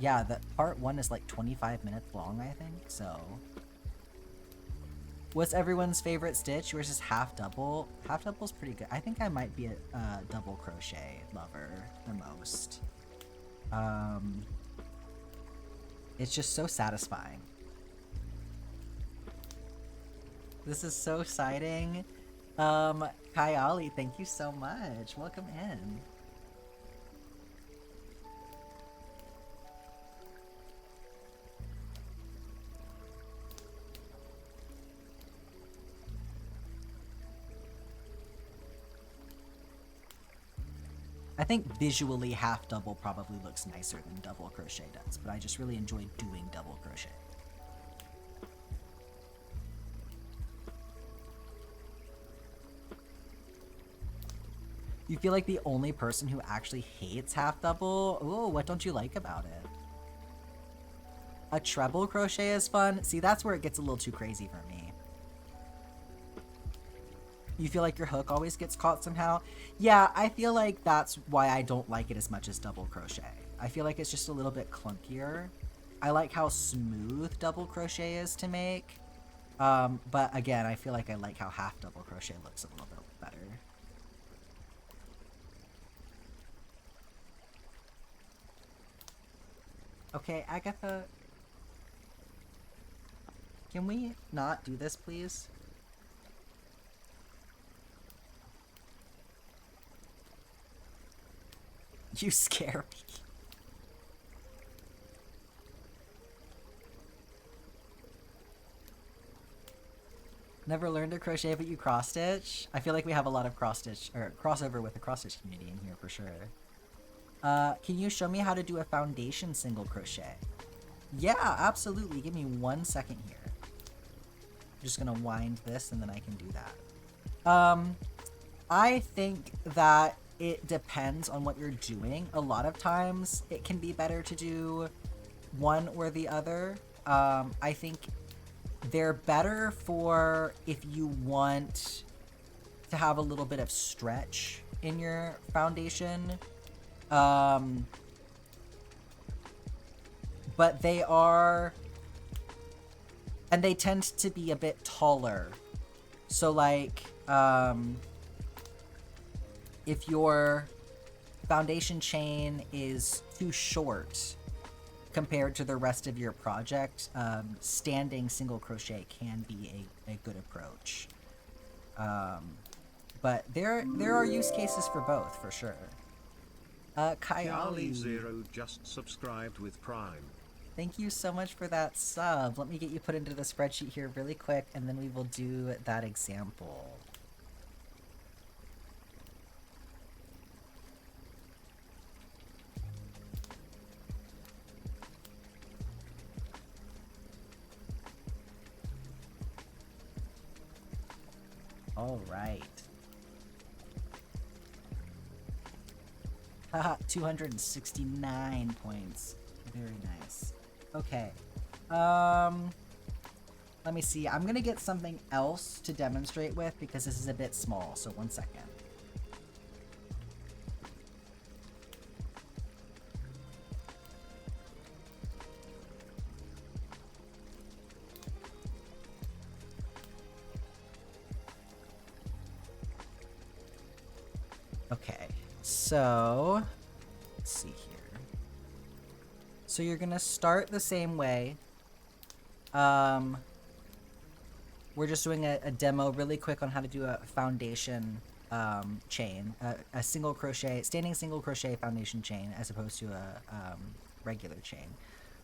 yeah, the part 1 is like 25 minutes long, I think, so... What's everyone's favorite stitch? Yours is half double. Half double's pretty good. I think I might be a double crochet lover the most. It's just so satisfying. This is so exciting. Kayali, thank you so much. Welcome in. I think visually half double probably looks nicer than double crochet does, but I just really enjoy doing double crochet. You feel like the only person who actually hates half double? Ooh, what don't you like about it? A treble crochet is fun? See, that's where it gets a little too crazy for me. You feel like your hook always gets caught somehow? Yeah, I feel like that's why I don't like it as much as double crochet. I feel like it's just a little bit clunkier. I like how smooth double crochet is to make. But again, I feel like I like how half double crochet looks a little bit better. Okay, Agatha. Can we not do this, please? You scare me. Never learned to crochet, but you cross stitch? I feel like we have a lot of cross stitch or crossover with the cross stitch community in here for sure. Can you show me how to do a foundation single crochet? Yeah, absolutely. Give me 1 second here. I'm just gonna wind this and then I can do that. I think that it depends on what you're doing. A lot of times it can be better to do one or the other. I think they're better for if you want to have a little bit of stretch in your foundation. But they are, and they tend to be a bit taller. So like, if your foundation chain is too short compared to the rest of your project, standing single crochet can be a good approach. But there are use cases for both, for sure. Kyali Zero just subscribed with Prime. Thank you so much for that sub. Let me get you put into the spreadsheet here really quick, and then we will do that example. All right. Haha, 269 points. Very nice. Okay. Let me see. I'm gonna get something else to demonstrate with because this is a bit small, so 1 second. Okay, so let's see here. So you're gonna start the same way. We're just doing a demo really quick on how to do a foundation chain, a single crochet, standing single crochet foundation chain as opposed to a regular chain.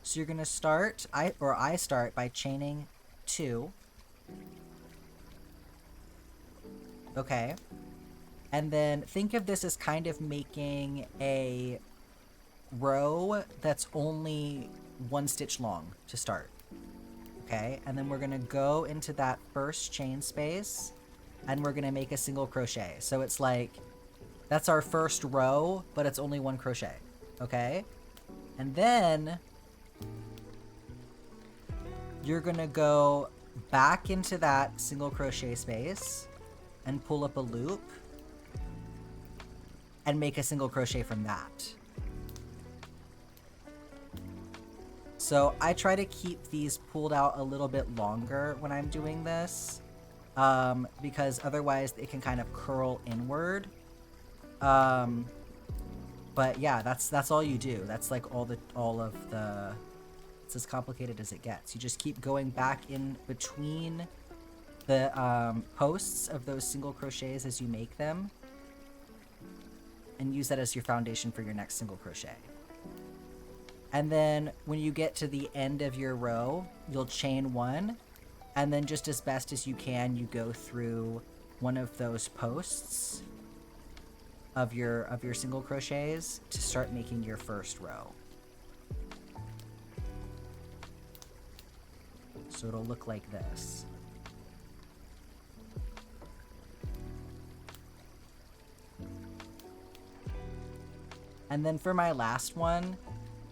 So you're gonna start, I start by chaining 2. Okay. And then think of this as kind of making a row that's only 1 stitch long to start. Okay, and then we're gonna go into that first chain space and we're gonna make a single crochet. So it's like, that's our first row, but it's only 1 crochet. Okay, and then you're gonna go back into that single crochet space and pull up a loop and make a single crochet from that. So I try to keep these pulled out a little bit longer when I'm doing this, because otherwise it can kind of curl inward. But yeah, that's all you do. That's like all of the. It's as complicated as it gets. You just keep going back in between the posts of those single crochets as you make them, and use that as your foundation for your next single crochet. And then when you get to the end of your row, you'll chain 1, and then just as best as you can, you go through one of those posts of your single crochets to start making your first row. So it'll look like this. And then for my last one,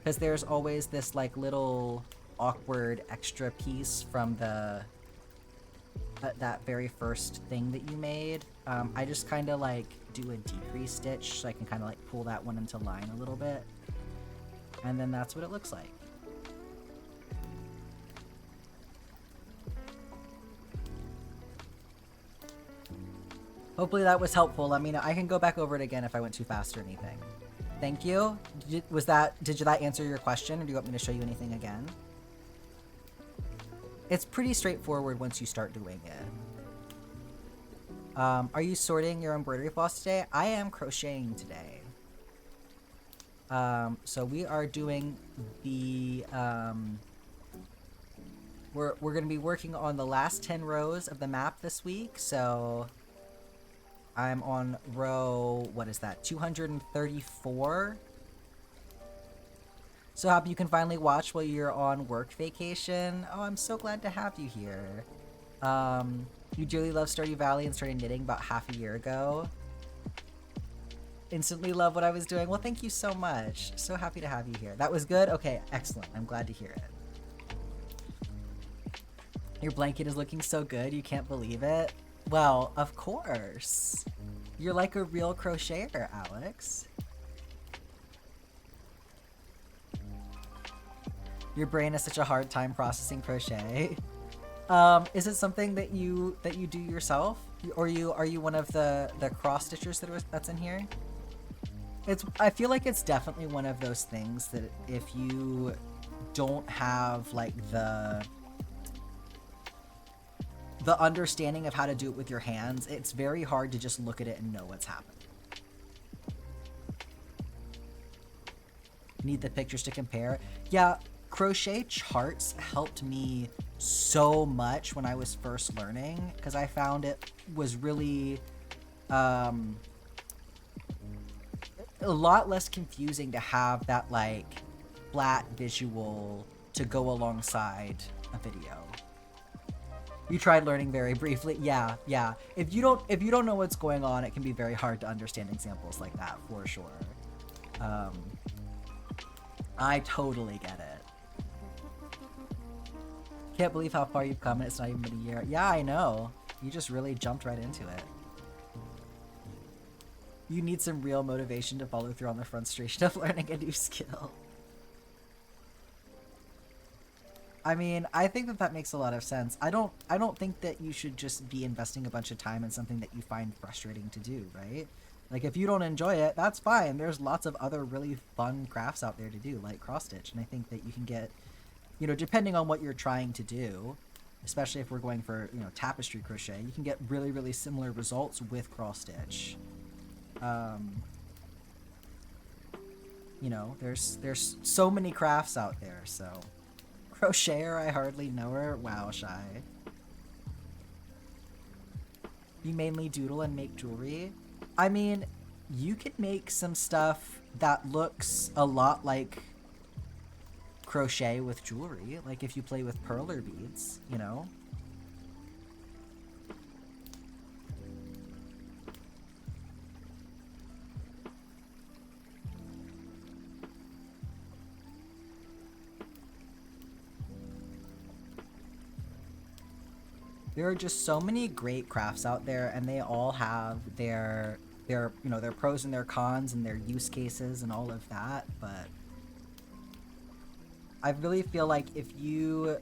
because there's always this like little awkward extra piece from the that very first thing that you made, I just kind of like do a decrease stitch so I can kind of like pull that one into line a little bit, and then that's what it looks like. Hopefully that was helpful. Let me know. I can go back over it again if I went too fast or anything. Thank you. Did that answer your question, or do you want me to show you anything again? It's pretty straightforward once you start doing it. Are you sorting your embroidery floss today? I am crocheting today. So we are doing the we're gonna be working on the last 10 rows of the map this week. So I'm on row, what is that, 234? So happy you can finally watch while you're on work vacation. Oh, I'm so glad to have you here. You dearly love Stardew Valley and started knitting about half a year ago. Instantly love what I was doing. Well, thank you so much. So happy to have you here. That was good? Okay, excellent. I'm glad to hear it. Your blanket is looking so good, you can't believe it. Well, of course. You're like a real crocheter, Alex. Your brain has such a hard time processing crochet. Is it something that you do yourself? Or are you one of the cross stitchers that's in here? I feel like it's definitely one of those things that if you don't have like the understanding of how to do it with your hands, it's very hard to just look at it and know what's happening. Need the pictures to compare. Yeah, crochet charts helped me so much when I was first learning, because I found it was really a lot less confusing to have that like flat visual to go alongside a video. You tried learning very briefly. Yeah. If you don't know what's going on, it can be very hard to understand examples like that, for sure. I totally get it. Can't believe how far you've come and it's not even been a year. Yeah, I know. You just really jumped right into it. You need some real motivation to follow through on the frustration of learning a new skill. I mean, I think that makes a lot of sense. I don't think that you should just be investing a bunch of time in something that you find frustrating to do, right? Like, if you don't enjoy it, that's fine. There's lots of other really fun crafts out there to do, like cross stitch. And I think that you can get, you know, depending on what you're trying to do, especially if we're going for, you know, tapestry crochet, you can get really, really similar results with cross stitch. You know, there's so many crafts out there, so. Crocheter, I hardly know her. Wow, Shy. You mainly doodle and make jewelry? I mean, you could make some stuff that looks a lot like crochet with jewelry, like if you play with perler beads, you know? There are just so many great crafts out there, and they all have their you know, their pros and their cons and their use cases and all of that, but I really feel like if you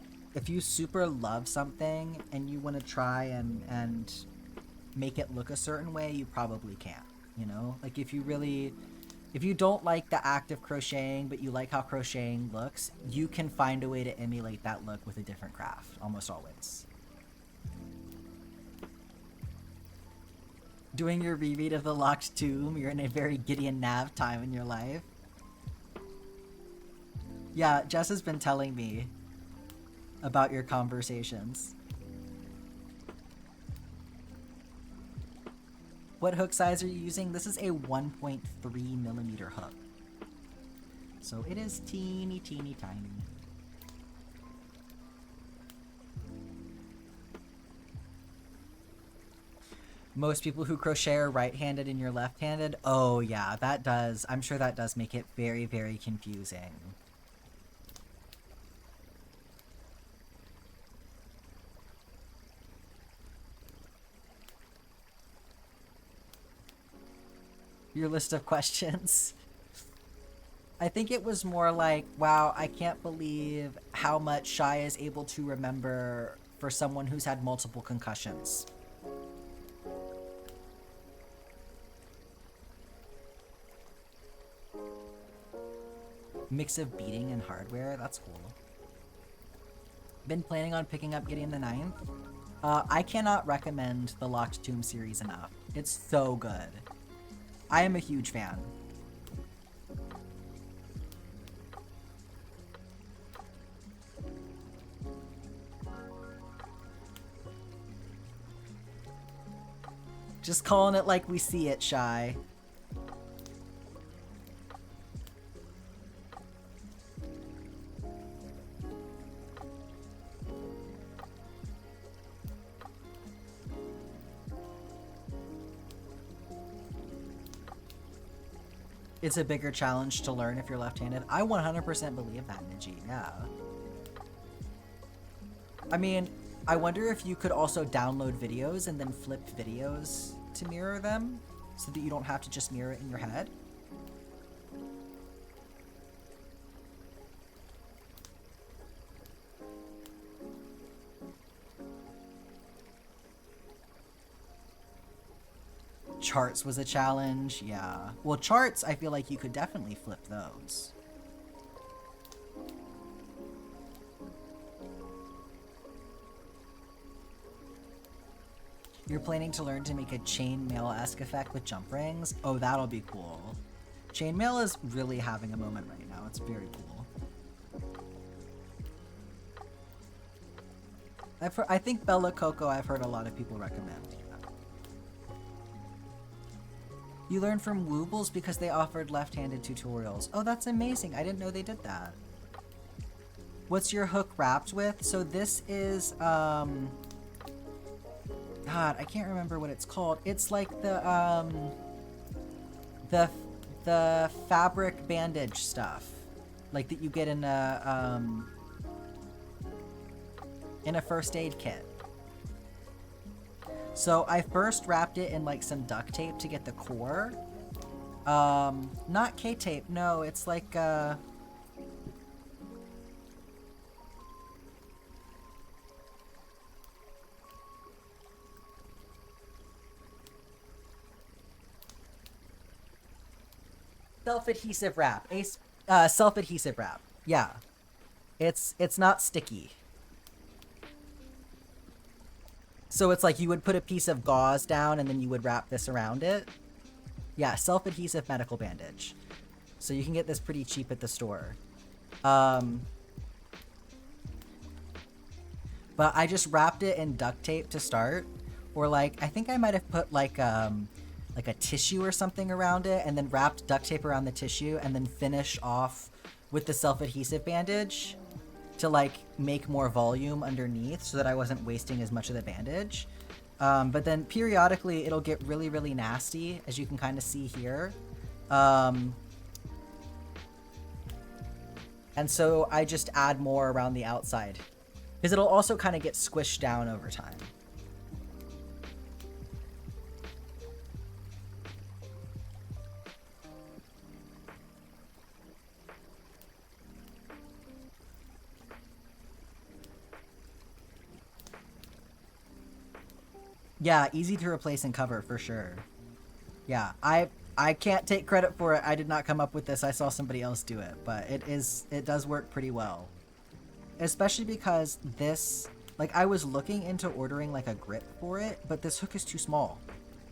super love something and you want to try and make it look a certain way, you probably can, you know? Like if you don't like the act of crocheting, but you like how crocheting looks, you can find a way to emulate that look with a different craft, almost always. Doing your reread of The Locked Tomb, you're in a very Gideon Nav time in your life. Yeah, Jess has been telling me about your conversations. What hook size are you using? This is a 1.3 millimeter hook. So it is teeny, teeny, tiny. Most people who crochet are right-handed and you're left-handed. Oh yeah, that does. I'm sure that does make it very, very confusing. Your list of questions. I think it was more like, wow, I can't believe how much Shy is able to remember for someone who's had multiple concussions. Mix of beading and hardware, that's cool. Been planning on picking up Gideon the Ninth. I cannot recommend the Locked Tomb series enough. It's so good. I am a huge fan. Just calling it like we see it, Shy. It's a bigger challenge to learn if you're left-handed. I 100% believe that, Niji, yeah. I mean, I wonder if you could also download videos and then flip videos to mirror them so that you don't have to just mirror it in your head. Charts was a challenge, yeah. Well, charts, I feel like you could definitely flip those. You're planning to learn to make a chainmail-esque effect with jump rings? Oh, that'll be cool. Chainmail is really having a moment right now. It's very cool. I think Bella Coco I've heard a lot of people recommend. You learn from Woobles because they offered left-handed tutorials. Oh, that's amazing. I didn't know they did that. What's your hook wrapped with? So this is, God, I can't remember what it's called. It's like the fabric bandage stuff. Like that you get in a first aid kit. So I first wrapped it in like some duct tape to get the core. Not K-tape, no, it's like Self-adhesive wrap. Self-adhesive wrap. Yeah. It's not sticky. So it's like you would put a piece of gauze down and then you would wrap this around it. Yeah, self-adhesive medical bandage. So you can get this pretty cheap at the store. But I just wrapped it in duct tape to start. Or like, I think I might have put like a tissue or something around it and then wrapped duct tape around the tissue and then finished off with the self-adhesive bandage to like make more volume underneath so that I wasn't wasting as much of the bandage. But then periodically it'll get really, really nasty, as you can kind of see here. And so I just add more around the outside because it'll also kind of get squished down over time. Yeah, easy to replace and cover for sure. Yeah, I can't take credit for it. I did not come up with this. I saw somebody else do it, but it does work pretty well. Especially because this, like I was looking into ordering like a grip for it, but this hook is too small.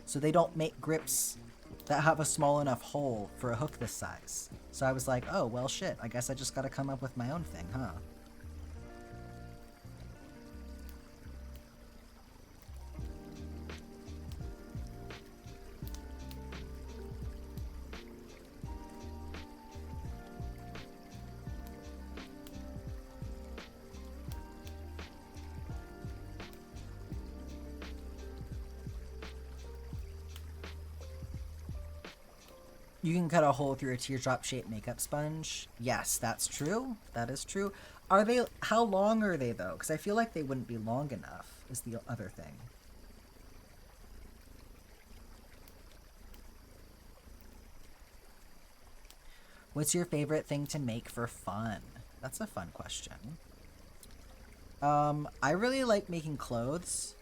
So they don't make grips that have a small enough hole for a hook this size. So I was like, oh, well shit, I guess I just gotta come up with my own thing, huh? You can cut a hole through a teardrop-shaped makeup sponge. Yes, that's true. That is true. Are they... How long are they, though? Because I feel like they wouldn't be long enough, is the other thing. What's your favorite thing to make for fun? That's a fun question. I really like making clothes.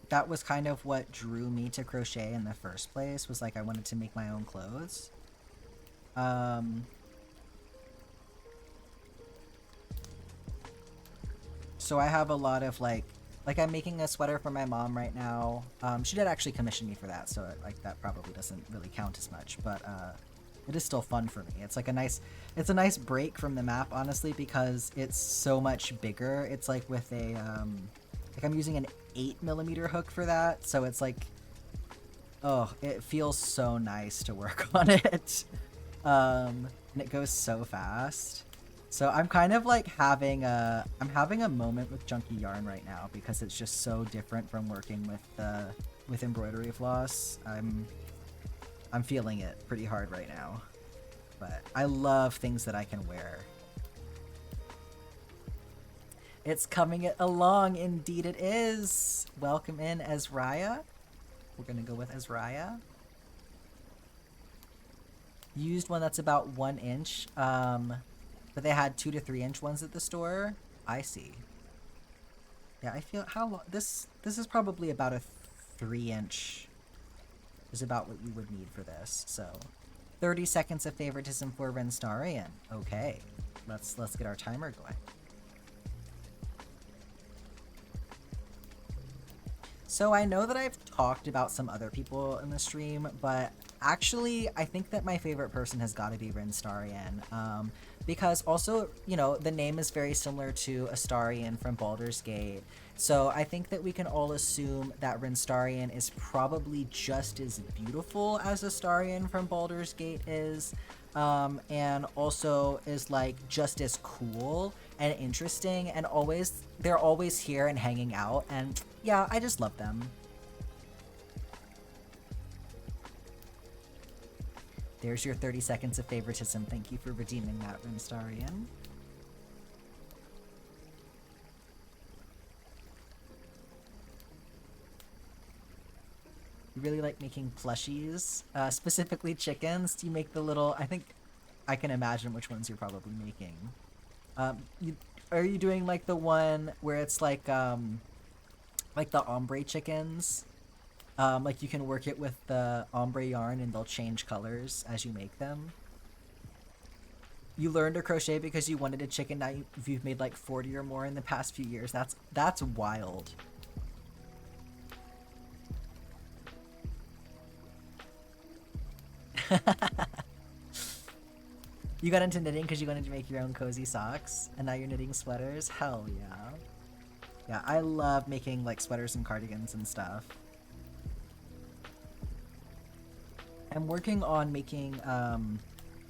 That was kind of what drew me to crochet in the first place, was like I wanted to make my own clothes. So I have a lot of like I'm making a sweater for my mom right now. She did actually commission me for that, so like that probably doesn't really count as much, but it is still fun for me. It's like it's a nice break from the map, honestly, because it's so much bigger. It's like with a like I'm using an 8mm hook for that, so it's like, oh, it feels so nice to work on it. And it goes so fast. So I'm kind of like having a moment with Junky Yarn right now, because it's just so different from working with embroidery floss. I'm feeling it pretty hard right now, but I love things that I can wear. It's coming along, indeed it is. Welcome in, Ezraya. We're gonna go with Ezraya. Used one that's about 1 inch, but they had 2 to 3 inch ones at the store. I see. Yeah, I feel how long this is probably about a 3 inch. Is about what you would need for this. So, 30 seconds of favoritism for Renstarian. Okay, let's get our timer going. So I know that I've talked about some other people in the stream, but actually I think that my favorite person has got to be Renstarian, because also, you know, the name is very similar to Astarion from Baldur's Gate, so I think that we can all assume that Renstarian is probably just as beautiful as Astarion from Baldur's Gate is, and also is like just as cool and interesting, and they're always here and hanging out, and yeah, I just love them. There's your 30 seconds of favoritism. Thank you for redeeming that, Renstarian. You really like making plushies, specifically chickens. Do you make the little... I think I can imagine which ones you're probably making. Are you doing like the one where it's like the ombre chickens? Like you can work it with the ombre yarn and they'll change colors as you make them. You learned to crochet because you wanted a chicken. Now you've made like 40 or more in the past few years. That's wild. You got into knitting because you wanted to make your own cozy socks, and now you're knitting sweaters? Hell yeah. Yeah, I love making like sweaters and cardigans and stuff. I'm working on making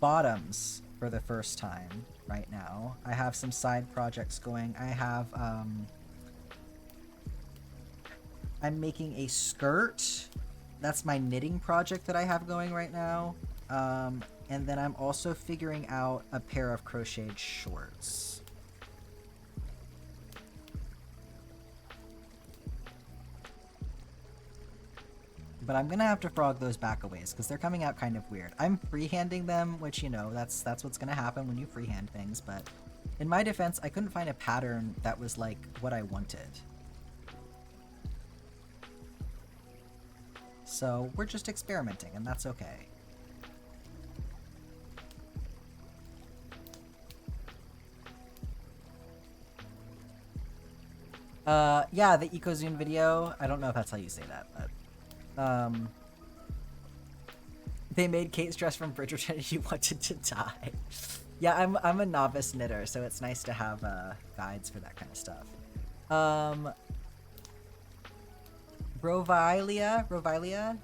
bottoms for the first time right now. I have some side projects going. I'm making a skirt. That's my knitting project that I have going right now. And then I'm also figuring out a pair of crocheted shorts. But I'm gonna have to frog those back a ways because they're coming out kind of weird. I'm freehanding them, which, you know, that's what's gonna happen when you freehand things, but in my defense, I couldn't find a pattern that was like what I wanted. So we're just experimenting, and that's okay. Yeah, the EcoZoom video. I don't know if that's how you say that, but they made Kate's dress from Bridgerton and you wanted to die. Yeah, I'm a novice knitter, so it's nice to have guides for that kind of stuff. Rovilia,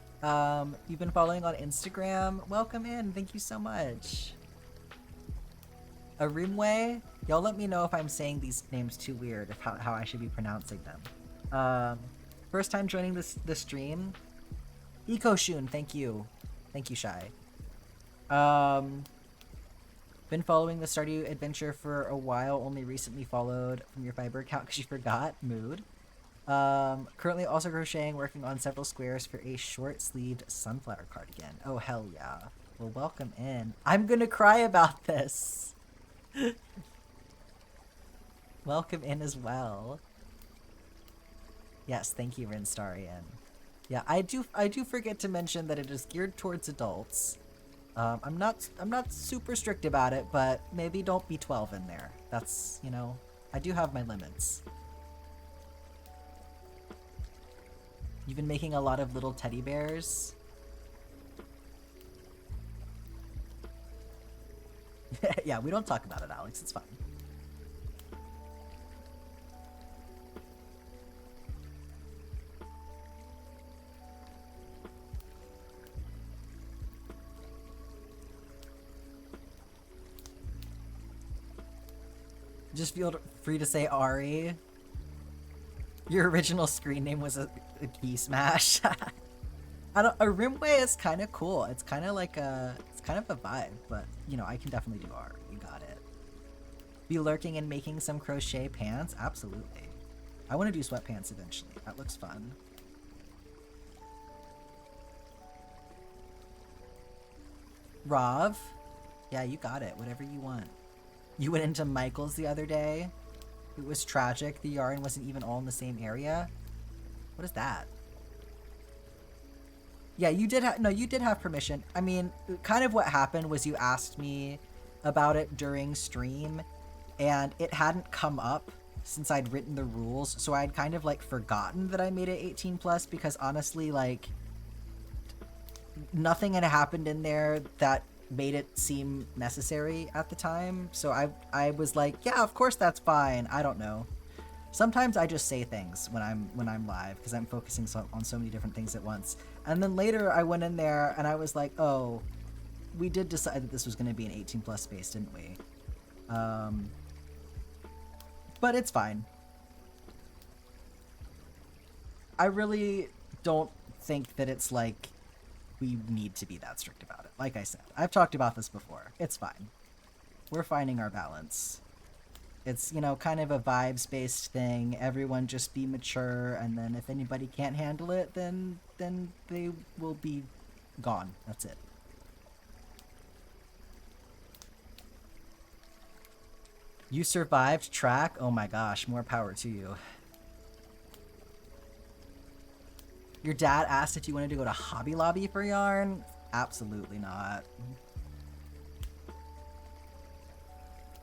you've been following on Instagram. Welcome in. Thank you so much. Arimwe, y'all let me know if I'm saying these names too weird, if how I should be pronouncing them. First time joining the stream. Ecoshun, thank you. Thank you, Shy. Been following the Stardew adventure for a while, only recently followed from your Fiber account because you forgot. Mood. Currently also crocheting, working on several squares for a short-sleeved sunflower cardigan. Oh, hell yeah. Well, welcome in. I'm gonna cry about this. Welcome in as well. Yes, thank you, Rinstarian. Yeah, I do forget to mention that it is geared towards adults. I'm not super strict about it, but maybe don't be 12 in there. That's, you know, I do have my limits. You've been making a lot of little teddy bears. Yeah, we don't talk about it, Alex. It's fine. Just feel free to say Ari. Your original screen name was a key smash. I don't. A Rimway is kind of cool. It's kind of like it's kind of a vibe, but you know, I can definitely do Ari. You got it. Be lurking and making some crochet pants? Absolutely. I want to do sweatpants eventually. That looks fun. Rav? Yeah, you got it. Whatever you want. You went into Michael's the other day. It was tragic. The yarn wasn't even all in the same area. What is that? Yeah, you did have... No, you did have permission. I mean, kind of what happened was you asked me about it during stream, and it hadn't come up since I'd written the rules, so I'd kind of, like, forgotten that I made it 18 plus, because honestly, like, nothing had happened in there that made it seem necessary at the time. So I was like, yeah, of course that's fine. I don't know. Sometimes I just say things when I'm live because I'm focusing on so many different things at once. And then later I went in there and I was like, oh, we did decide that this was going to be an 18 plus space, didn't we? But it's fine. I really don't think that it's like we need to be that strict about it. Like I said, I've talked about this before. It's fine. We're finding our balance. It's, you know, kind of a vibes-based thing. Everyone just be mature, and then if anybody can't handle it, then they will be gone. That's it. You survived track? Oh my gosh, more power to you. Your dad asked if you wanted to go to Hobby Lobby for yarn? Absolutely not.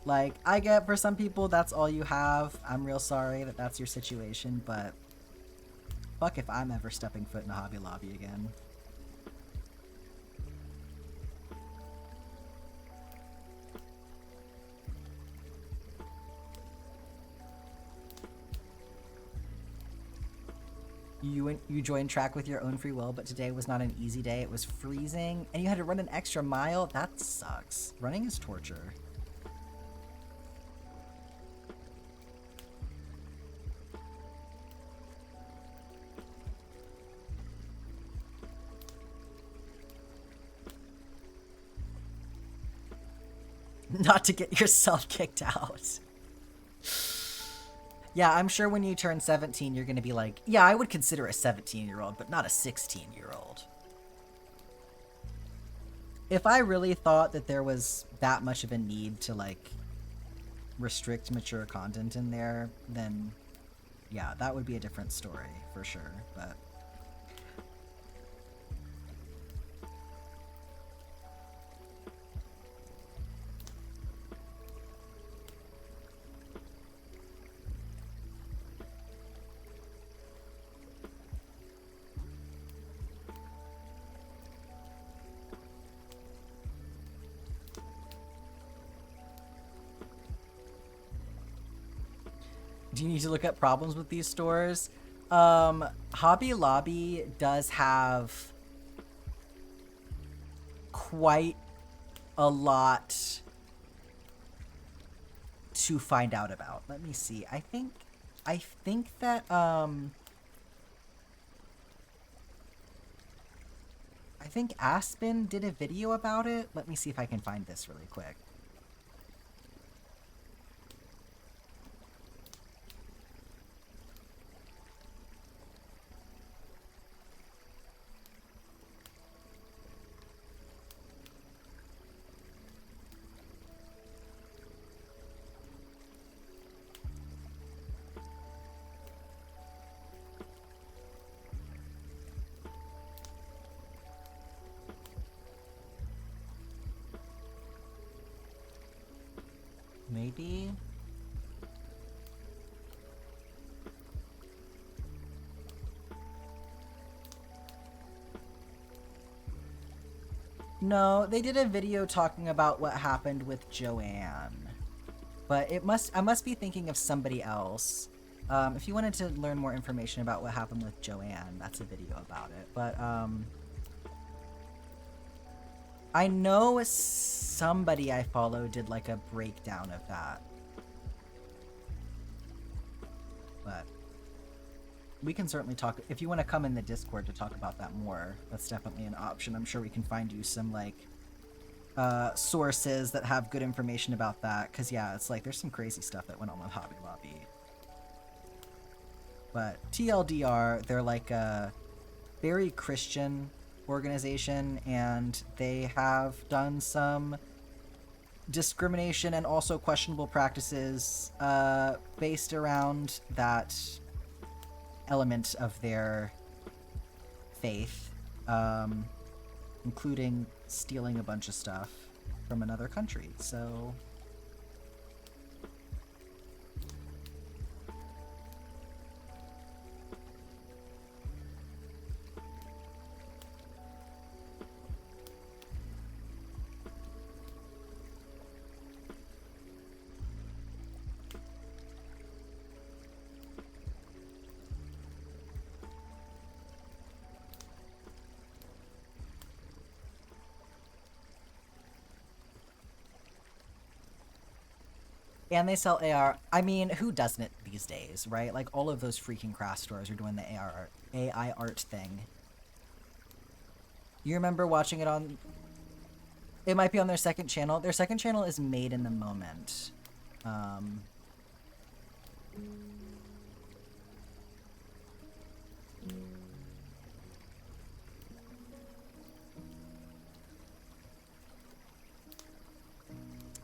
Like, I get for some people that's all you have. I'm real sorry that that's your situation, but fuck if I'm ever stepping foot in a Hobby Lobby again. You joined track with your own free will, but today was not an easy day. It was freezing, and you had to run an extra mile? That sucks. Running is torture. Not to get yourself kicked out. Yeah, I'm sure when you turn 17, you're going to be like, yeah, I would consider a 17-year-old, but not a 16-year-old. If I really thought that there was that much of a need to, like, restrict mature content in there, then, yeah, that would be a different story, for sure, but... Do you need to look at problems with these stores? Hobby Lobby does have quite a lot to find out about. Let me see. I think that I think Aspen did a video about it. Let me see if I can find this really quick. Maybe? No, they did a video talking about what happened with Joanne. But I must be thinking of somebody else. If you wanted to learn more information about what happened with Joanne, that's a video about it. But, I know somebody I follow did like a breakdown of that. But we can certainly talk. If you want to come in the Discord to talk about that more, that's definitely an option. I'm sure we can find you some like sources that have good information about that. Because yeah, it's like there's some crazy stuff that went on with Hobby Lobby. But TLDR, they're like a very Christian organization, and they have done some discrimination and also questionable practices based around that element of their faith, including stealing a bunch of stuff from another country. So and they sell AR. I mean, who doesn't it these days, right? Like, all of those freaking craft stores are doing the AI art thing. You remember watching it on... It might be on their second channel. Their second channel is Made in the Moment.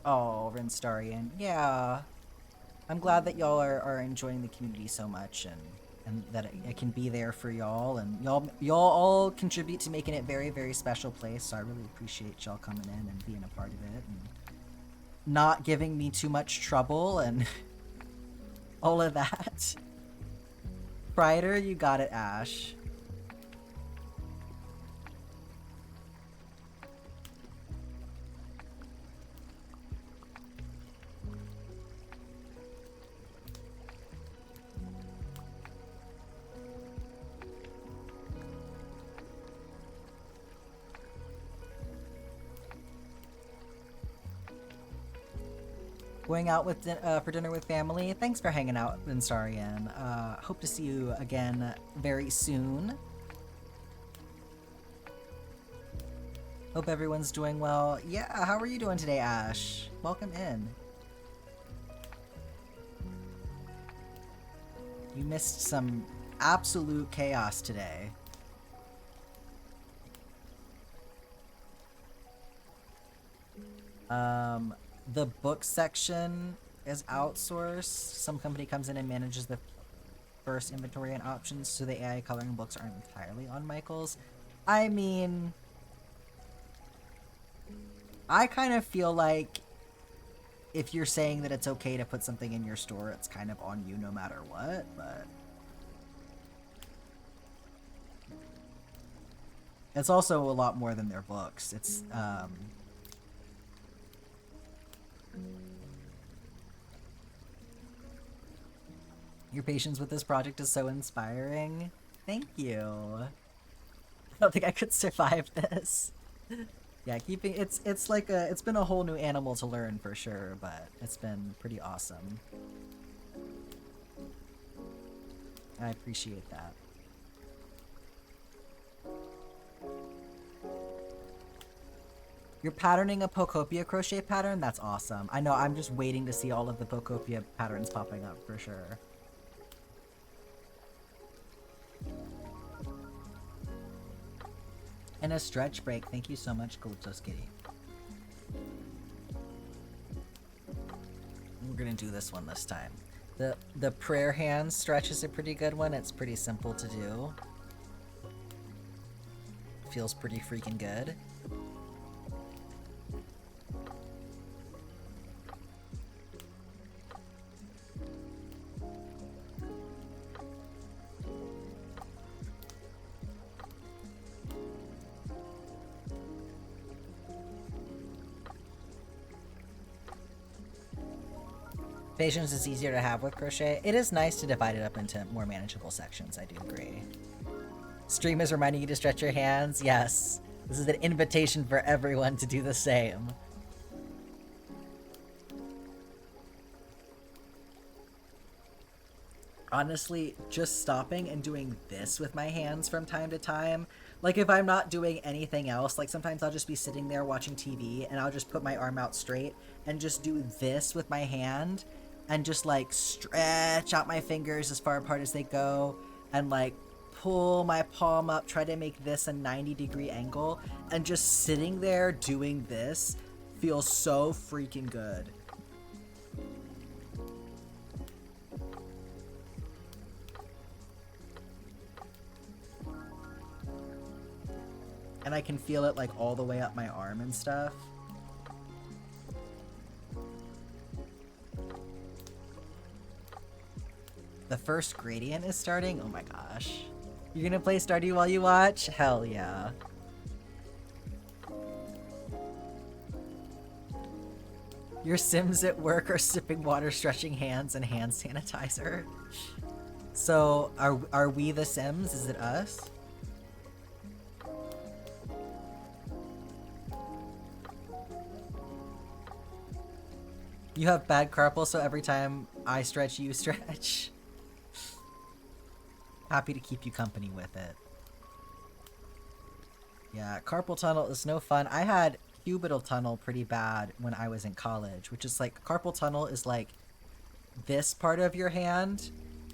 Oh, Rinstarian. Yeah. I'm glad that y'all are enjoying the community so much, and and that it can be there for y'all, and y'all all contribute to making it very, very special place. So I really appreciate y'all coming in and being a part of it and not giving me too much trouble and all of that. Brighter, you got it, Ash. Going out with for dinner with family. Thanks for hanging out, Vinsarian. Hope to see you again very soon. Hope everyone's doing well. Yeah, how are you doing today, Ash? Welcome in. You missed some absolute chaos today. The book section is outsourced. Some company comes in and manages the first inventory and options, so the AI coloring books aren't entirely on Michael's. I mean, I kind of feel like if you're saying that it's okay to put something in your store, it's kind of on you no matter what, but it's also a lot more than their books. It's, your patience with this project is so inspiring. Thank you. I don't think I could survive this. Yeah, keeping it's like it's been a whole new animal to learn for sure, but it's been pretty awesome. I appreciate that. You're patterning a Pocopia crochet pattern? That's awesome. I know, I'm just waiting to see all of the Pocopia patterns popping up for sure. And a stretch break. Thank you so much, Calypso's Kitty. We're gonna do this one this time. The prayer hand stretch is a pretty good one. It's pretty simple to do. Feels pretty freaking good. Patience is easier to have with crochet. It is nice to divide it up into more manageable sections, I do agree. Stream is reminding you to stretch your hands. Yes. This is an invitation for everyone to do the same. Honestly, just stopping and doing this with my hands from time to time. Like if I'm not doing anything else, like sometimes I'll just be sitting there watching TV and I'll just put my arm out straight and just do this with my hand and just like stretch out my fingers as far apart as they go and like pull my palm up, try to make this a 90-degree angle, and just sitting there doing this feels so freaking good. And I can feel it like all the way up my arm and stuff. The first gradient is starting? Oh my gosh. You're gonna play Stardew while you watch? Hell yeah. Your Sims at work are sipping water, stretching hands, and hand sanitizer. So, are we the Sims? Is it us? You have bad carpal, so every time I stretch, you stretch. Happy to keep you company with it. Yeah, carpal tunnel is no fun. I had cubital tunnel pretty bad when I was in college, which is like, carpal tunnel is like this part of your hand.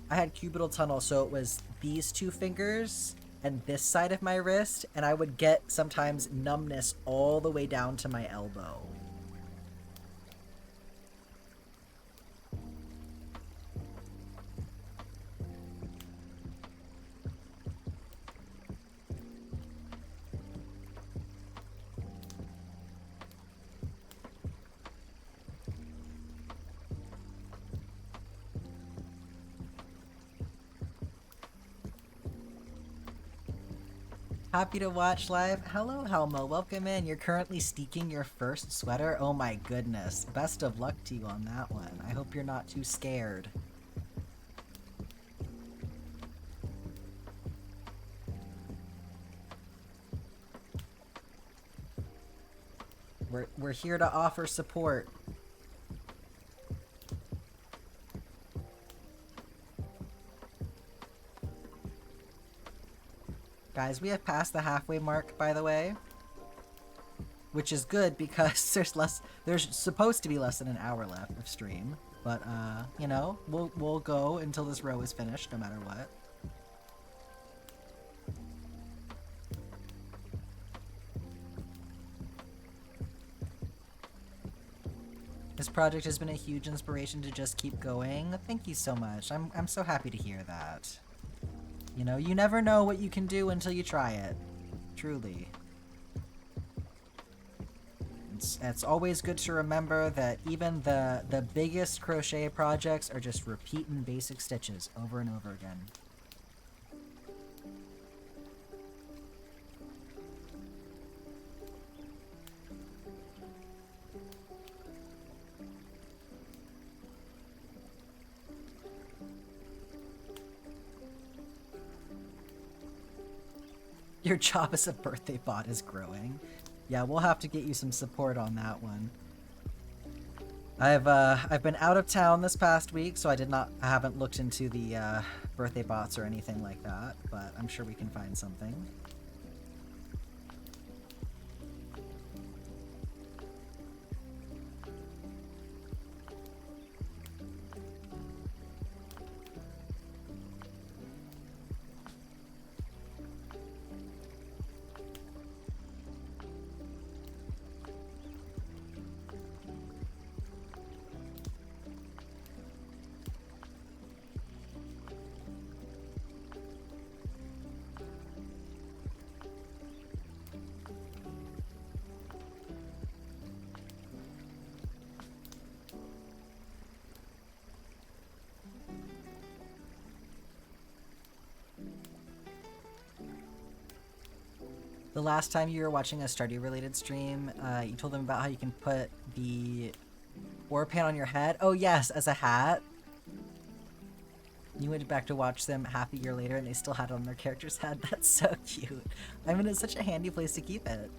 I had cubital tunnel, so it was these two fingers and this side of my wrist, and I would get sometimes numbness all the way down to my elbow. Happy to watch live. Hello, Helmo. Welcome in. You're currently steeking your first sweater. Oh my goodness. Best of luck to you on that one. I hope you're not too scared. We're here to offer support. Guys, we have passed the halfway mark, by the way. Which is good because there's supposed to be less than an hour left of stream. But you know, we'll go until this row is finished no matter what. This project has been a huge inspiration to just keep going. Thank you so much. I'm so happy to hear that. You know, you never know what you can do until you try it. Truly. It's always good to remember that even the biggest crochet projects are just repeating basic stitches over and over again. Your job as a birthday bot is growing. Yeah, we'll have to get you some support on that one. I've been out of town this past week, so I haven't looked into the birthday bots or anything like that, but I'm sure we can find something. The last time you were watching a Stardew related stream, you told them about how you can put the ore pan on your head. Oh yes, as a hat. You went back to watch them half a year later and they still had it on their character's head. That's so cute. I mean, it's such a handy place to keep it.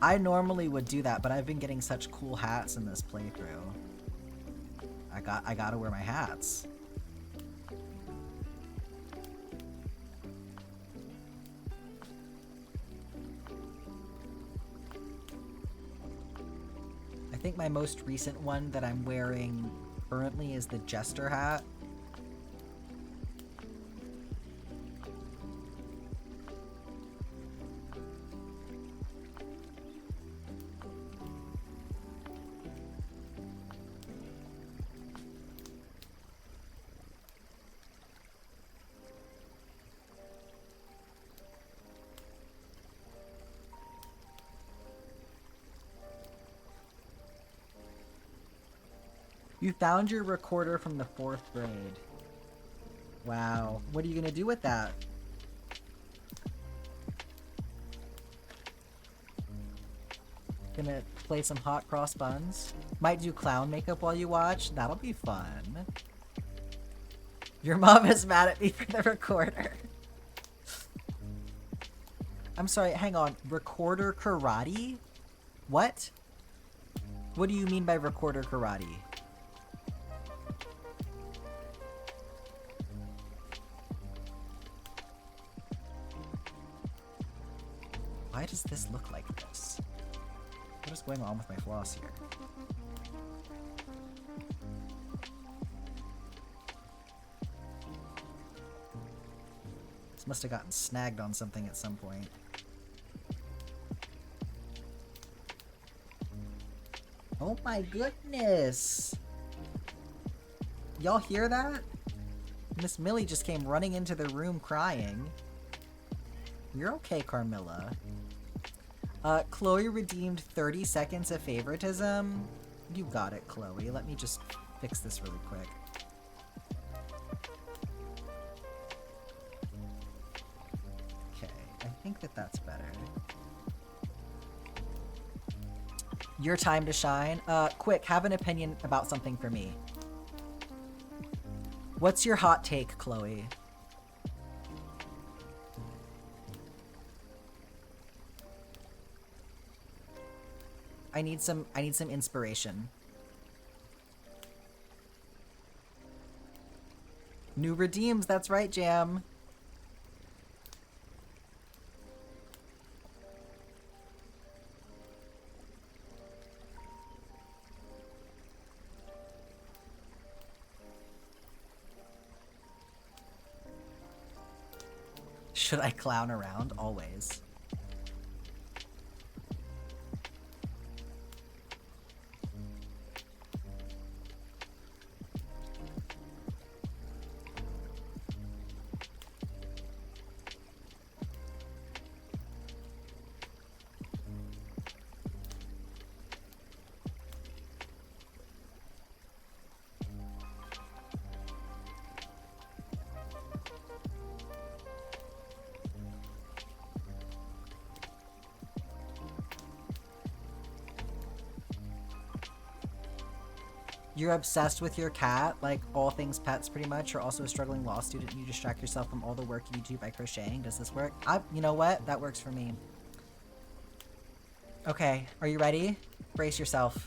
I normally would do that, but I've been getting such cool hats in this playthrough. I gotta wear my hats. I think my most recent one that I'm wearing currently is the Jester hat. You found your recorder from the 4th grade. Wow. What are you gonna do with that? Gonna play some hot cross buns? Might do clown makeup while you watch? That'll be fun. Your mom is mad at me for the recorder. I'm sorry, hang on. Recorder karate? What? What do you mean by recorder karate? Why does this look like this? What is going on with my floss here? This must have gotten snagged on something at some point. Oh my goodness! Y'all hear that? Miss Millie just came running into the room crying. You're okay, Carmilla. Chloe redeemed 30 seconds of favoritism. You got it, Chloe. Let me just fix this really quick. Okay, I think that that's better. Your time to shine. Quick, have an opinion about something for me. What's your hot take, Chloe? I need some inspiration. New redeems, that's right, Jam. Should I clown around? Always. You're obsessed with your cat, like all things pets pretty much. You're also a struggling law student and you distract yourself from all the work you do by crocheting. Does this work? You know what? That works for me. Okay, are you ready? Brace yourself.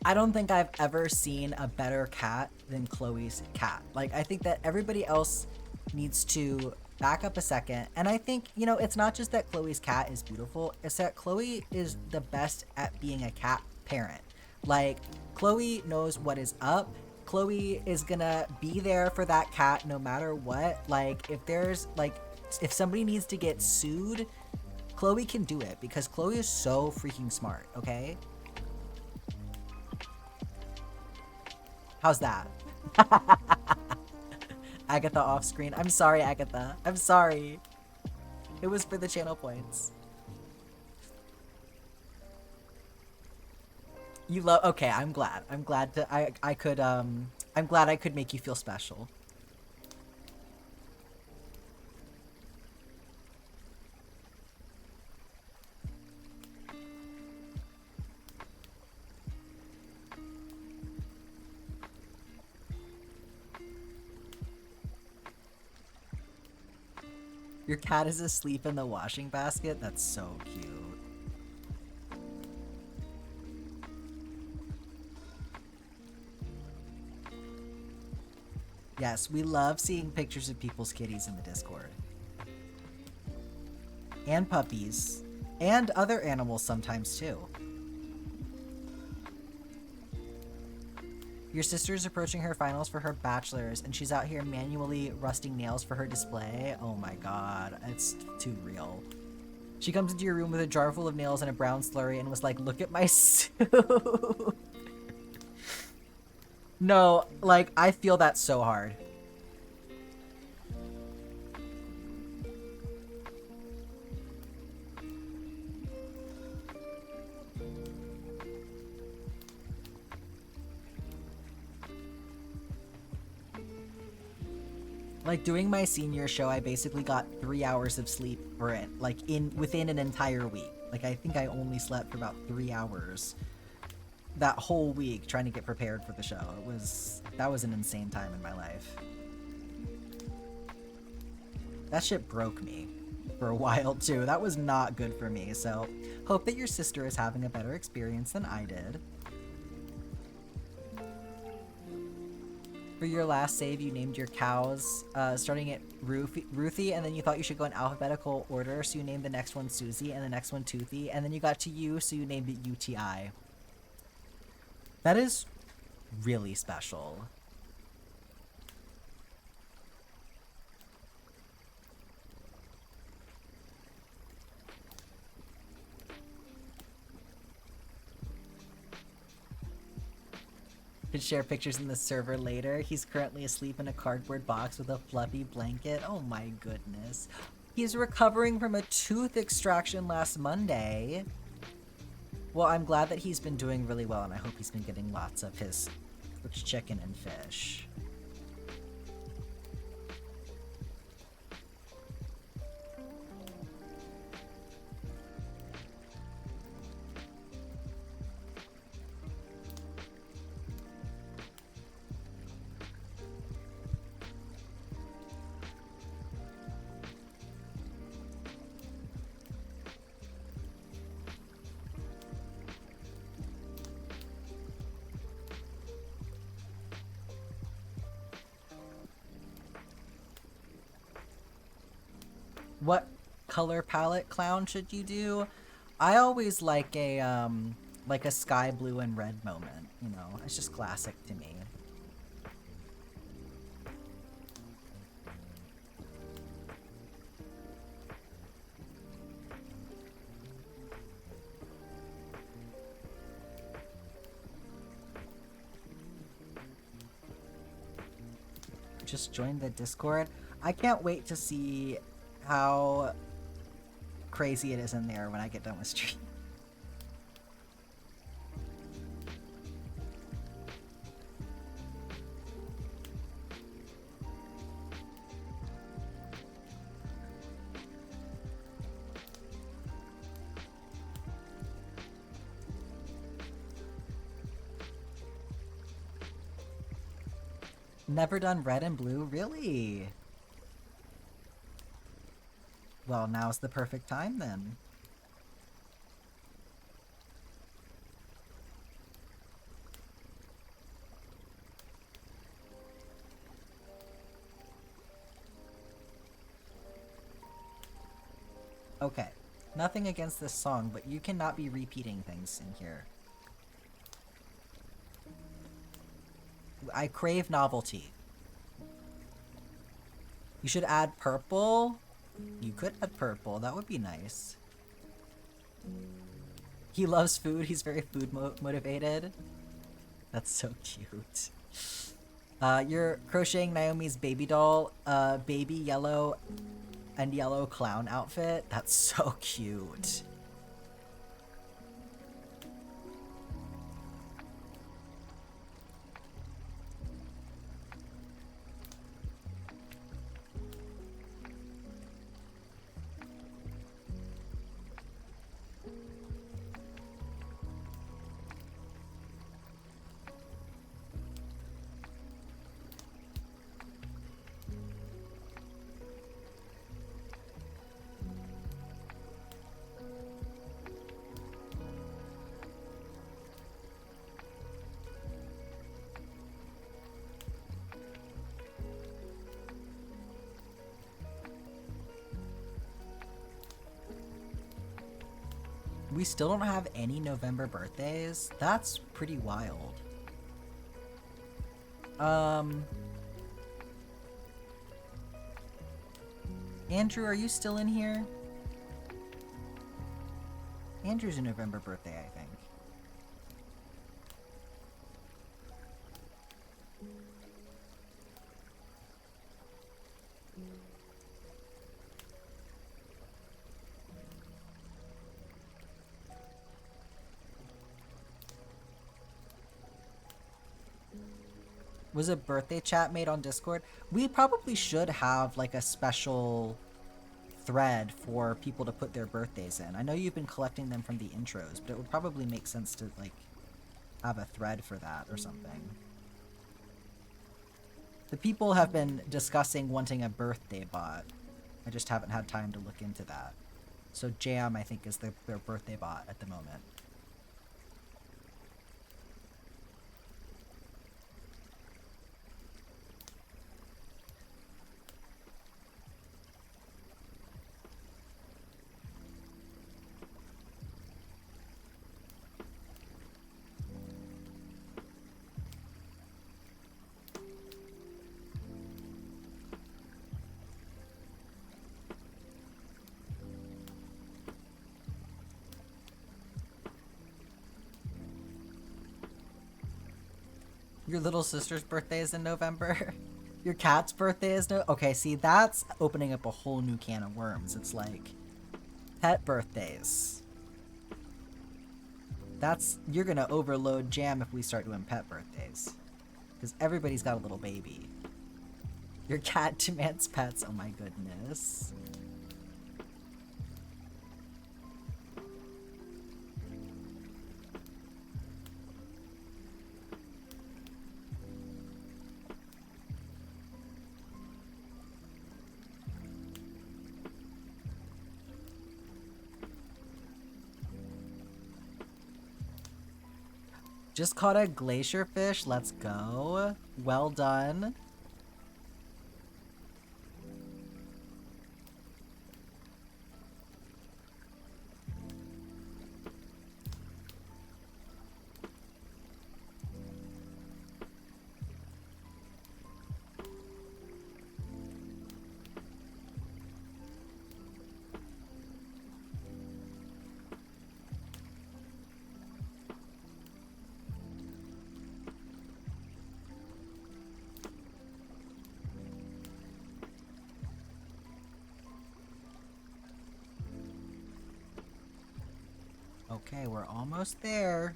I don't think I've ever seen a better cat than Chloe's cat. Like, I think that everybody else needs to back up a second. And I think, you know, it's not just that Chloe's cat is beautiful, it's that Chloe is the best at being a cat parent. Like, Chloe knows what is up. Chloe is gonna be there for that cat no matter what. Like, if somebody needs to get sued, Chloe can do it because Chloe is so freaking smart, okay? How's that? Agatha off screen. I'm sorry, Agatha. I'm sorry. It was for the channel points. You love. Okay, I'm glad. I'm glad I could make you feel special. Your cat is asleep in the washing basket? That's so cute. Yes, we love seeing pictures of people's kitties in the Discord. And puppies. And other animals sometimes too. Your sister's approaching her finals for her bachelor's, and she's out here manually rusting nails for her display. Oh my god, it's too real. She comes into your room with a jar full of nails and a brown slurry and was like, look at my suit. No, like, I feel that so hard. Like, doing my senior show, I basically got 3 hours of sleep for it, like, within an entire week. Like, I think I only slept for about 3 hours that whole week trying to get prepared for the show. That was an insane time in my life. That shit broke me for a while, too. That was not good for me, so hope that your sister is having a better experience than I did. For your last save, you named your cows, starting at Ruthie, and then you thought you should go in alphabetical order, so you named the next one Susie, and the next one Toothy, and then you got to U, so you named it UTI. That is really special. Could share pictures in the server later. He's currently asleep in a cardboard box with a fluffy blanket. Oh my goodness. He's recovering from a tooth extraction last Monday. Well, I'm glad that he's been doing really well, and I hope he's been getting lots of his chicken and fish. What color palette clown should you do? I always like a sky blue and red moment, you know. It's just classic to me. Just joined the Discord. I can't wait to see how crazy it is in there when I get done with stream. Never done red and blue? Really? Well, now's the perfect time then. Okay. Nothing against this song, but you cannot be repeating things in here. I crave novelty. You should add purple. You could add purple. That would be nice. He loves food. He's very food motivated. That's so cute. You're crocheting Naomi's baby doll, baby yellow and yellow clown outfit. That's so cute. We still don't have any November birthdays? That's pretty wild. Andrew, are you still in here? Andrew's a November birthday, I think. Was a birthday chat made on Discord? We probably should have like a special thread for people to put their birthdays in. I know you've been collecting them from the intros, but it would probably make sense to like have a thread for that or something. The people have been discussing wanting a birthday bot. I just haven't had time to look into that. So Jam, I think, is their birthday bot at the moment. Your little sister's birthday is in November. Your cat's birthday is okay, see, that's opening up a whole new can of worms. It's like pet birthdays. You're gonna overload Jam if we start doing pet birthdays. Because everybody's got a little baby. Your cat demands pets, oh my goodness. Just caught a glacier fish. Let's go. Well done. Okay, we're almost there.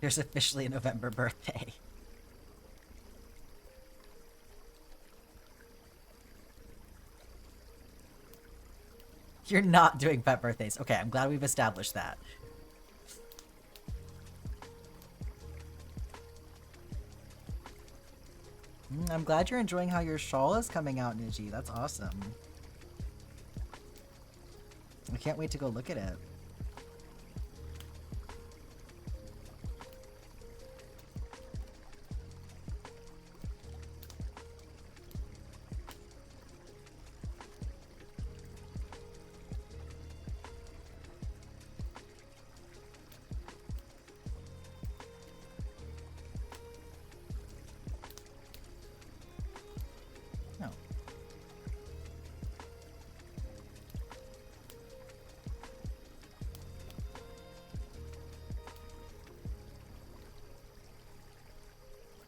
There's officially a November birthday. You're not doing pet birthdays. Okay, I'm glad we've established that. I'm glad you're enjoying how your shawl is coming out, Niji. That's awesome. I can't wait to go look at it.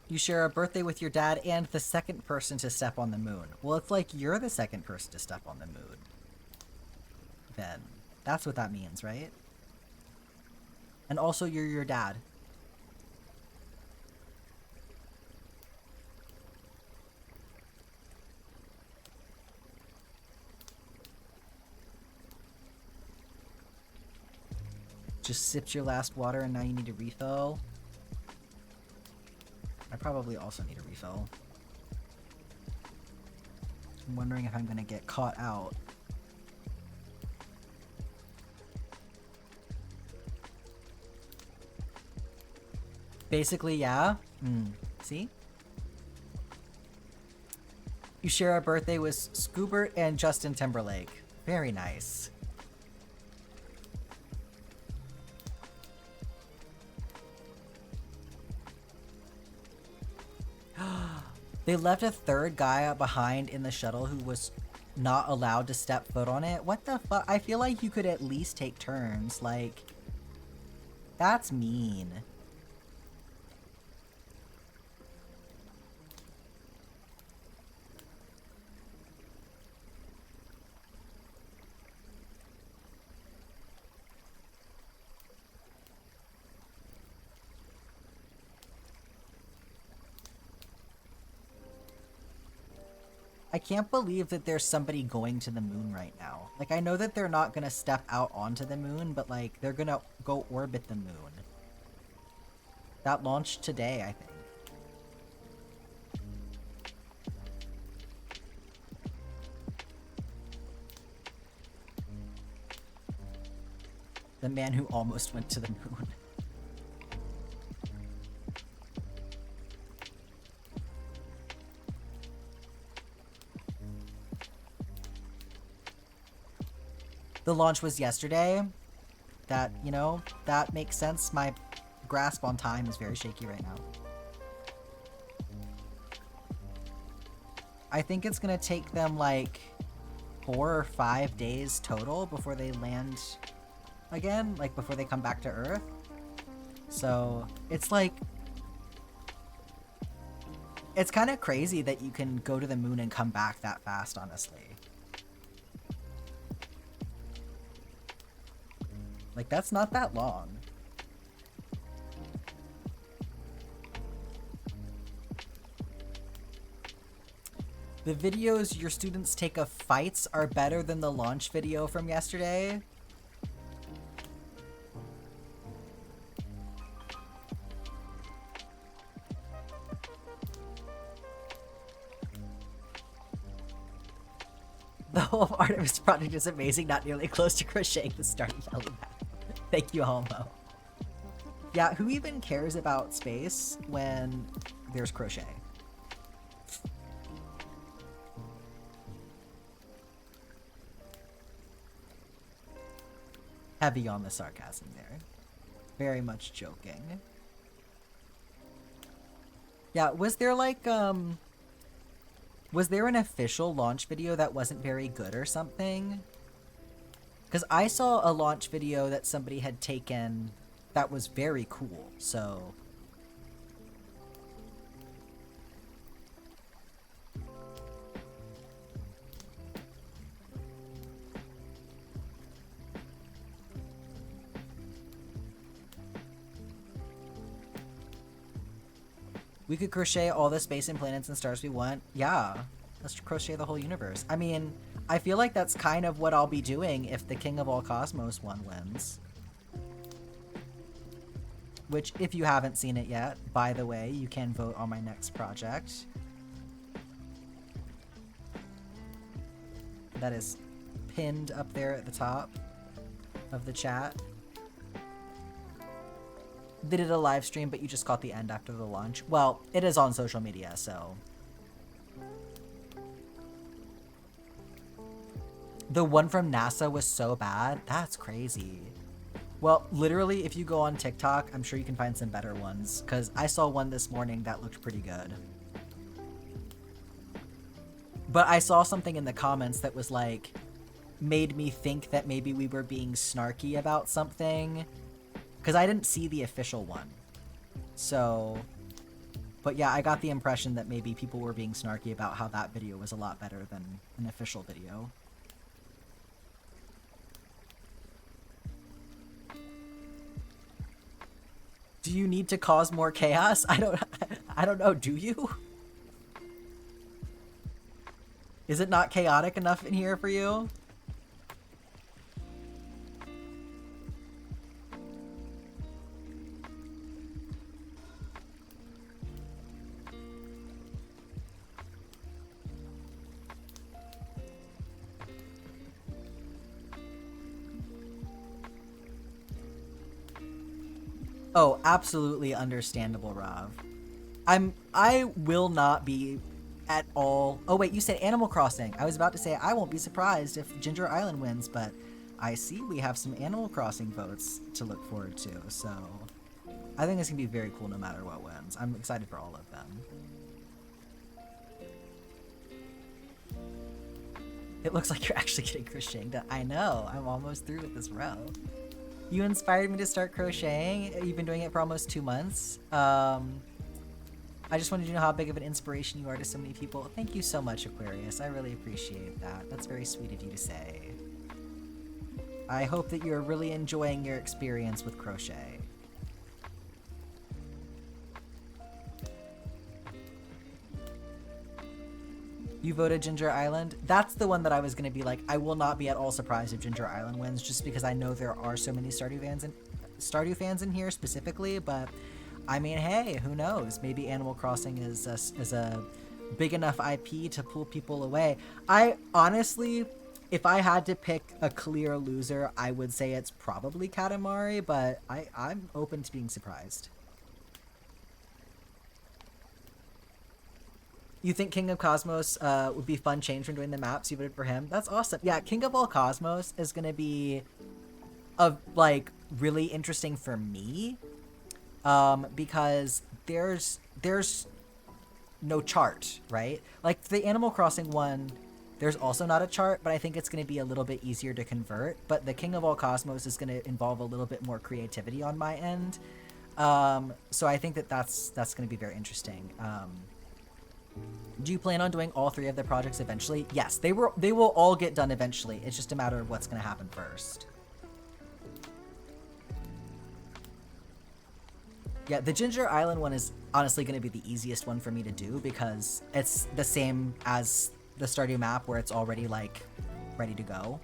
You share a birthday with your dad and the second person to step on the moon. Well, it's like you're the second person to step on the moon. Then. That's what that means, right? And also, you're your dad. Just sipped your last water and now you need a refill. I probably also need a refill. I'm wondering if I'm gonna get caught out. Basically, yeah. See? You share a birthday with Scoobert and Justin Timberlake. Very nice. They left a third guy behind in the shuttle who was not allowed to step foot on it. What the fuck? I feel like you could at least take turns. Like, that's mean. I can't believe that there's somebody going to the moon right now. Like, I know that they're not gonna step out onto the moon, but, like, they're gonna go orbit the moon. That launched today, I think. The man who almost went to the moon. The launch was yesterday. That, you know, that makes sense. My grasp on time is very shaky right now. I think it's gonna take them like 4 or 5 days total before they land again, like before they come back to Earth. So it's like, it's kind of crazy that you can go to the moon and come back that fast, honestly. Like, that's not that long. The videos your students take of fights are better than the launch video from yesterday. The whole Artemis project is amazing, not nearly close to crocheting the Stardew Valley map. Thank you, Homo. Yeah, who even cares about space when there's crochet? Heavy on the sarcasm there. Very much joking. Yeah, was there like, was there an official launch video that wasn't very good or something? Because I saw a launch video that somebody had taken that was very cool, so... We could crochet all the space and planets and stars we want. Yeah, let's crochet the whole universe. I mean, I feel like that's kind of what I'll be doing if the King of All Cosmos one wins. Which, if you haven't seen it yet, by the way, you can vote on my next project. That is pinned up there at the top of the chat. They did a live stream, but you just caught the end after the launch. Well, it is on social media, so... The one from NASA was so bad? That's crazy. Well, literally, if you go on TikTok, I'm sure you can find some better ones, because I saw one this morning that looked pretty good. But I saw something in the comments that was like, made me think that maybe we were being snarky about something. Because I didn't see the official one. So, but yeah, I got the impression that maybe people were being snarky about how that video was a lot better than an official video. Do you need to cause more chaos? I don't know, do you? Is it not chaotic enough in here for you? Oh, absolutely understandable, Rav. I will not be at all... Oh, wait, you said Animal Crossing. I was about to say I won't be surprised if Ginger Island wins, but I see we have some Animal Crossing votes to look forward to, so... I think it's going to be very cool no matter what wins. I'm excited for all of them. It looks like you're actually getting crocheting done. I know, I'm almost through with this row. You inspired me to start crocheting. You've been doing it for almost 2 months. I just wanted you to know how big of an inspiration you are to so many people. Thank you so much, Aquarius. I really appreciate that. That's very sweet of you to say. I hope that you're really enjoying your experience with crochet. You voted Ginger Island? That's the one that I was going to be like, I will not be at all surprised if Ginger Island wins, just because I know there are so many Stardew fans in here specifically, but I mean, hey, who knows? Maybe Animal Crossing is a big enough IP to pull people away. I honestly, if I had to pick a clear loser, I would say it's probably Katamari, but I'm open to being surprised. You think King of Cosmos would be fun change from doing the maps? You voted for him? That's awesome. Yeah, King of All Cosmos is going to be like really interesting for me because there's no chart, right? Like the Animal Crossing one, there's also not a chart, but I think it's going to be a little bit easier to convert. But the King of All Cosmos is going to involve a little bit more creativity on my end. So I think that that's going to be very interesting. Do you plan on doing all 3 of the projects eventually? Yes, they will all get done eventually. It's just a matter of what's going to happen first. Yeah, the Ginger Island one is honestly going to be the easiest one for me to do because it's the same as the Stardew map where it's already like ready to go.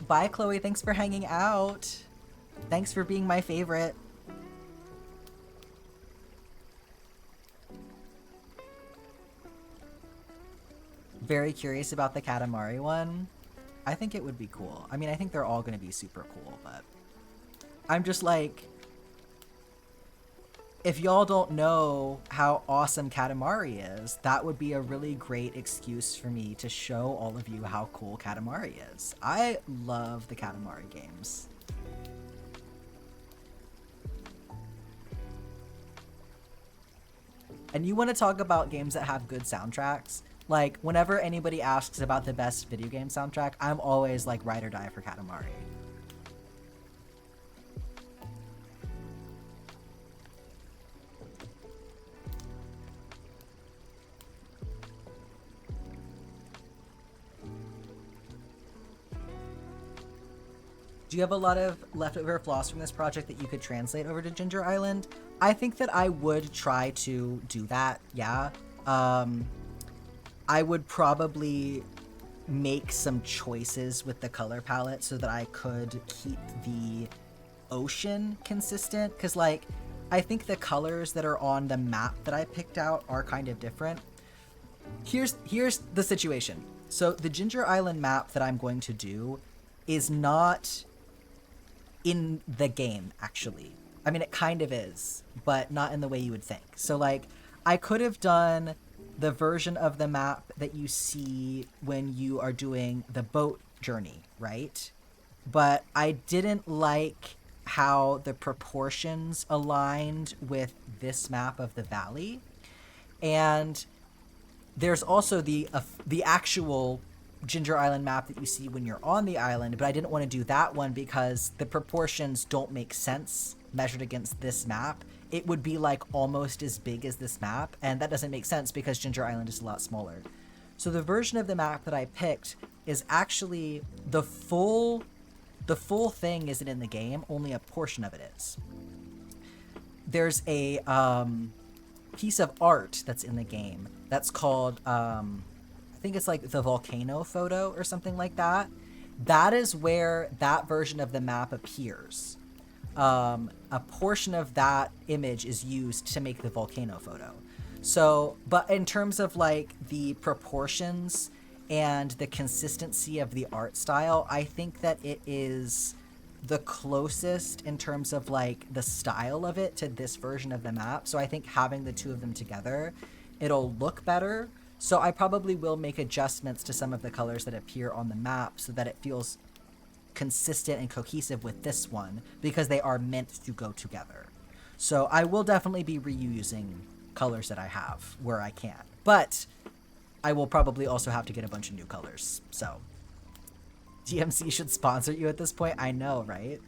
Bye, Chloe. Thanks for hanging out. Thanks for being my favorite. Very curious about the Katamari one. I think it would be cool. I mean, I think they're all going to be super cool, but I'm just like, if y'all don't know how awesome Katamari is, that would be a really great excuse for me to show all of you how cool Katamari is. I love the Katamari games. And you want to talk about games that have good soundtracks? Like, whenever anybody asks about the best video game soundtrack, I'm always like ride or die for Katamari. Do you have a lot of leftover floss from this project that you could translate over to Ginger Island? I think that I would try to do that, yeah. I would probably make some choices with the color palette so that I could keep the ocean consistent. Because, like, I think the colors that are on the map that I picked out are kind of different. Here's the situation. So the Ginger Island map that I'm going to do is not in the game, actually. I mean, it kind of is, but not in the way you would think. So, like, I could have done the version of the map that you see when you are doing the boat journey, right? But I didn't like how the proportions aligned with this map of the valley. And there's also the actual Ginger Island map that you see when you're on the island, but I didn't want to do that one because the proportions don't make sense measured against this map. It would be like almost as big as this map, and that doesn't make sense because Ginger Island is a lot smaller. So the version of the map that I picked is actually the full thing isn't in the game, only a portion of it is. There's a piece of art that's in the game that's called I think it's like the volcano photo or something like that. That is where that version of the map appears. A portion of that image is used to make the volcano photo. So, but in terms of like the proportions and the consistency of the art style, I think that it is the closest in terms of like the style of it to this version of the map. So I think having the two of them together, it'll look better. So I probably will make adjustments to some of the colors that appear on the map so that it feels consistent and cohesive with this one because they are meant to go together. So I will definitely be reusing colors that I have where I can, but I will probably also have to get a bunch of new colors. So DMC should sponsor you at this point. I know, right?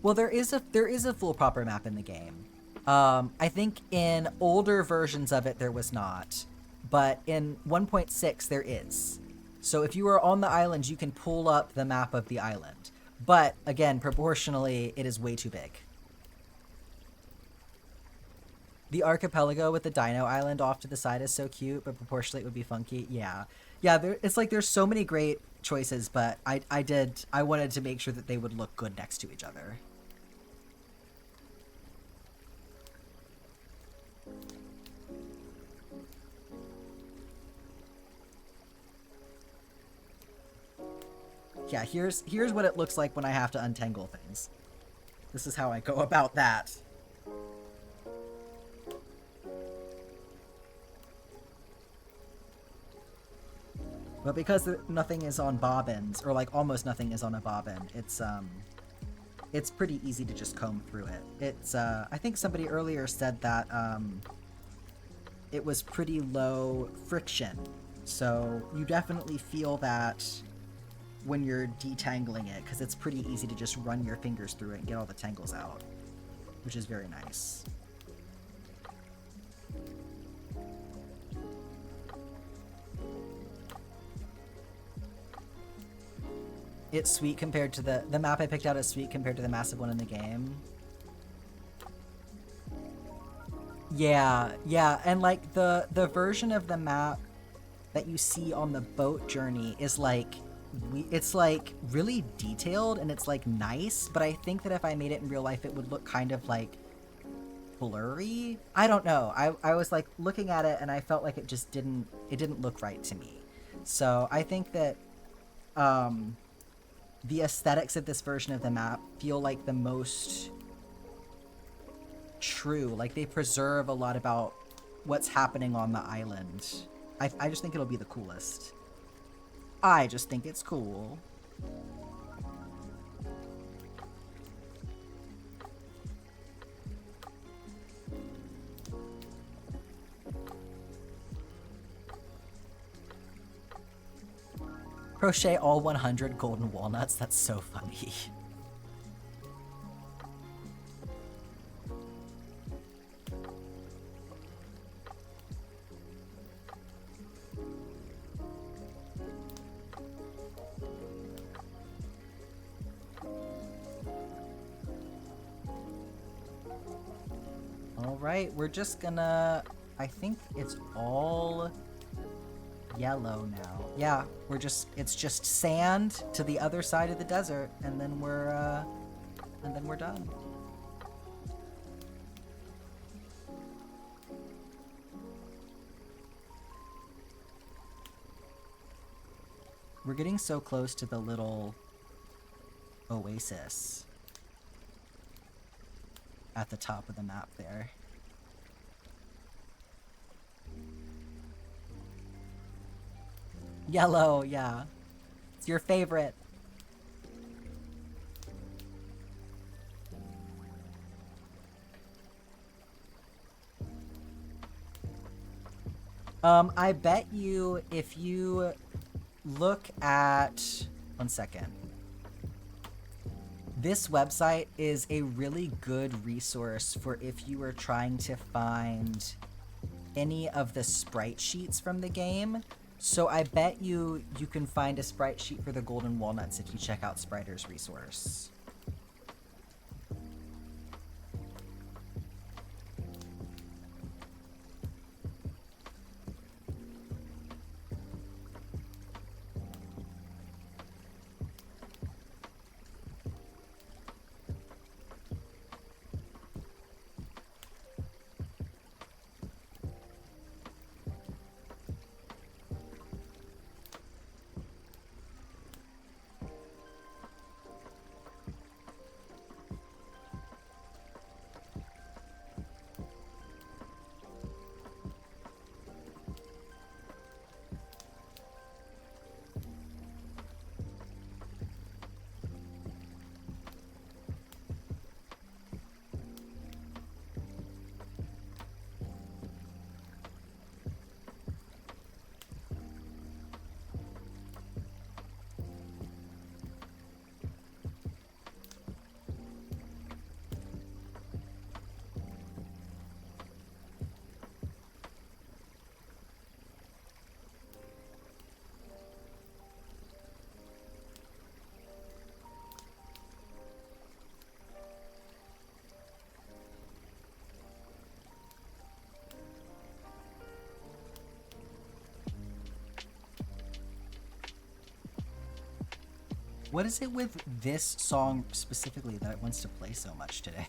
Well, there is a full proper map in the game. I think in older versions of it there was not, but in 1.6 there is. So if you are on the island, you can pull up the map of the island. But again, proportionally, it is way too big. The archipelago with the dino island off to the side is so cute, but proportionally it would be funky. Yeah. Yeah, it's like there's so many great choices, but I wanted to make sure that they would look good next to each other. Yeah, here's what it looks like when I have to untangle things. This is how I go about that. But because nothing is on bobbins, or like almost nothing is on a bobbin, it's pretty easy to just comb through it. It's I think somebody earlier said that it was pretty low friction, so you definitely feel that when you're detangling it, because it's pretty easy to just run your fingers through it and get all the tangles out, which is very nice. It's sweet compared to the map I picked out is sweet compared to the massive one in the game. Yeah, and like the version of the map that you see on the boat journey is like it's like really detailed and it's like nice, but I think that if I made it in real life it would look kind of like blurry. I don't know. I was like looking at it and I felt like it didn't look right to me. So I think that the aesthetics of this version of the map feel like the most true. Like they preserve a lot about what's happening on the island. I just think it'll be the coolest. I just think it's cool. Crochet all 100 golden walnuts. That's so funny. All right, we're just gonna, I think it's all yellow now. Yeah, it's just sand to the other side of the desert, and then we're done. We're getting so close to the little oasis at the top of the map there. Yellow, yeah. It's your favorite. I bet you if you look at... One second. This website is a really good resource for if you are trying to find any of the sprite sheets from the game. So I bet you can find a sprite sheet for the golden walnuts if you check out Spriter's resource. What is it with this song specifically that it wants to play so much today?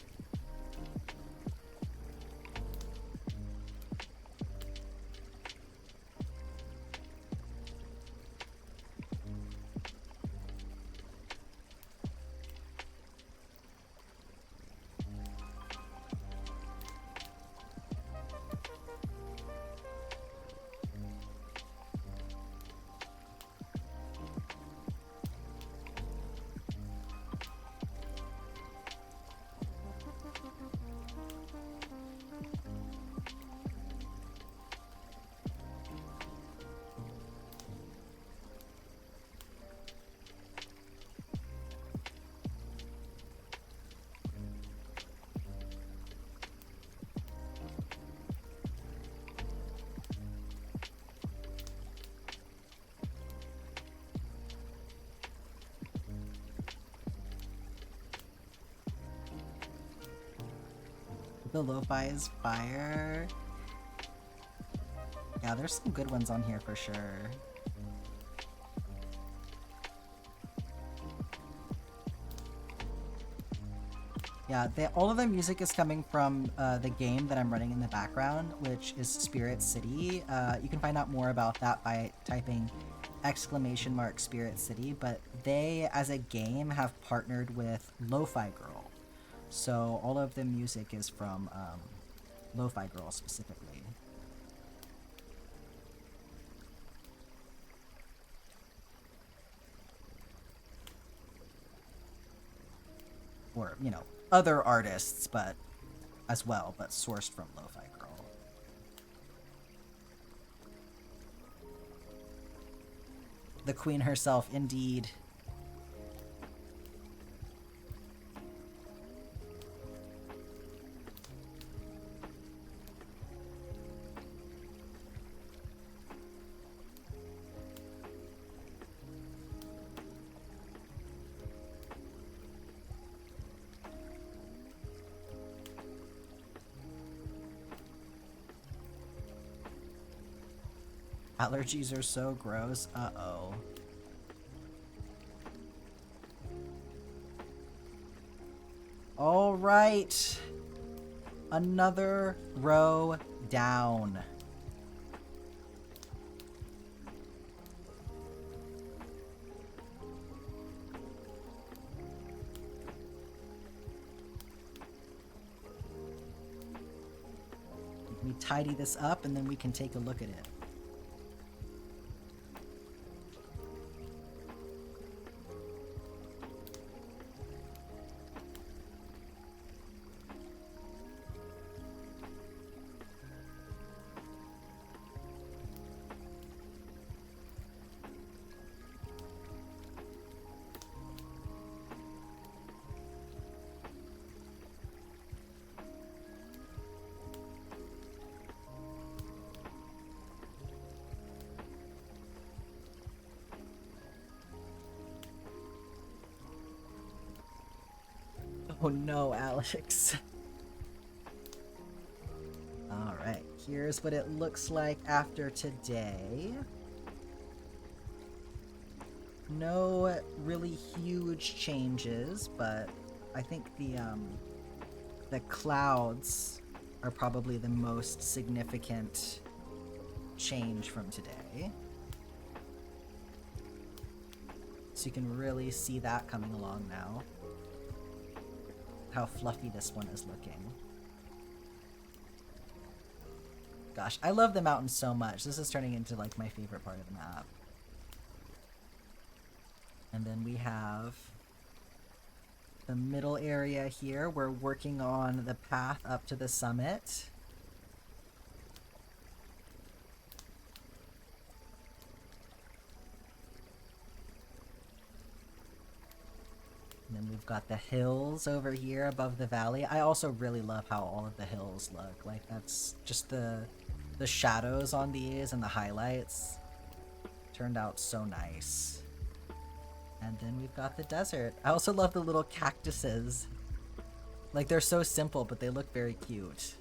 The lo-fi is fire. Yeah, there's some good ones on here for sure. Yeah, all of the music is coming from the game that I'm running in the background, which is Spirit City. You can find out more about that by typing !Spirit City, but they, as a game, have partnered with Lo-Fi Girl. So all of the music is from Lo-Fi Girl specifically. Or, you know, other artists, but as well, but sourced from Lo-Fi Girl. The queen herself, indeed. Allergies are so gross. Uh-oh. All right. Another row down. Let me tidy this up and then we can take a look at it. Oh no, Alex. Alright, here's what it looks like after today. No really huge changes, but I think the clouds are probably the most significant change from today. So you can really see that coming along now. How fluffy this one is looking. Gosh, I love the mountains so much. This is turning into like my favorite part of the map. And then we have the middle area here. We're working on the path up to the summit. And then we've got the hills over here above the valley. I also really love how all of the hills look. Like, that's just the shadows on these and the highlights turned out so nice. And then we've got the desert. I also love the little cactuses. Like, they're so simple, but they look very cute.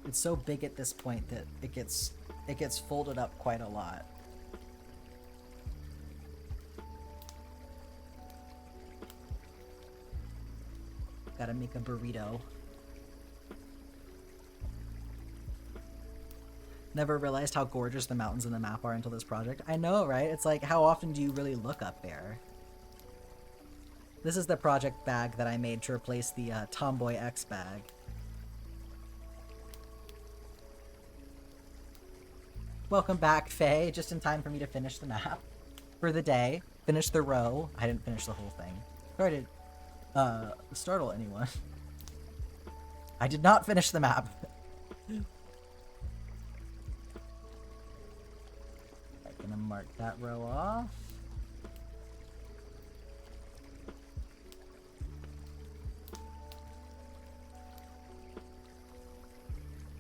It's so big at this point that it gets folded up quite a lot. Gotta make a burrito. Never realized how gorgeous the mountains in the map are until this project. I know, right? It's like, how often do you really look up there? This is the project bag that I made to replace the Tomboy X bag. Welcome back, Faye. Just in time for me to finish the map for the day. Finish the row. I didn't finish the whole thing. Sorry to startle anyone. I did not finish the map. I'm gonna mark that row off.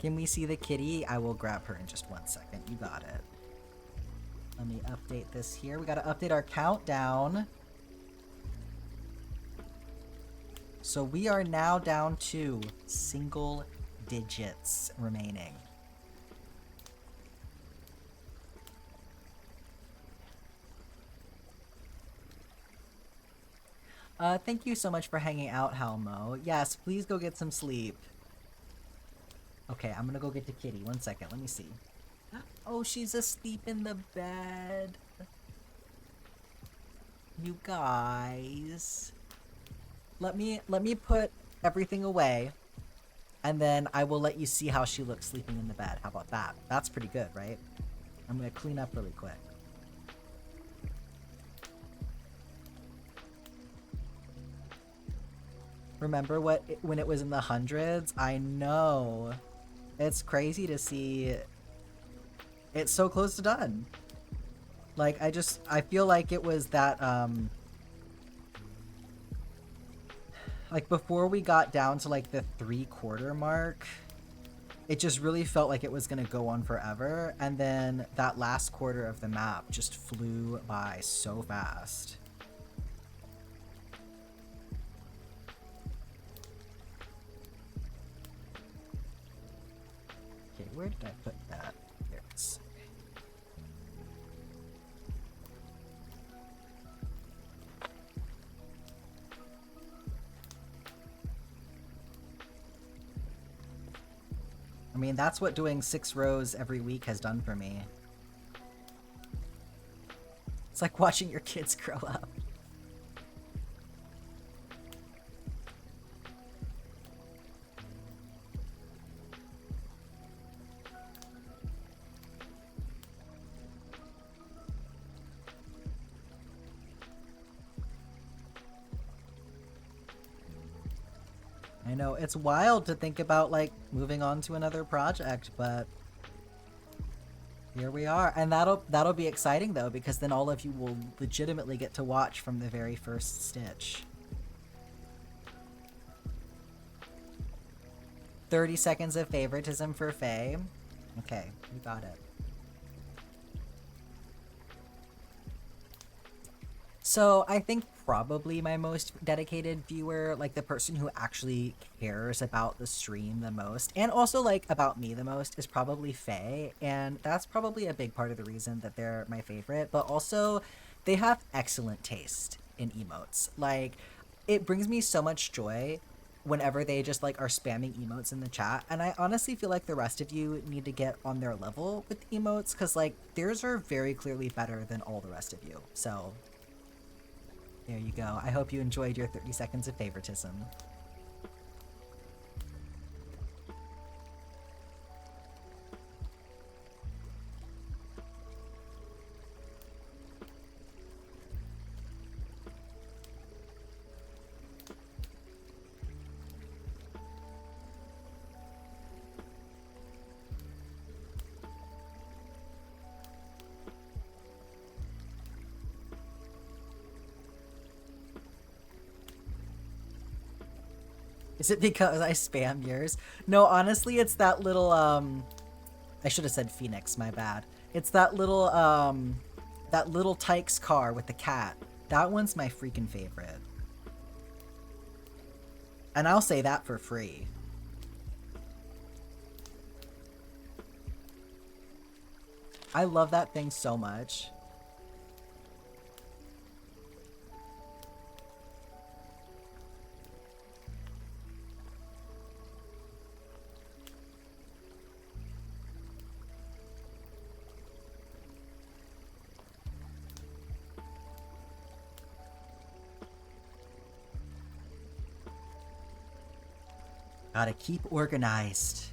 Can we see the kitty? I will grab her in just 1 second. You got it. Let me update this here. We got to update our countdown. So we are now down to single digits remaining. Thank you so much for hanging out, Halmo. Yes, please go get some sleep. Okay, I'm gonna go get the kitty. 1 second, let me see. Oh, she's asleep in the bed. You guys. Let me put everything away, and then I will let you see how she looks sleeping in the bed. How about that? That's pretty good, right? I'm gonna clean up really quick. Remember when it was in the hundreds? I know. It's crazy to see it's so close to done. Like, I feel like it was that, like, before we got down to, like, the 3/4 mark, it just really felt like it was gonna go on forever, and then that last quarter of the map just flew by so fast. Okay, where did I put that? There it is. I mean, that's what doing 6 rows every week has done for me. It's like watching your kids grow up. I know, it's wild to think about, like, moving on to another project, but here we are. And that'll be exciting, though, because then all of you will legitimately get to watch from the very first stitch. 30 seconds of favoritism for Faye. Okay, you got it. So I think probably my most dedicated viewer, like the person who actually cares about the stream the most, and also like about me the most, is probably Faye, and that's probably a big part of the reason that they're my favorite. But also, they have excellent taste in emotes. Like, it brings me so much joy whenever they just like are spamming emotes in the chat, and I honestly feel like the rest of you need to get on their level with emotes, because like theirs are very clearly better than all the rest of you. So there you go. I hope you enjoyed your 30 seconds of favoritism. Is it because I spam yours? No, honestly, it's that little, I should have said Phoenix, my bad. It's that little Tyke's car with the cat. That one's my freaking favorite. And I'll say that for free. I love that thing so much. Gotta keep organized.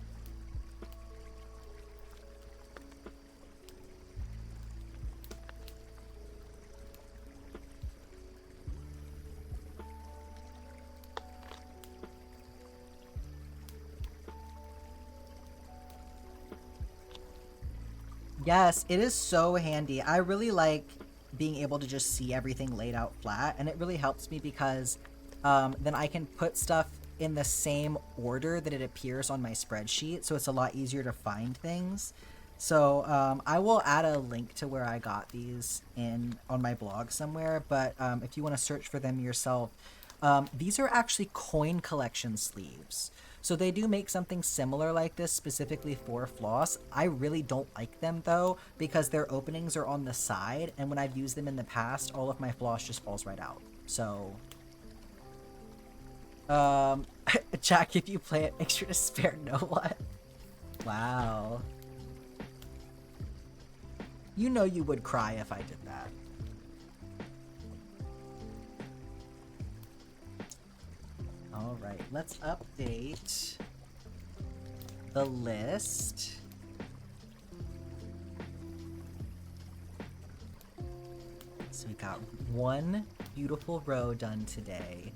Yes, it is so handy. I really like being able to just see everything laid out flat, and it really helps me because then I can put stuff in the same order that it appears on my spreadsheet, so it's a lot easier to find things. So I will add a link to where I got these on my blog somewhere, but if you want to search for them yourself, these are actually coin collection sleeves. So they do make something similar like this specifically for floss. I really don't like them though, because their openings are on the side, and when I've used them in the past, all of my floss just falls right out. So Jack, if you play it, make sure to spare no one. Wow. You know you would cry if I did that. All right, let's update the list. So we got one beautiful row done today.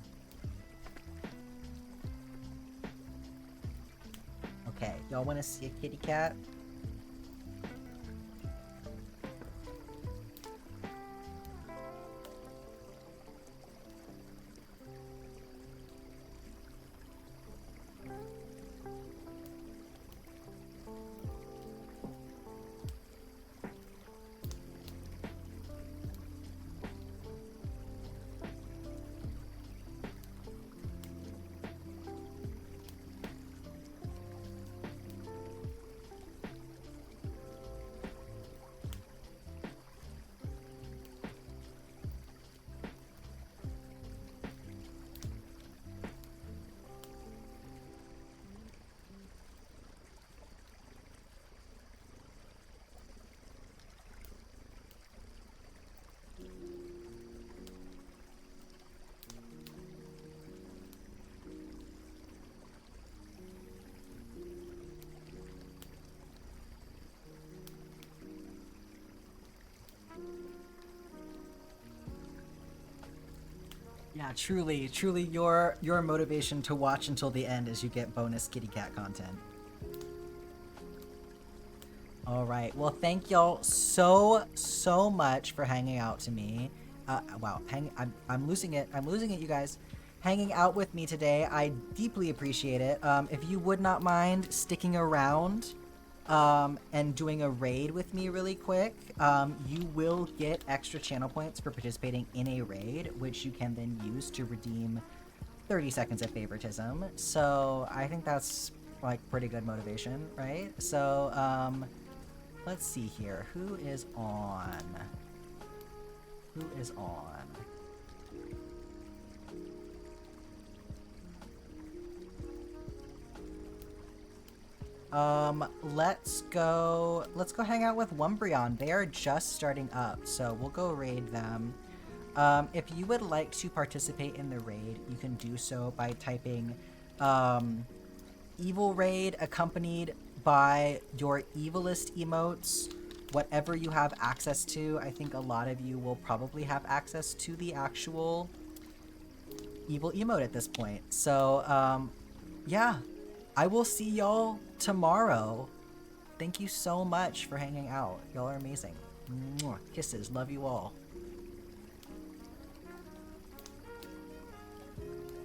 Okay, y'all want to see a kitty cat? Yeah, truly, your motivation to watch until the end as you get bonus kitty cat content. All right, well, thank y'all so much for hanging out to me. Wow, I'm losing it. I'm losing it, you guys. Hanging out with me today, I deeply appreciate it. If you would not mind sticking around, and doing a raid with me really quick, you will get extra channel points for participating in a raid, which you can then use to redeem 30 seconds of favoritism. So I think that's like pretty good motivation, right? So let's see here. Who is on? Who is on? Let's go hang out with Wumbrion. They are just starting up, so we'll go raid them. If you would like to participate in the raid, you can do so by typing evil raid accompanied by your evilest emotes, whatever you have access to. I think a lot of you will probably have access to the actual evil emote at this point. So, yeah. I will see y'all tomorrow. Thank you so much for hanging out. Y'all are amazing. Mwah. Kisses. Love you all.